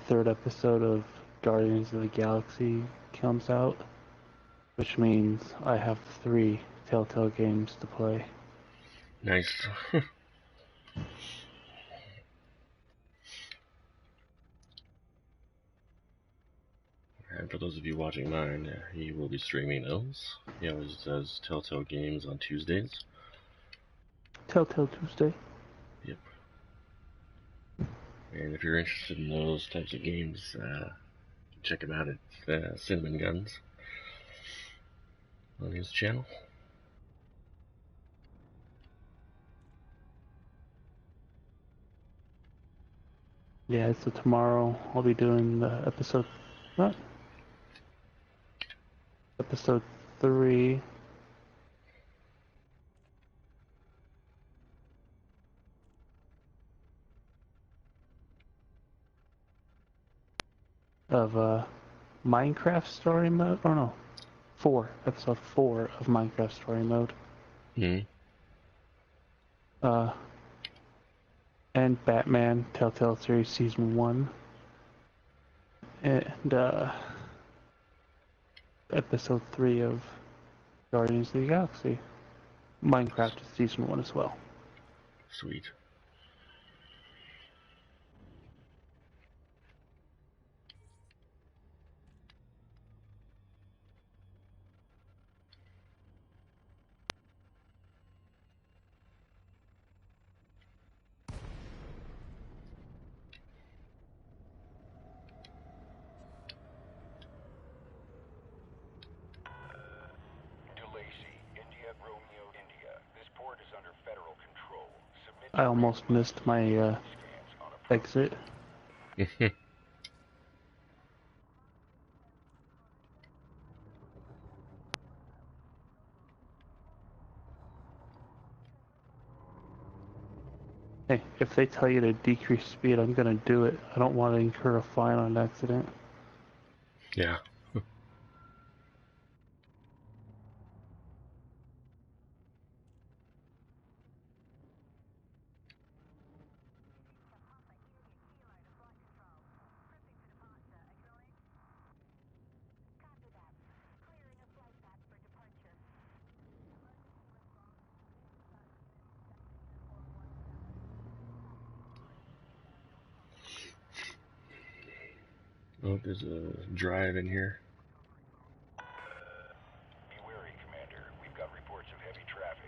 third episode of Guardians of the Galaxy comes out, which means I have 3 Telltale games to play. Nice. And for those of you watching mine, he will be streaming those. He always does Telltale games on Tuesdays. Telltale Tuesday. Yep. And if you're interested in those types of games, check him out at Cinnamon Guns on his channel. Yeah, so tomorrow I'll be doing the episode 3. Of Minecraft story mode. Oh no, 4. Episode 4 of Minecraft story mode. Hmm. And Batman Telltale series season 1. And episode 3 of Guardians of the Galaxy. Minecraft is season 1 as well. Sweet. DeLacy, India, Romeo, India. This port is under federal control. Submit I almost missed my scans on a exit. Hey, if they tell you to decrease speed, I'm gonna do it. I don't want to incur a fine on accident. Yeah. Oh, there's a drive in here. Be wary, Commander. We've got reports of heavy traffic.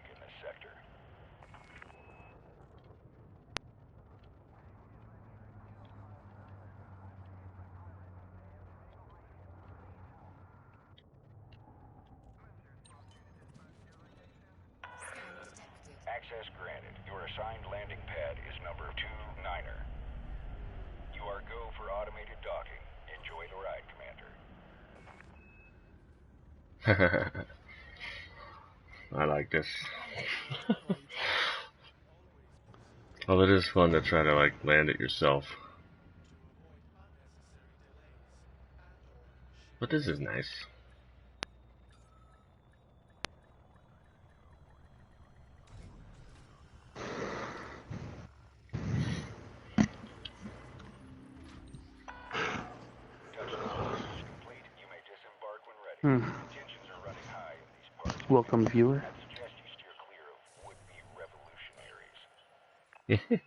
Access granted. Your assigned landing pad is number 29er. You are go for automated docking. Enjoy the ride, Commander. I like this. Well, it is fun to try to like land it yourself. But this is nice. Complete. You may disembark when ready. Tensions are running high in these parts. Welcome, viewer. I suggest you steer clear of would-be revolutionaries.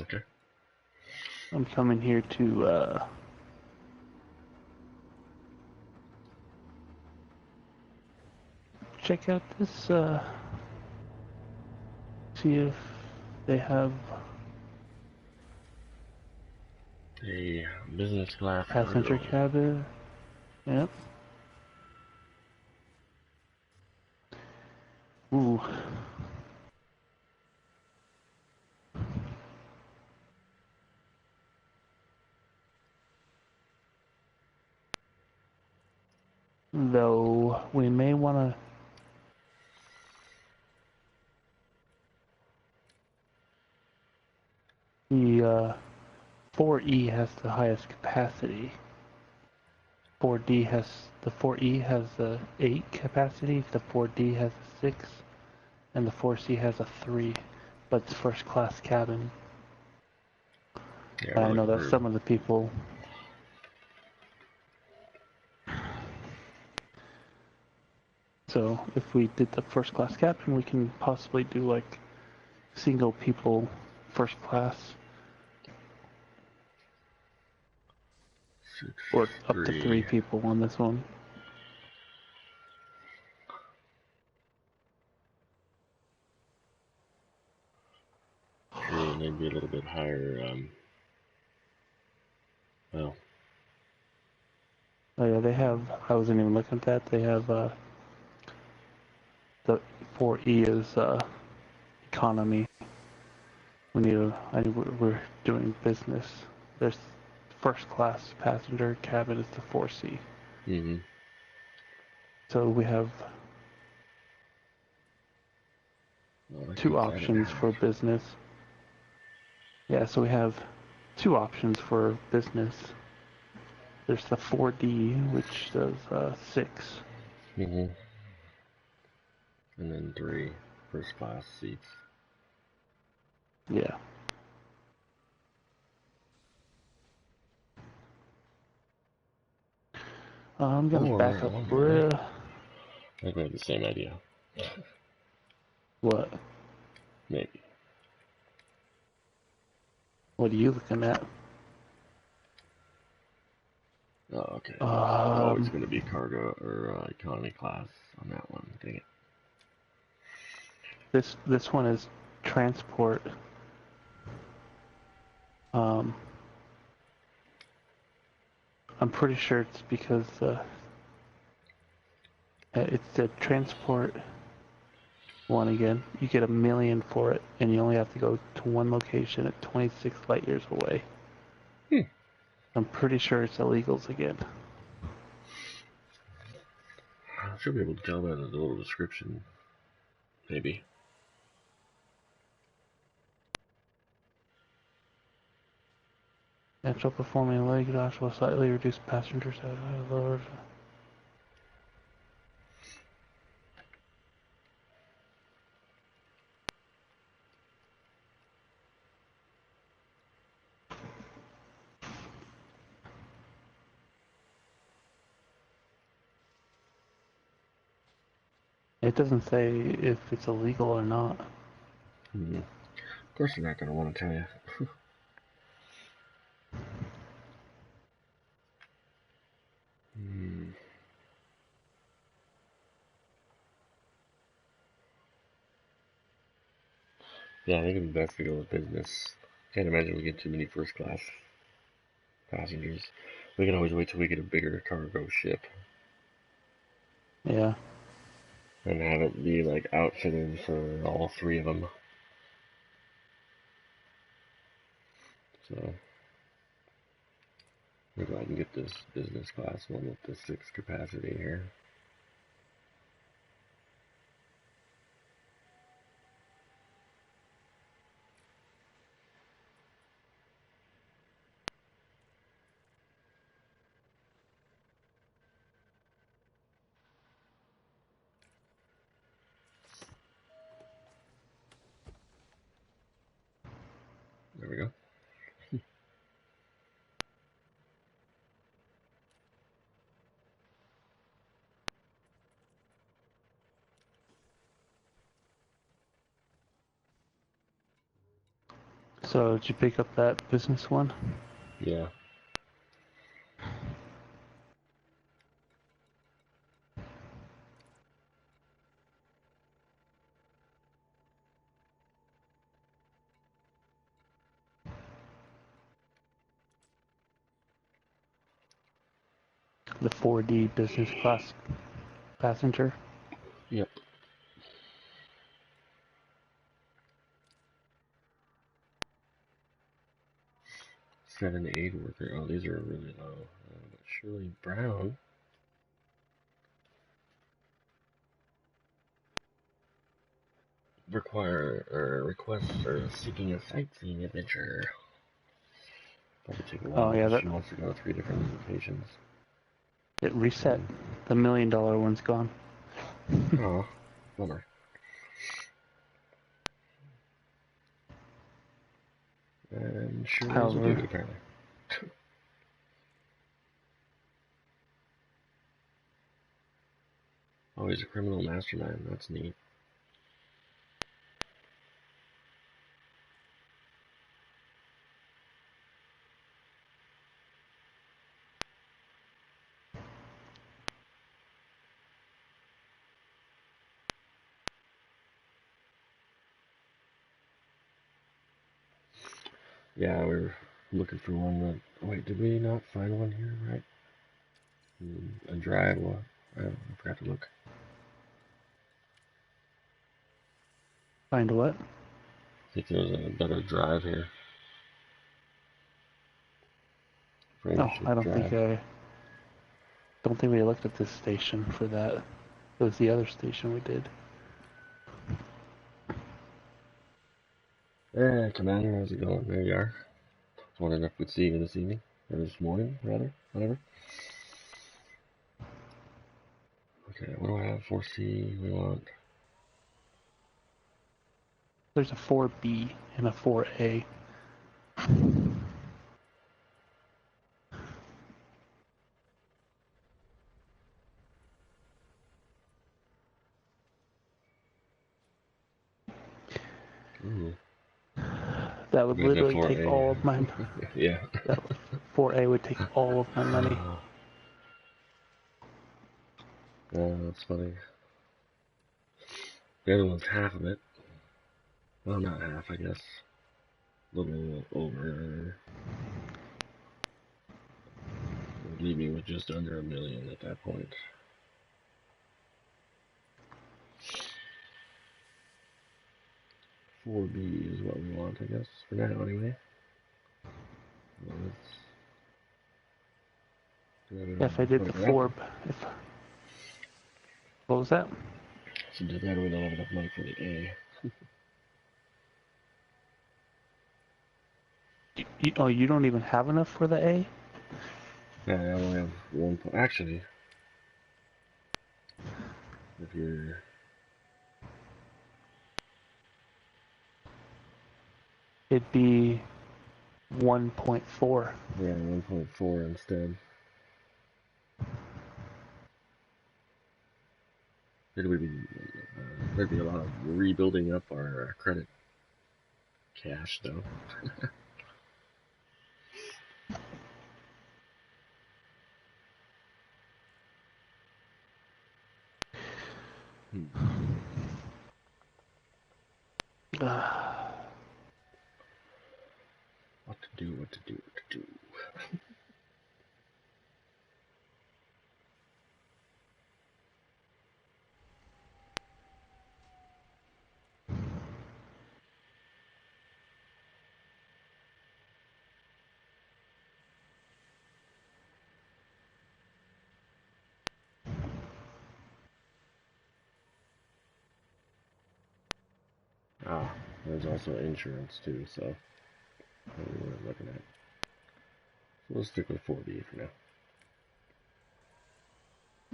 Okay. I'm coming here to check out this, see if they have A business class passenger cargo. cabin. Yep. Ooh. Though we may want to the 4E has the highest capacity. 4D has the 4E has a 8 capacity, the 4D has a 6, and the 4C has a 3, but it's first class cabin. Yeah, And I know really that some of the people so if we did the first class cabin, we can possibly do like single people first class. Or up to 3 people on this one. True, maybe a little bit higher. Well. Oh yeah, they have. I wasn't even looking at that. They have the 4E is economy. We're doing business. There's first class passenger cabin is the 4C. Mm-hmm. So we have two options for business. Yeah, so we have 2 options for business. There's the 4D, which does 6. Mm-hmm. And then 3 first class seats. Yeah. I'm gonna back up real. I think we have the same idea. What? Maybe. What are you looking at? Oh, okay. It's always going to be cargo or economy class on that one. Dang it. This one is transport. I'm pretty sure it's because it's the transport one again. You get $1 million for it, and you only have to go to one location at 26 light years away. I'm pretty sure it's illegals again. I should be able to tell that in the little description. Maybe. Natural performing leg dash will slightly reduce passengers at lower. It doesn't say if it's illegal or not. Mm-hmm. Of course they're not going to want to tell you. Yeah, I think it'd be best to go with business. Can't imagine we get too many first class passengers. We can always wait till we get a bigger cargo ship. Yeah. And have it be like outfitted for all 3 of them. So maybe I can get this business class one with the 6 capacity here. There we go. So did you pick up that business one? Yeah. The 4D business class passenger? Yep. Seven to 8 worker. Oh, these are really low. But Shirley Brown. Requests or seeking a sightseeing adventure. Probably take a while Oh yeah, because that she wants to go to 3 different locations. it reset. The $1 million one's gone. Oh, bummer. And Shirley is a However, dude, apparently. Oh, he's a criminal mastermind. That's neat. Yeah, we were looking for one that... Wait, did we not find one here, right? A drive one. I forgot to look. find what? I think there was a better drive here. No, Friendship I don't drive. think we looked at this station for that. It was the other station we did. Hey, Commander, how's it going? There you are. Just wondering if we'd see you this evening. Or this morning, rather. Whatever. Okay, what do I have? 4C, we want... There's a 4B and a 4A. Ooh. That would Maybe the literally take 4A. all of my. Yeah. That 4A would take all of my money. That's funny. The other one's half of it. Well, not half, I guess. A little over. Would leave me with just under $1 million at that point. Four B is what we want, I guess, for now, anyway. Yeah, if I did the 4, what was that? So do that, we don't have enough money for the A. Oh, you don't even have enough for the A? Yeah, I only have one point. Actually, if you're... It'd be 1.4. Yeah, 1.4 instead. There'd be a lot of rebuilding up our credit cash, though. What to do, what to do, what to do. Ah, there's also insurance too, so that's what we're looking at. So we'll stick with 4B for now.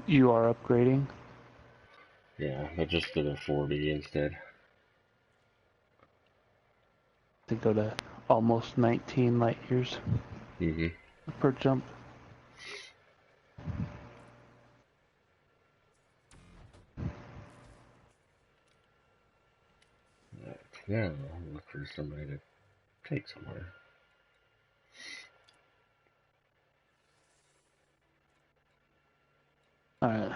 You are upgrading? Yeah, but just to the 4B instead. To go to almost 19 light years Mm-hmm. per jump. Now I'll look for somebody to take somewhere. Alright.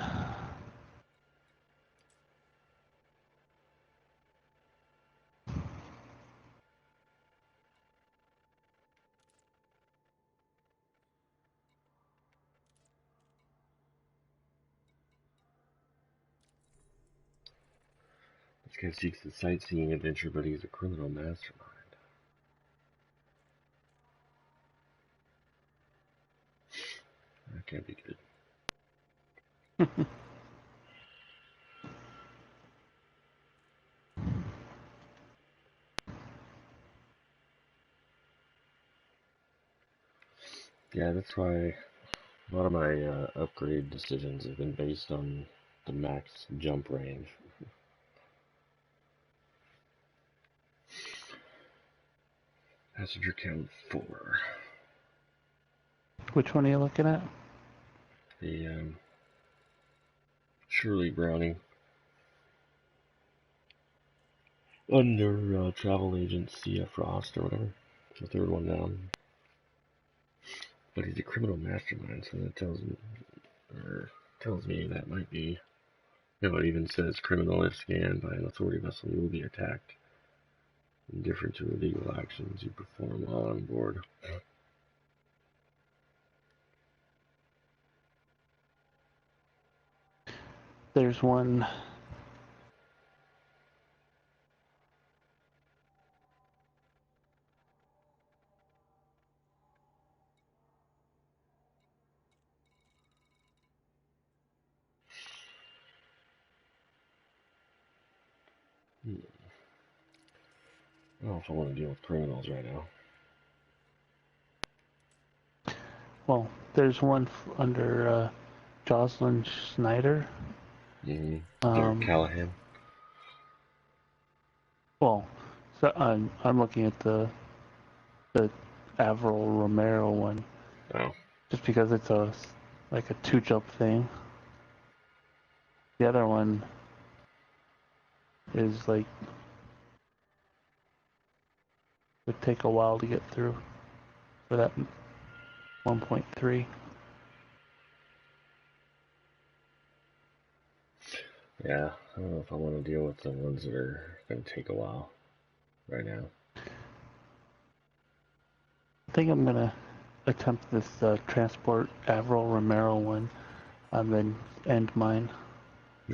This guy seeks a sightseeing adventure, but he's a criminal mastermind. That can't be good. Yeah, that's why a lot of my upgrade decisions have been based on the max jump range. Passenger count 4. Which one are you looking at? The Shirley Browning under travel agent C.F. Frost or whatever. The third one down. But he's a criminal mastermind, so that tells me that might be. You know, it even says criminal if scanned by an authority vessel, you will be attacked. Indifferent to illegal actions you perform while on board. There's one. I don't know if I want to deal with criminals right now. Well, there's one under Jocelyn Schneider. Mm-hmm. Derek Callahan. Well, so I'm looking at the Avril Romero one. Oh. Just because it's like a 2-jump thing. The other one is like would take a while to get through for that 1.3. Yeah, I don't know if I want to deal with the ones that are going to take a while right now. I think I'm gonna attempt this transport Avril Romero one, and then end mine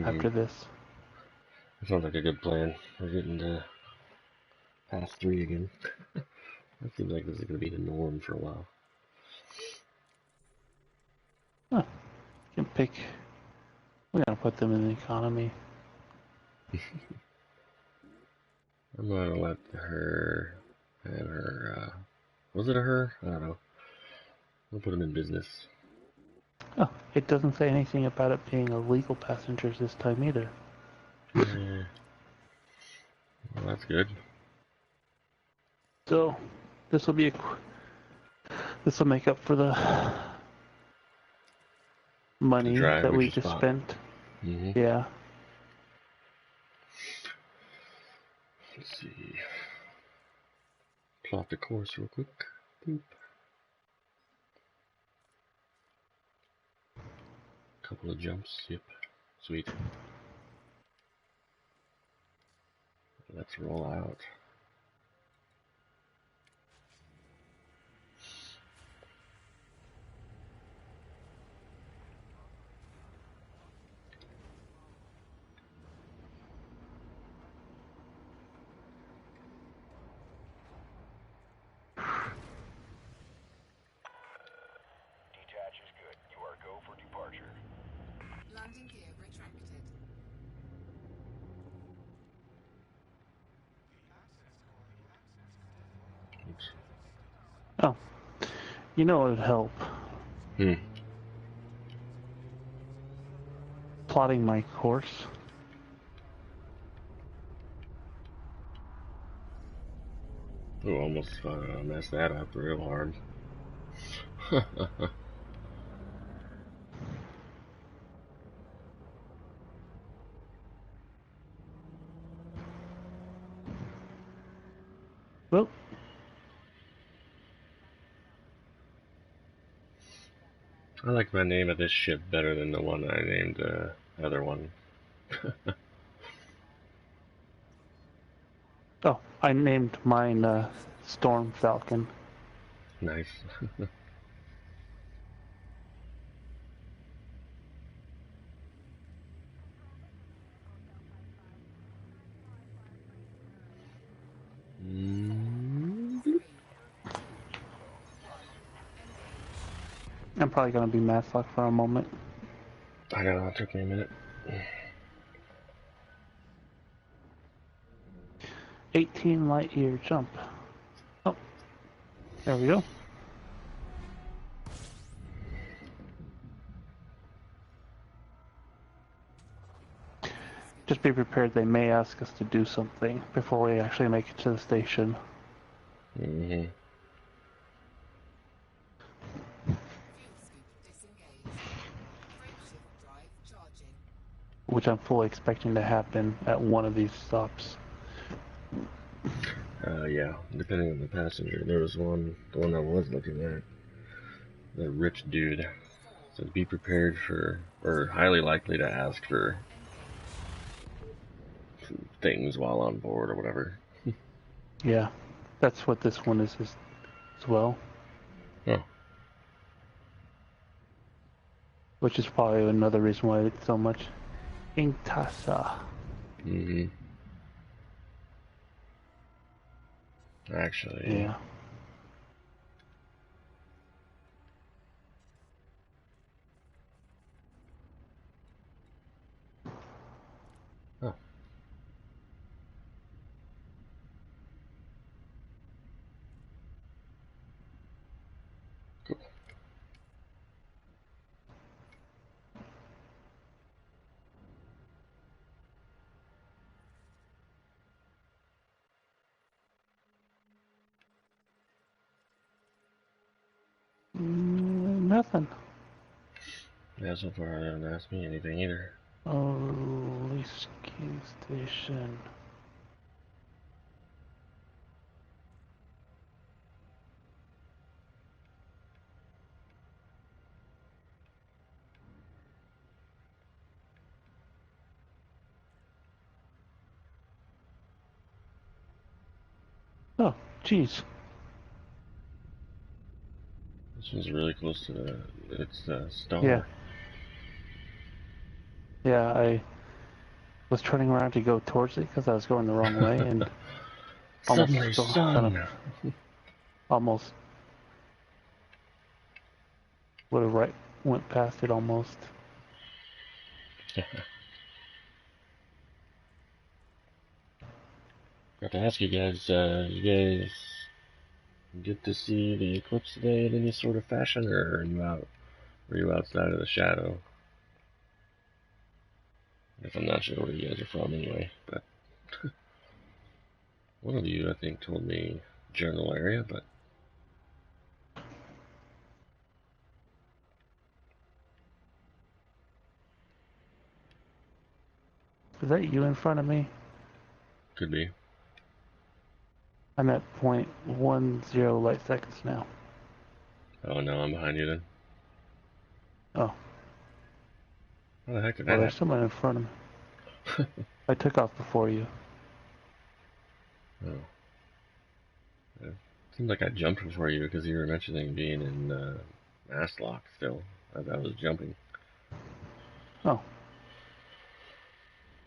after this. That sounds like a good plan. We're getting to past 3 again. It seems like this is going to be the norm for a while. Huh. You can pick. We're gonna put them in the economy. I'm going to let her and her. Was it a her? I don't know. I'll put them in business. Oh, it doesn't say anything about it being illegal passengers this time either. Well, that's good. So, this will be this will make up for the money drive that we we just just bought. spent. Mm-hmm. Yeah. Let's see. Plot the course real quick. Boop. Couple of jumps. Yep. Sweet. Let's roll out. Detach is good. You are go for departure. Landing gear retracted. You know it would help. Hmm. Plotting my course. Ooh, almost messed that up real hard. Well, I like my name of this ship better than the one I named the other one. oh, I named mine Storm Falcon. Nice. Mm, 3, 2, 1, engage. I'm probably gonna be Matlock for a moment. I know, it took me a minute. 18 light year jump. Oh, there we go. Just be prepared, they may ask us to do something before we actually make it to the station. Mm-hmm. Fuel scoop disengaged. Frameshift drive charging. Which I'm fully expecting to happen at one of these stops. Yeah, depending on the passenger. There was one, the one I was looking at, the rich dude 4, said be prepared for, or highly likely to ask for engage. things while on board or whatever. Yeah, that's what this one is as well. Oh. Which is probably another reason why it's so much Inktasha. Mm-hmm. Actually. Yeah. Oh. Cool. Nothing. Yeah, so far they haven't asked me anything either. Oh, lease key station. Oh, geez. This one's really close to its star. Yeah. Yeah, I was turning around to go towards it because I was going the wrong way and almost Suddenly, kind of sun. almost would have went past it almost. Got to ask you guys, you guys get to see the eclipse today in any sort of fashion, or are you out? Are you outside of the shadow? I guess I'm not sure where you guys are from anyway, but one of you, I think, told me general area, but Is that you in front of me? could be. I'm at 0.10 light seconds now. Oh no, I'm behind you then. Oh, How the heck did well, that there's happen? someone in front of me. I took off before you. Oh. It seemed like I jumped before you because you were mentioning being in mass lock still as I was jumping. Oh,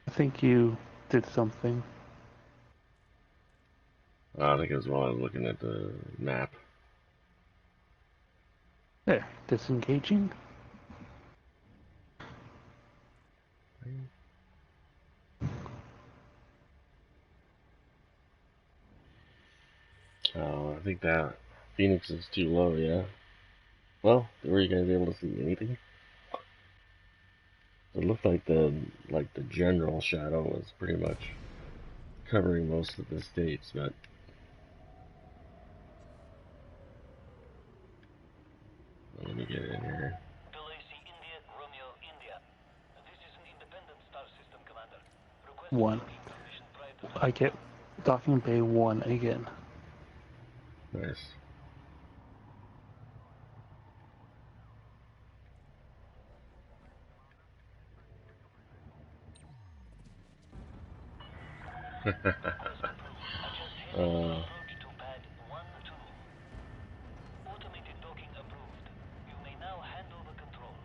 I think you did something. I think it was while I was looking at the map. There, disengaging. Oh, I think that Phoenix is too low, yeah? Well, were you guys able to see anything? It looked like the general shadow was pretty much covering most of the states, but let me get in here. India, Romeo, India. This is an independent star system, Commander. One. Permission prior to I get docking bay 1 again. Nice. approach to pad 1-2. Automated docking approved. You may now handle the control.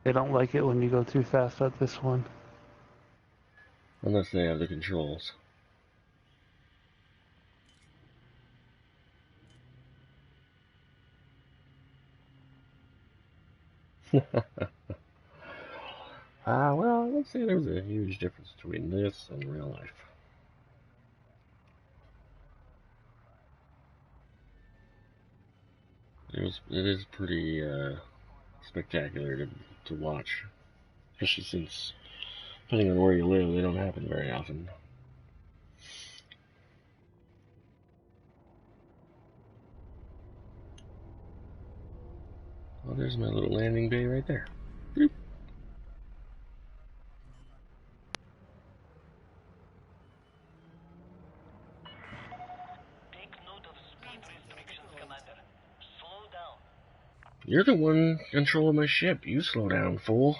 They don't like it when you go too fast at this one. Unless they have the controls. Well, I would say there's a huge difference between this and real life. It is pretty spectacular to watch, especially since, depending on where you live, they don't happen very often. Well, there's my little landing bay right there. Boop. Take note of speed restrictions, Commander. Slow down. You're the one controlling my ship. You slow down, fool.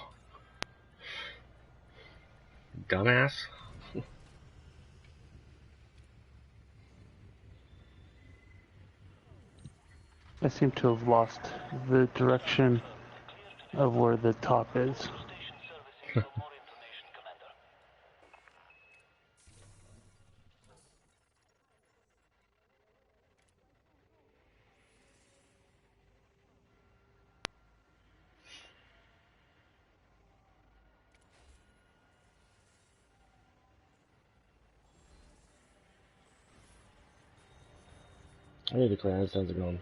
Dumbass. I seem to have lost the direction of where the top is. Station servicing for more information, Commander. Hey, the class, how's it going?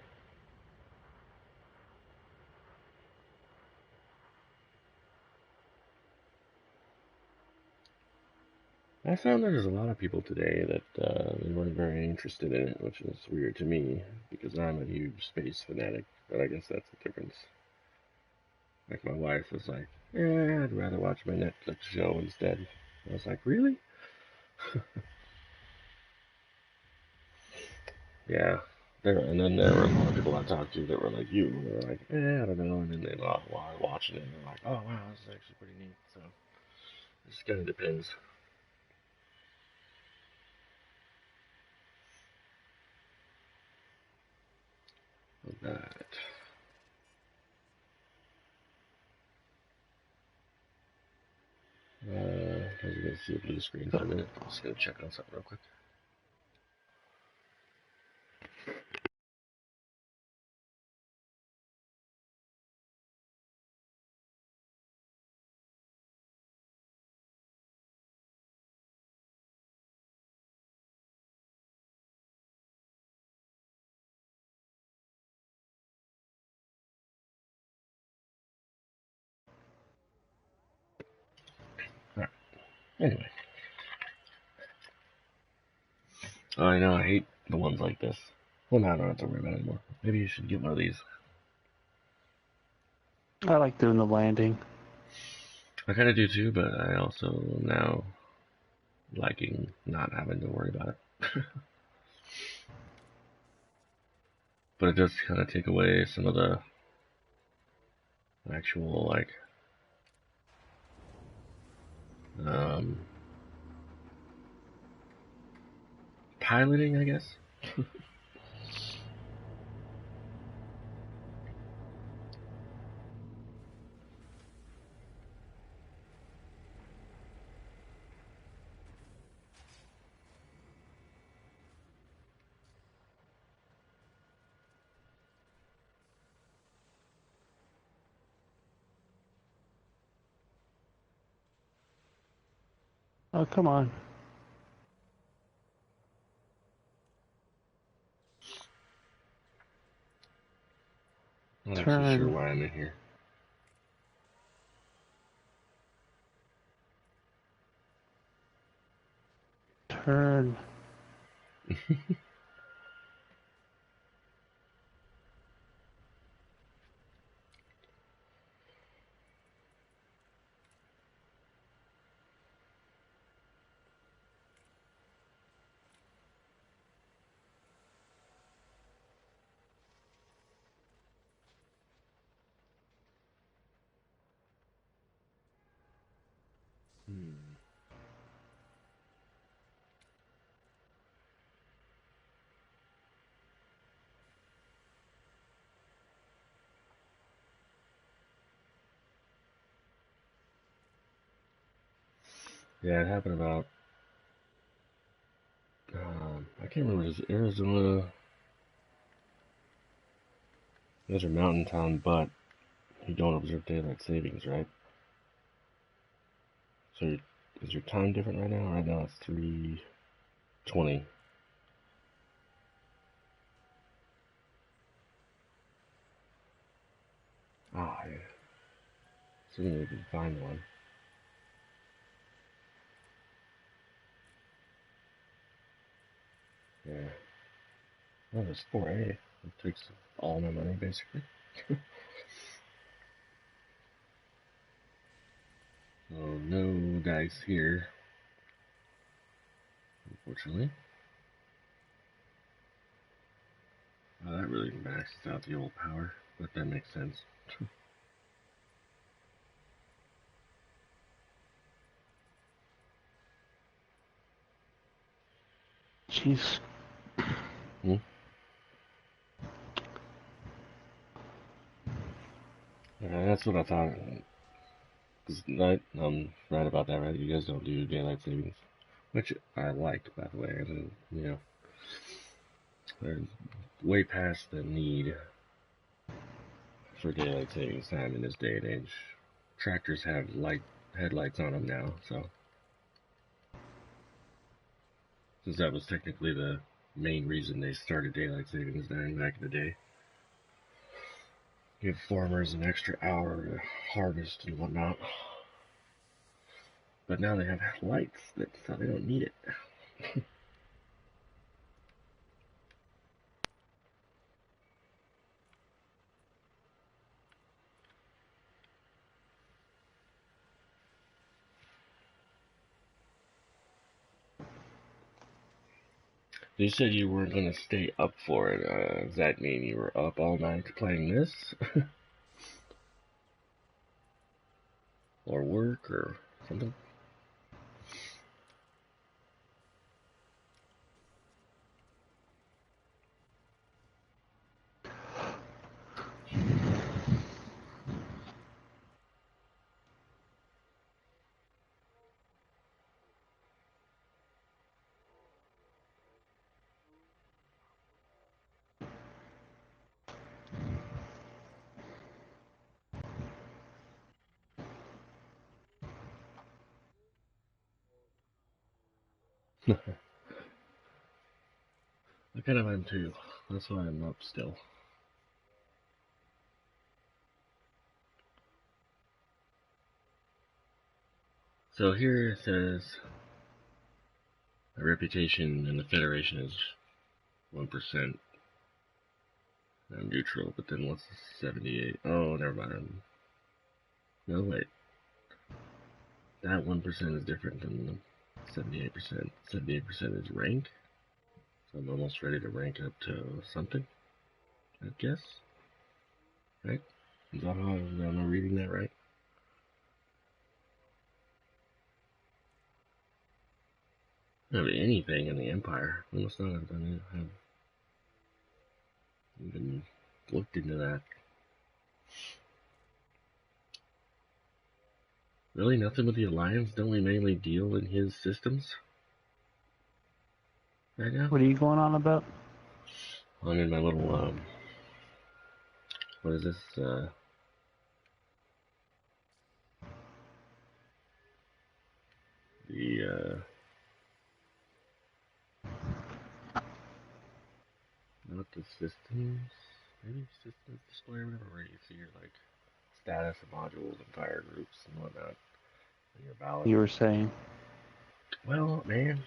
I found there's a lot of people today that they weren't very interested in it, which is weird to me because I'm a huge space fanatic. But I guess that's the difference. Like my wife was like, "Yeah, I'd rather watch my Netflix show instead." I was like, "Really?" Yeah. And then there were a lot of people I talked to that were like you. They were like, I don't know. And then they while watching it, and they're like, "Oh wow, this is actually pretty neat." So it just kind of depends. But I was gonna see a blue screen for a minute. I'm just gonna check on something real quick. Alright. Anyway. Oh, I know, I hate the ones like this. Well, now I don't have to worry about it anymore. Maybe you should get one of these. I like doing the landing. I kind of do too, but I also now liking not having to worry about it. But it does kind of take away some of the actual, like, piloting, I guess. Oh, come on. I'm not actually sure Turn. why I'm in here. Turn. Yeah, it happened about, I can't remember, is it Arizona? Those are mountain town, but you don't observe daylight savings, right? So is your time different right now? Right now it's 3:20. Ah, yeah. Assuming we can find one. Yeah. Oh, there's 4A. It takes all my money, basically. So no dice here, unfortunately. Oh, that really maxes out the old power, but that makes sense. Jeez. Hmm? Yeah, that's what I thought. Cause I'm right about that, right? You guys don't do daylight savings, which I liked, by the way. And you know, they're way past the need for daylight savings time in this day and age. Tractors have headlights on them now, so since that was technically the main reason they started daylight savings time back in the day, give farmers an extra hour to harvest and whatnot. But now they have lights, so they don't need it. You said you weren't going to stay up for it. Does that mean you were up all night playing this? Or work or something? I kind of am too. That's why I'm up still. So here it says the reputation in the Federation is 1% neutral, but then what's the 78? Oh, never mind. No, wait. That 1% is different than the 78%. 78% is rank. So I'm almost ready to rank up to something, I guess. Right? Is that how I'm reading that right? I don't have anything in the Empire. I must not have done it. Have even looked into that. Really, nothing with the Alliance? Don't we mainly deal in his systems right now? What are you going on about? I'm in my little, what is this, the not the systems, maybe systems display or whatever, where you see your like status of modules and fire groups and whatnot in your ballot. You were saying. Well, man.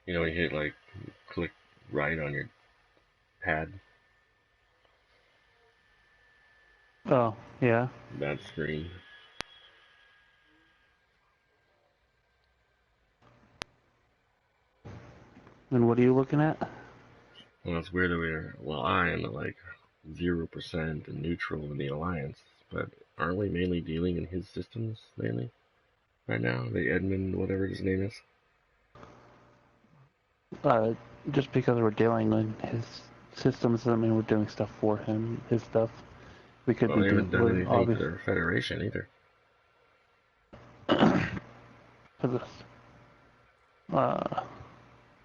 You know, when you hit like click right on your pad, Oh, yeah. that screen. And what are you looking at? Well, it's weird that I am at like 0% and neutral in the alliance, but aren't we mainly dealing in his systems mainly right now? The Edmund, whatever his name is. Just because we're dealing in his systems doesn't mean we're doing stuff for him. His stuff. We could Well, be they haven't done doing anything for their Federation either. for this.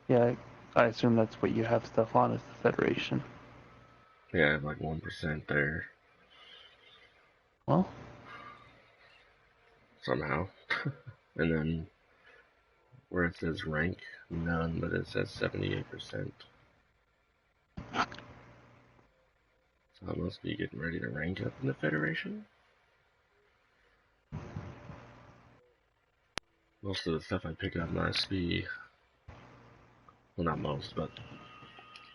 Yeah, I assume that's what you have stuff on is the Federation. Yeah, I have like 1% there. Well, somehow. And then where it says rank, none, but it says 78%. So I must be getting ready to rank up in the Federation. Most of the stuff I pick up must be, well, not most, but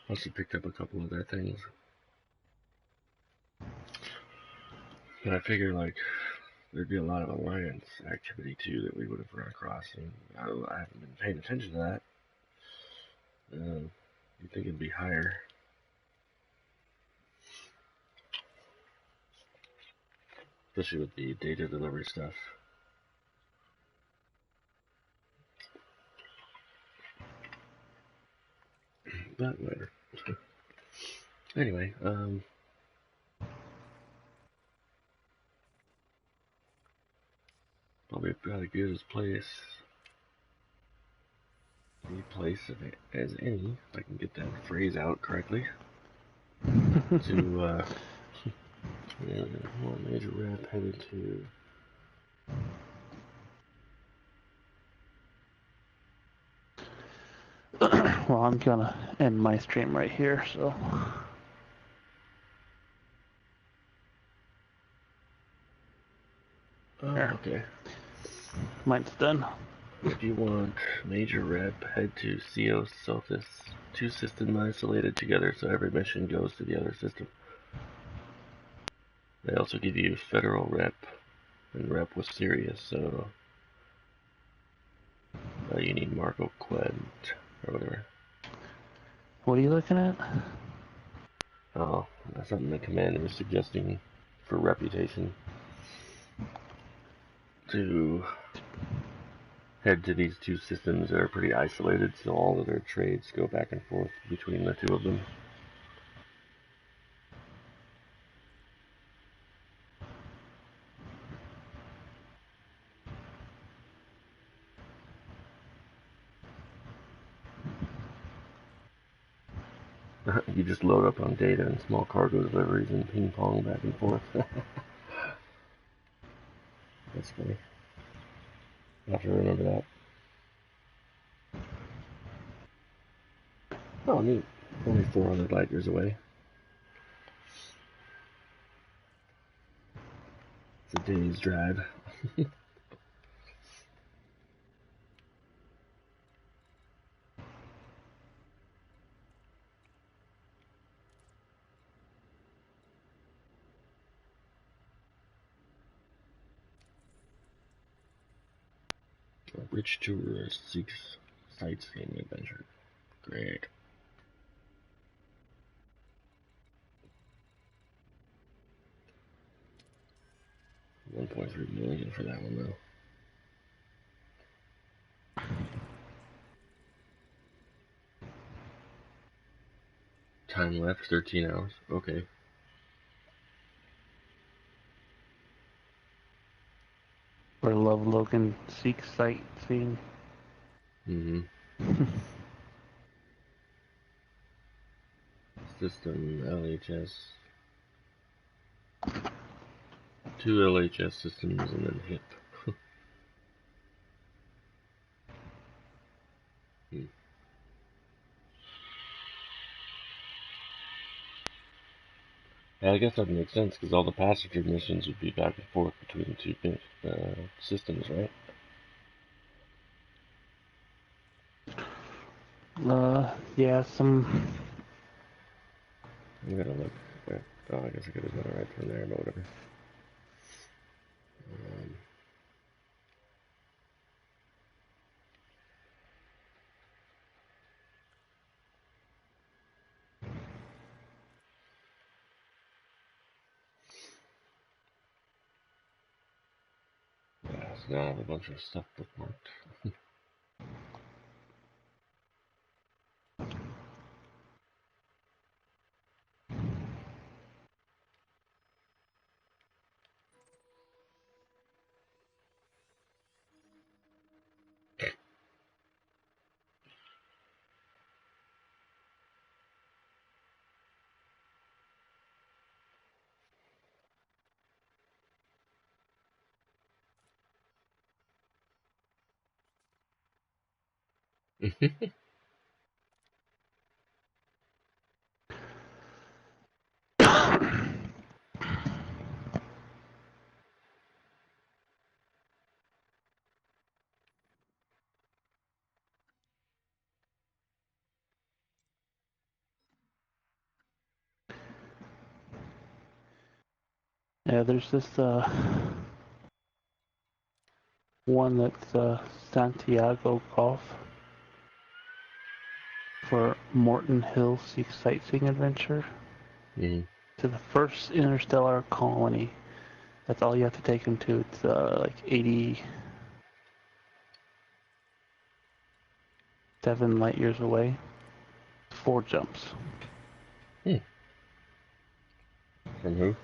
must have picked up a couple of their things. And I figure like there'd be a lot of alliance activity too that we would have run across, and I haven't been paying attention to that. You'd think it'd be higher. Especially with the data delivery stuff. But whatever. Anyway, probably about as good as place as any, if I can get that phrase out correctly, to more major rep headed to. well, I'm gonna end my stream right here, so. Oh, okay. Mine's done. If you want major rep, head to CO Sophis. 2 systems isolated together so every mission goes to the other system. They also give you federal rep and rep with Sirius, so you need Marco Quent or whatever. What are you looking at? Oh, that's something the commander is suggesting for reputation. To head to these 2 systems that are pretty isolated, so all of their trades go back and forth between the 2 of them. You just load up on data and small cargo deliveries and ping pong back and forth. That's funny. I have to remember that. Oh, neat. Only 400 light years away. It's a day's drive. A rich tour seeks sightseeing adventure. Great. $1.3 million for that one though. Time left 13 hours. Okay. Where Love Logan seeks sightseeing. system, LHS. 2 LHS systems and then HIP. Yeah, I guess that makes sense because all the passenger missions would be back and forth between the two systems, right? Yeah, some. I'm gonna look. Oh, I guess I could have done it right from there, but whatever. Yeah, so now I have a bunch of stuff bookmarked. Yeah, there's this one that's Santiago Golf for Morton Hill Sightseeing Adventure Mm-hmm. to the first interstellar colony. That's all you have to take them to. It's like 87 light years away. 4 jumps. From who?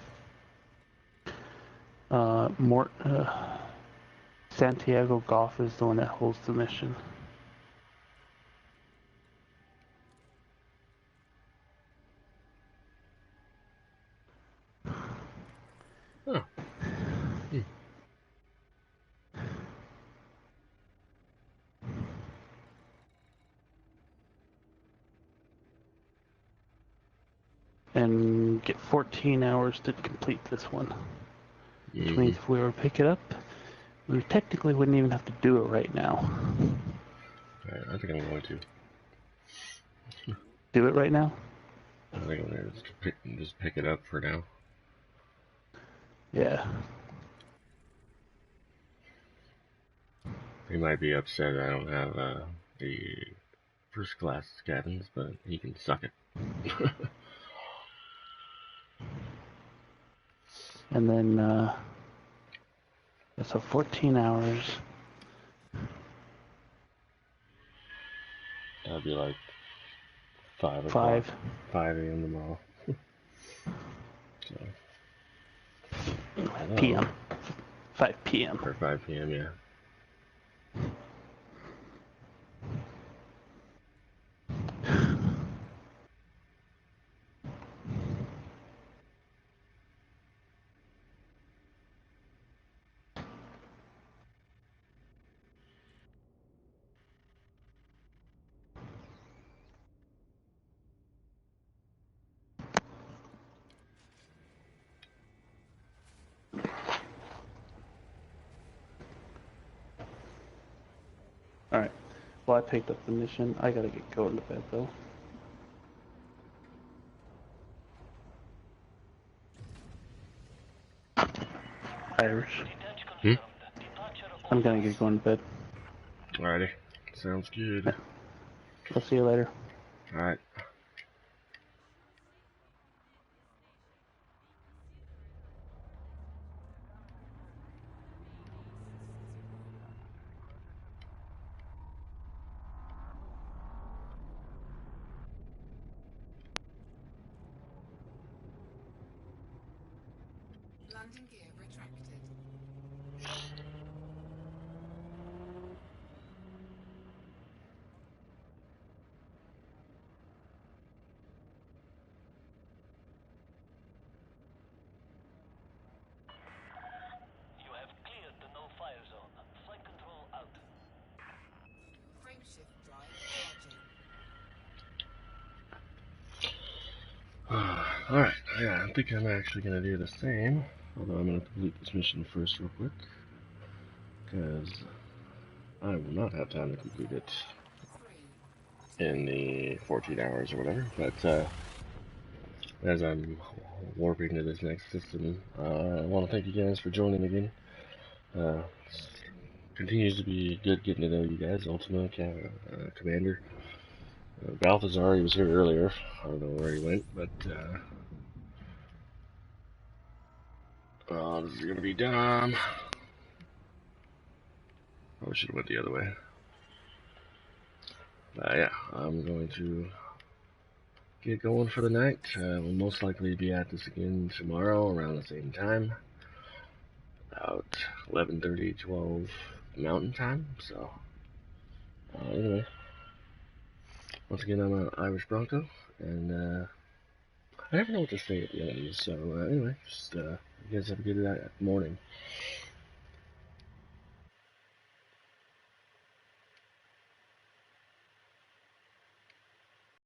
Santiago Golf is the one that holds the mission. Oh. And get 14 hours to complete this one. Which Mm-hmm. means if we were to pick it up, we technically wouldn't even have to do it right now. Alright, I think I'm going to. Do it right now? I think I'm going to just pick it up for now. Yeah. He might be upset I don't have the first class cabins, but he can suck it. And then, so 14 hours. That'd be like 5 o'clock. 5 a.m. tomorrow. So. Hello. PM. 5 PM. Or 5 p.m., yeah. Alright. Well, I picked up the mission. I gotta get going to bed, though. Irish. I'm gonna get going to bed. Alrighty. Sounds good. Yeah. I'll see you later. Alright. Landing gear retracted. Alright, yeah, I think I'm actually going to do the same. Although I'm going to complete this mission first real quick. Because I will not have time to complete it in the 14 hours or whatever. But as I'm warping to this next system, I want to thank you guys for joining again. Continues to be good getting to know you guys. Ultima, Commander. Balthazar, he was here earlier. I don't know where he went, but this is going to be Dom. Probably should have went the other way. Yeah, I'm going to get going for the night. We'll most likely be at this again tomorrow around the same time. About 11:30, 12 Mountain Time. So, anyway. Once again, I'm an Irish Bronco, and I never know what to say at the end of these. So, anyway, just you guys have a good morning.